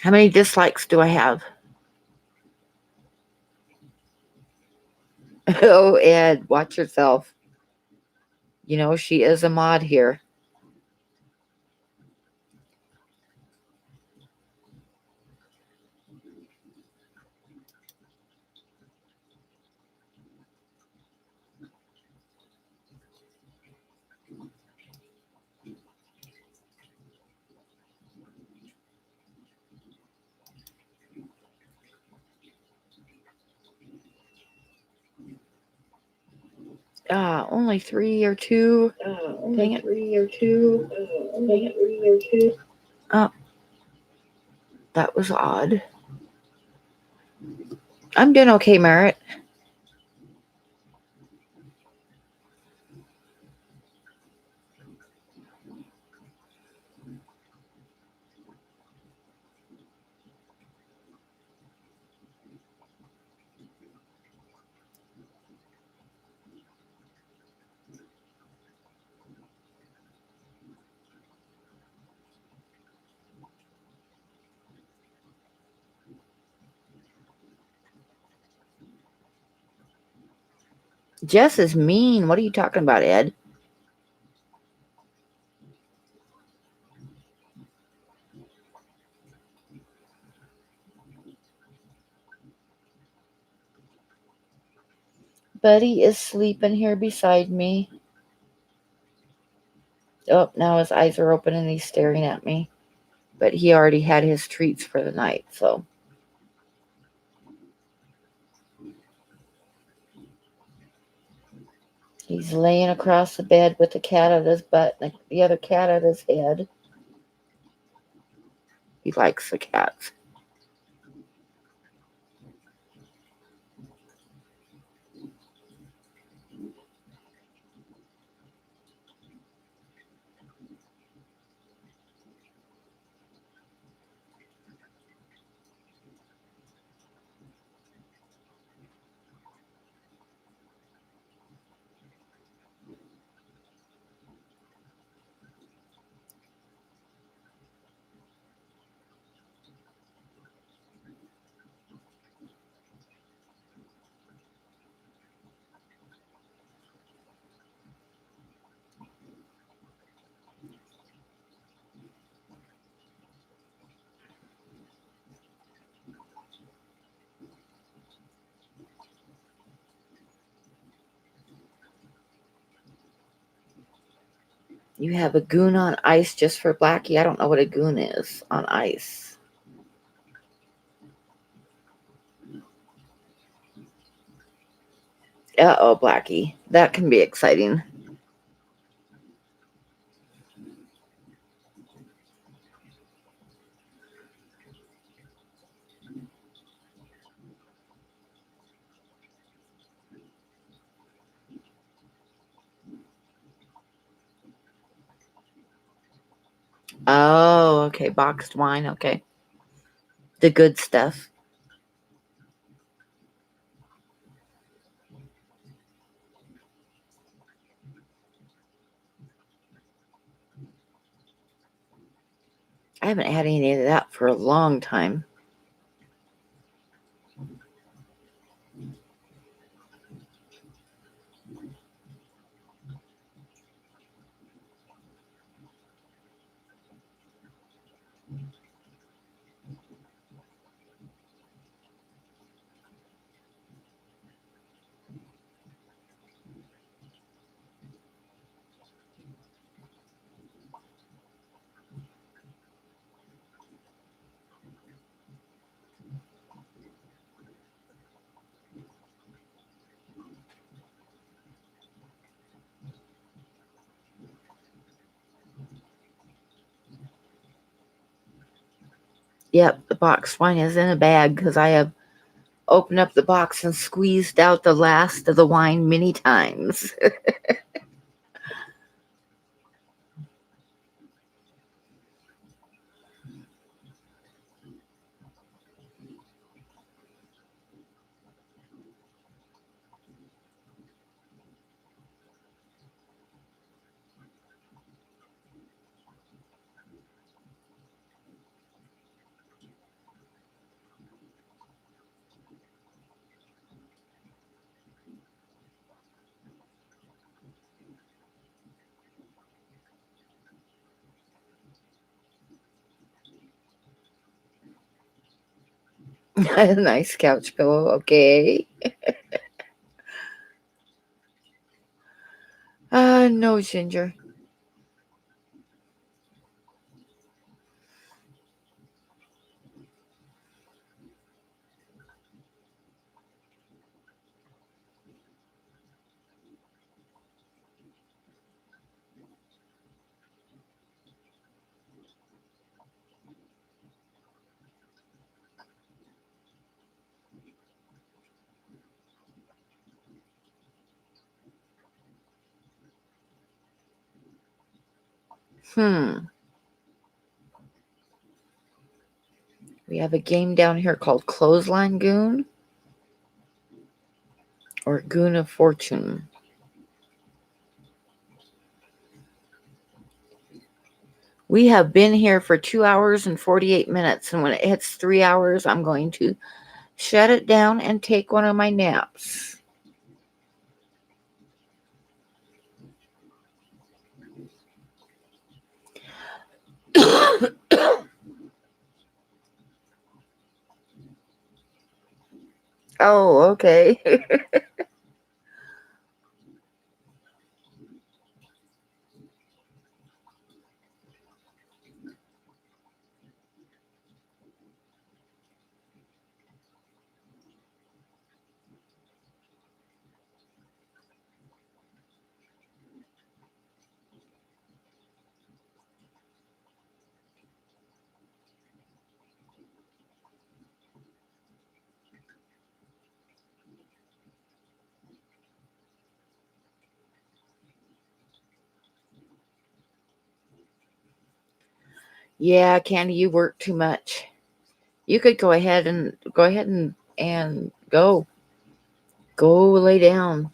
How many dislikes do I have? Oh, Ed, watch yourself. You know, she is a mod here. Only 3 or 2. Dang it. 3 or 2. Dang it. 3 or 2. Oh, that was odd. I'm doing okay, Merritt. Jess is mean. What are you talking about, Ed? Buddy is sleeping here beside me. Oh, now his eyes are open and he's staring at me. But he already had his treats for the night, so. He's laying across the bed with the cat at his butt and the other cat at his head. He likes the cats. You have a goon on ice just for Blackie. I don't know what a goon is on ice. Uh-oh, Blackie. That can be exciting. Oh, okay. Boxed wine. Okay. The good stuff. I haven't had any of that for a long time. Yep, the boxed wine is in a bag because I have opened up the box and squeezed out the last of the wine many times. Nice couch pillow. Okay. No, Ginger. We have a game down here called Clothesline Goon or Goon of Fortune. We have been here for 2 hours and 48 minutes, and when it hits 3 hours, I'm going to shut it down and take one of my naps. Oh, okay. Yeah, Candy, you work too much. You could go ahead and go lay down.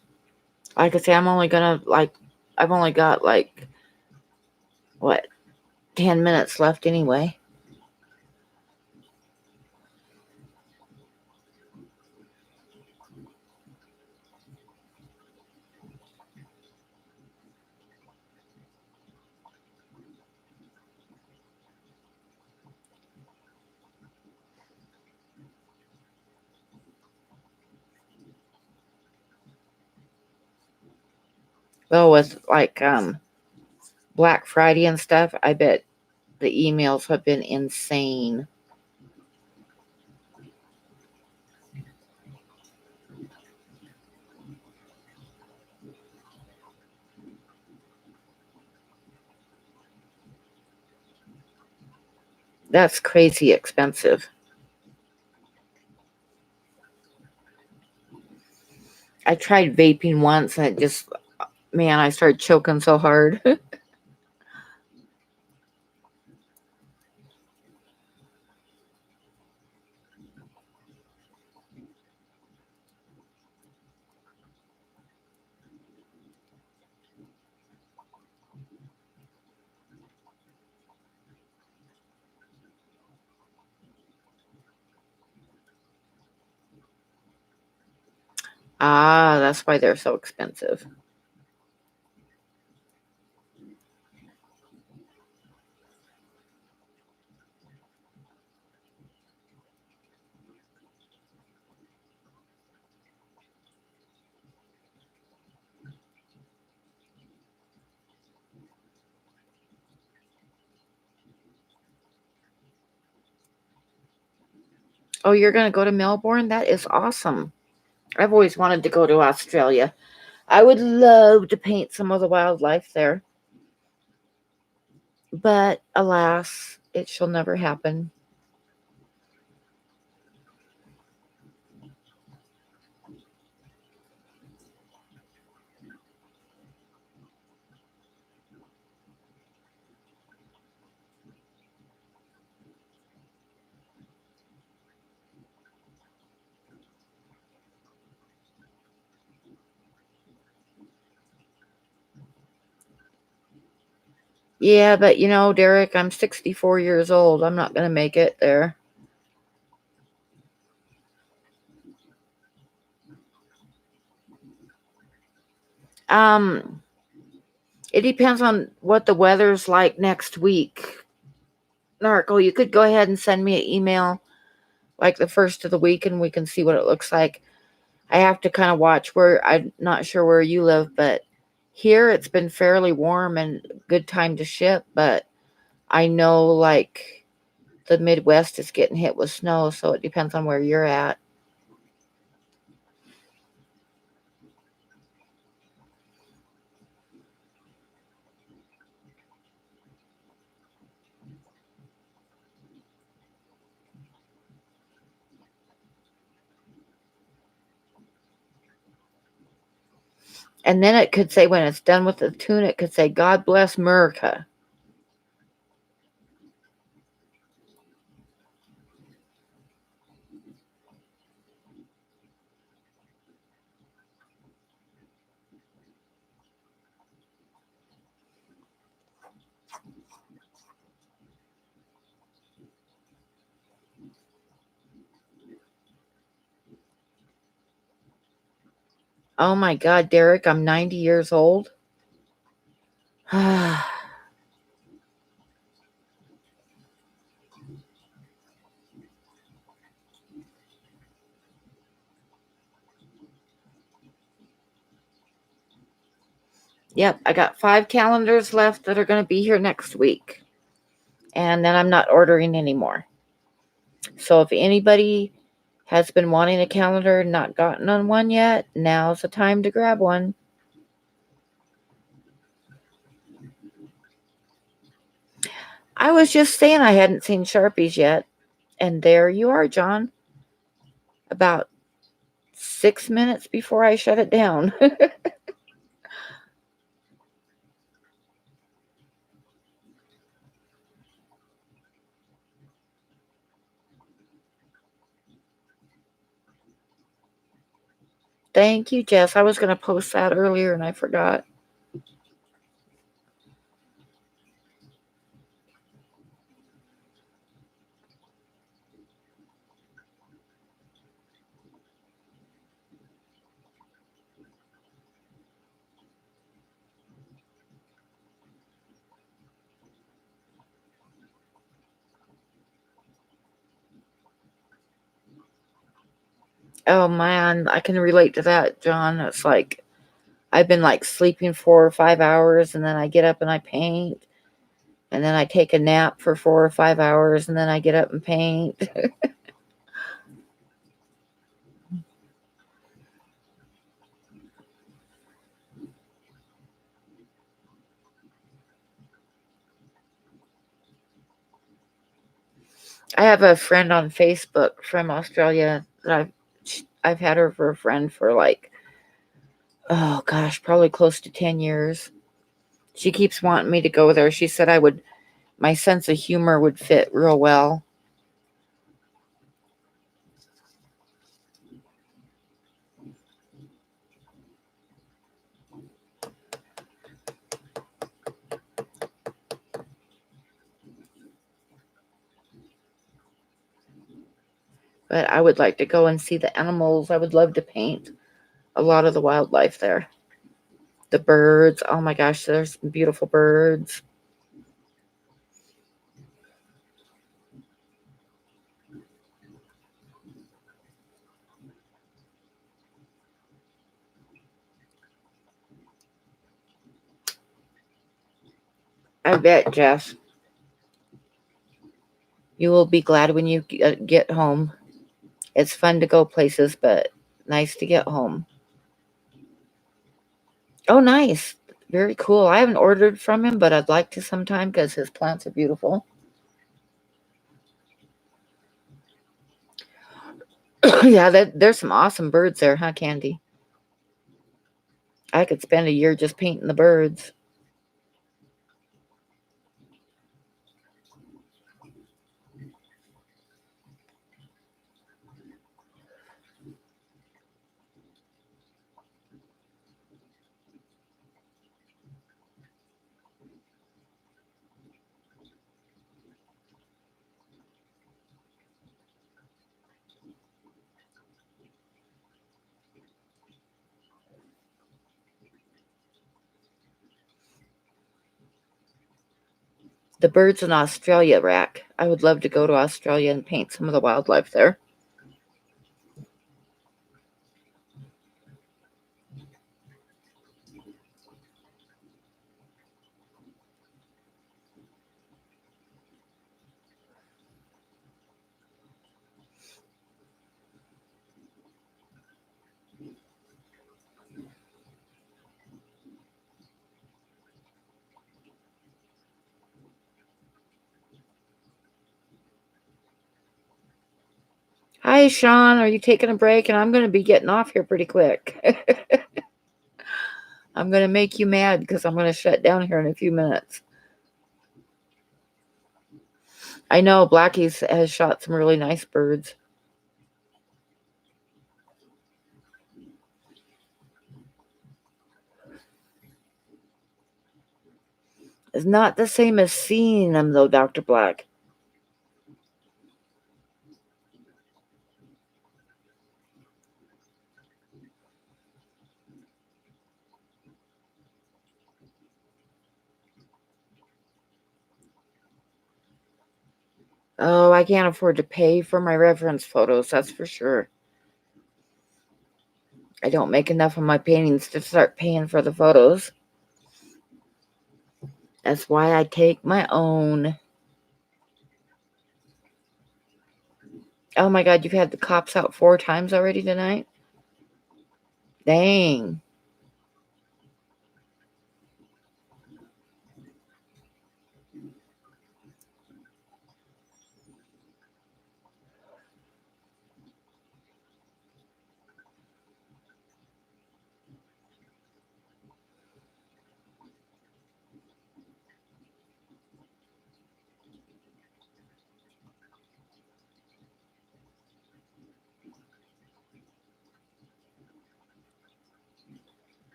Like I say, I've only got what 10 minutes left anyway. Well, with Black Friday and stuff, I bet the emails have been insane. That's crazy expensive. I tried vaping once and it just, man, I started choking so hard. Ah, that's why they're so expensive. Oh, you're going to go to Melbourne? That is awesome. I've always wanted to go to Australia. I would love to paint some of the wildlife there. But alas, it shall never happen. Yeah, but Derek, I'm 64 years old. I'm not going to make it there. Um, it depends on what the weather's like next week. Narco, you could go ahead and send me an email like the first of the week, and we can see what it looks like. I have to kind of watch where, I'm not sure where you live, but here it's been fairly warm and good time to ship. But I know like the Midwest is getting hit with snow, so it depends on where you're at. And then it could say, when it's done with the tune, it could say, God bless America. Oh my God, Derek, I'm 90 years old. Yep, I got 5 calendars left that are going to be here next week. And then I'm not ordering anymore. So if anybody has been wanting a calendar and not gotten on one yet, now's the time to grab one. I was just saying I hadn't seen Sharpies yet. And there you are, John. About 6 minutes before I shut it down. Thank you, Jess. I was going to post that earlier and I forgot. Oh man, I can relate to that, John. It's like I've been like sleeping 4 or 5 hours, and then I get up and I paint, and then I take a nap for 4 or 5 hours, and then I get up and paint. I have a friend on Facebook from Australia that I've had her for a friend for like, oh gosh, probably close to 10 years. She keeps wanting me to go there. She said my sense of humor would fit real well. But I would like to go and see the animals. I would love to paint a lot of the wildlife there. The birds. Oh my gosh, there's some beautiful birds. I bet, Jess. You will be glad when you get home. It's fun to go places, but nice to get home. Oh, nice. Very cool. I haven't ordered from him, but I'd like to sometime because his plants are beautiful. Yeah, there's some awesome birds there, huh, Candy? I could spend a year just painting the birds. The birds in Australia, Rack. I would love to go to Australia and paint some of the wildlife there. Hi, Sean. Are you taking a break? And I'm going to be getting off here pretty quick. I'm going to make you mad because I'm going to shut down here in a few minutes. I know Blackie has shot some really nice birds. It's not the same as seeing them, though, Dr. Black. Oh, I can't afford to pay for my reference photos, that's for sure. I don't make enough of my paintings to start paying for the photos. That's why I take my own. Oh my God, you've had the cops out 4 times already tonight? Dang.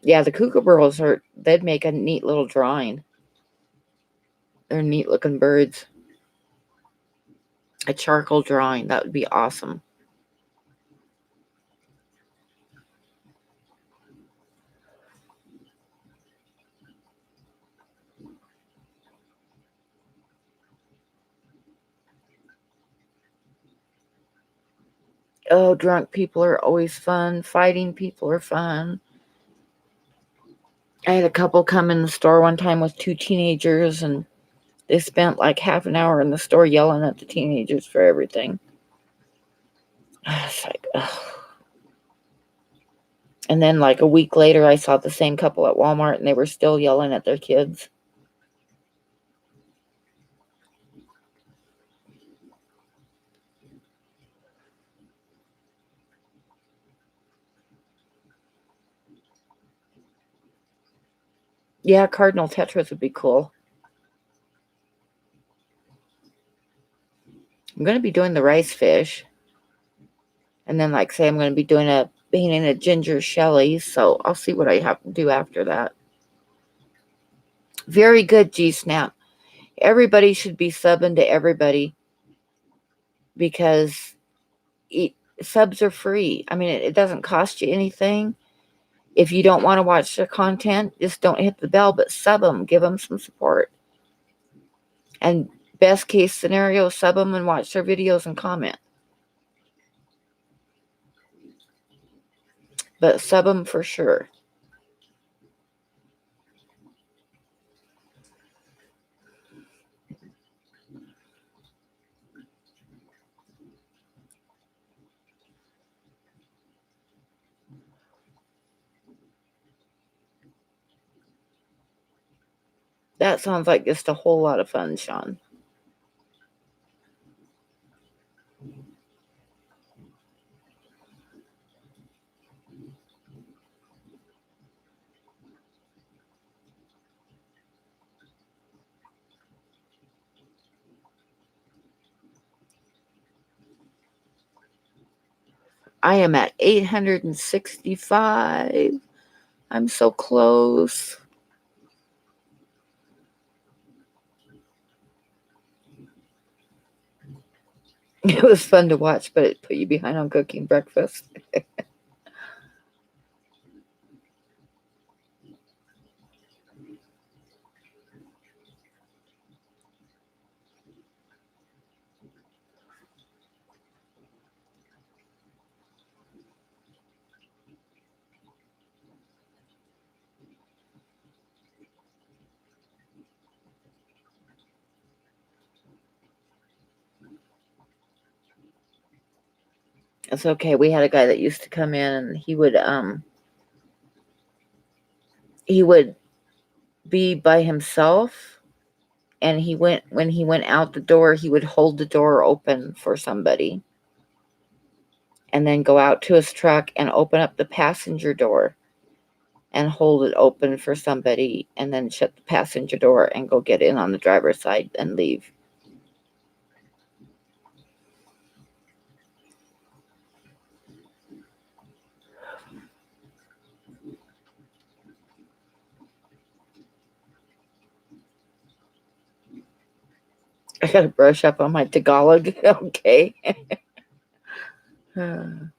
Yeah, the kookaburras they'd make a neat little drawing. They're neat looking birds. A charcoal drawing, that would be awesome. Oh, drunk people are always fun. Fighting people are fun. I had a couple come in the store one time with 2 teenagers, and they spent like half an hour in the store yelling at the teenagers for everything. It's like, ugh. And then like a week later, I saw the same couple at Walmart, and they were still yelling at their kids. Yeah, Cardinal Tetras would be cool. I'm going to be doing the rice fish. And then, like, say, I'm going to be painting a ginger Shelly. So I'll see what I have to do after that. Very good, G-Snap. Everybody should be subbing to everybody because subs are free. I mean, it doesn't cost you anything. If you don't want to watch their content, just don't hit the bell, but sub them. Give them some support. And best case scenario, sub them and watch their videos and comment. But sub them for sure. That sounds like just a whole lot of fun, Sean. I am at 865. I'm so close. It was fun to watch, but it put you behind on cooking breakfast. It's okay. We had a guy that used to come in, and he would be by himself, and when he went out the door, he would hold the door open for somebody, and then go out to his truck and open up the passenger door and hold it open for somebody, and then shut the passenger door and go get in on the driver's side and leave. I gotta brush up on my Tagalog. Okay. You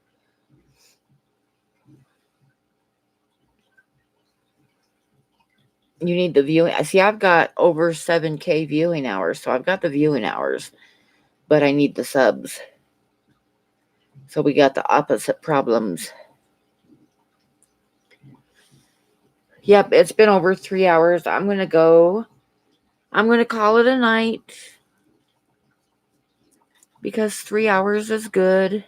need the viewing. See, I've got over 7K viewing hours, so I've got the viewing hours, but I need the subs. So we got the opposite problems. Yep, it's been over 3 hours. I'm going to go. I'm going to call it a night because 3 hours is good.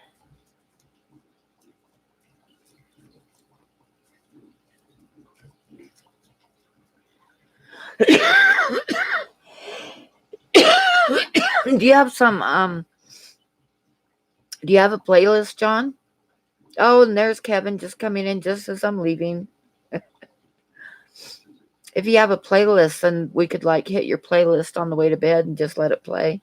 Do you have some do you have a playlist, John? Oh, and there's Kevin just coming in just as I'm leaving. If you have a playlist, then we could like hit your playlist on the way to bed and just let it play.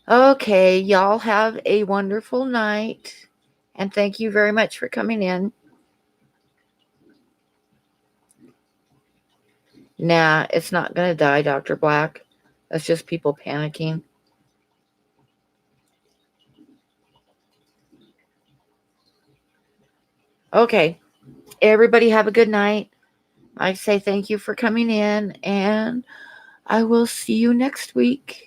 Okay, y'all have a wonderful night. And thank you very much for coming in. Nah, it's not going to die, Dr. Black. That's just people panicking. Okay, everybody have a good night. I say thank you for coming in, and I will see you next week.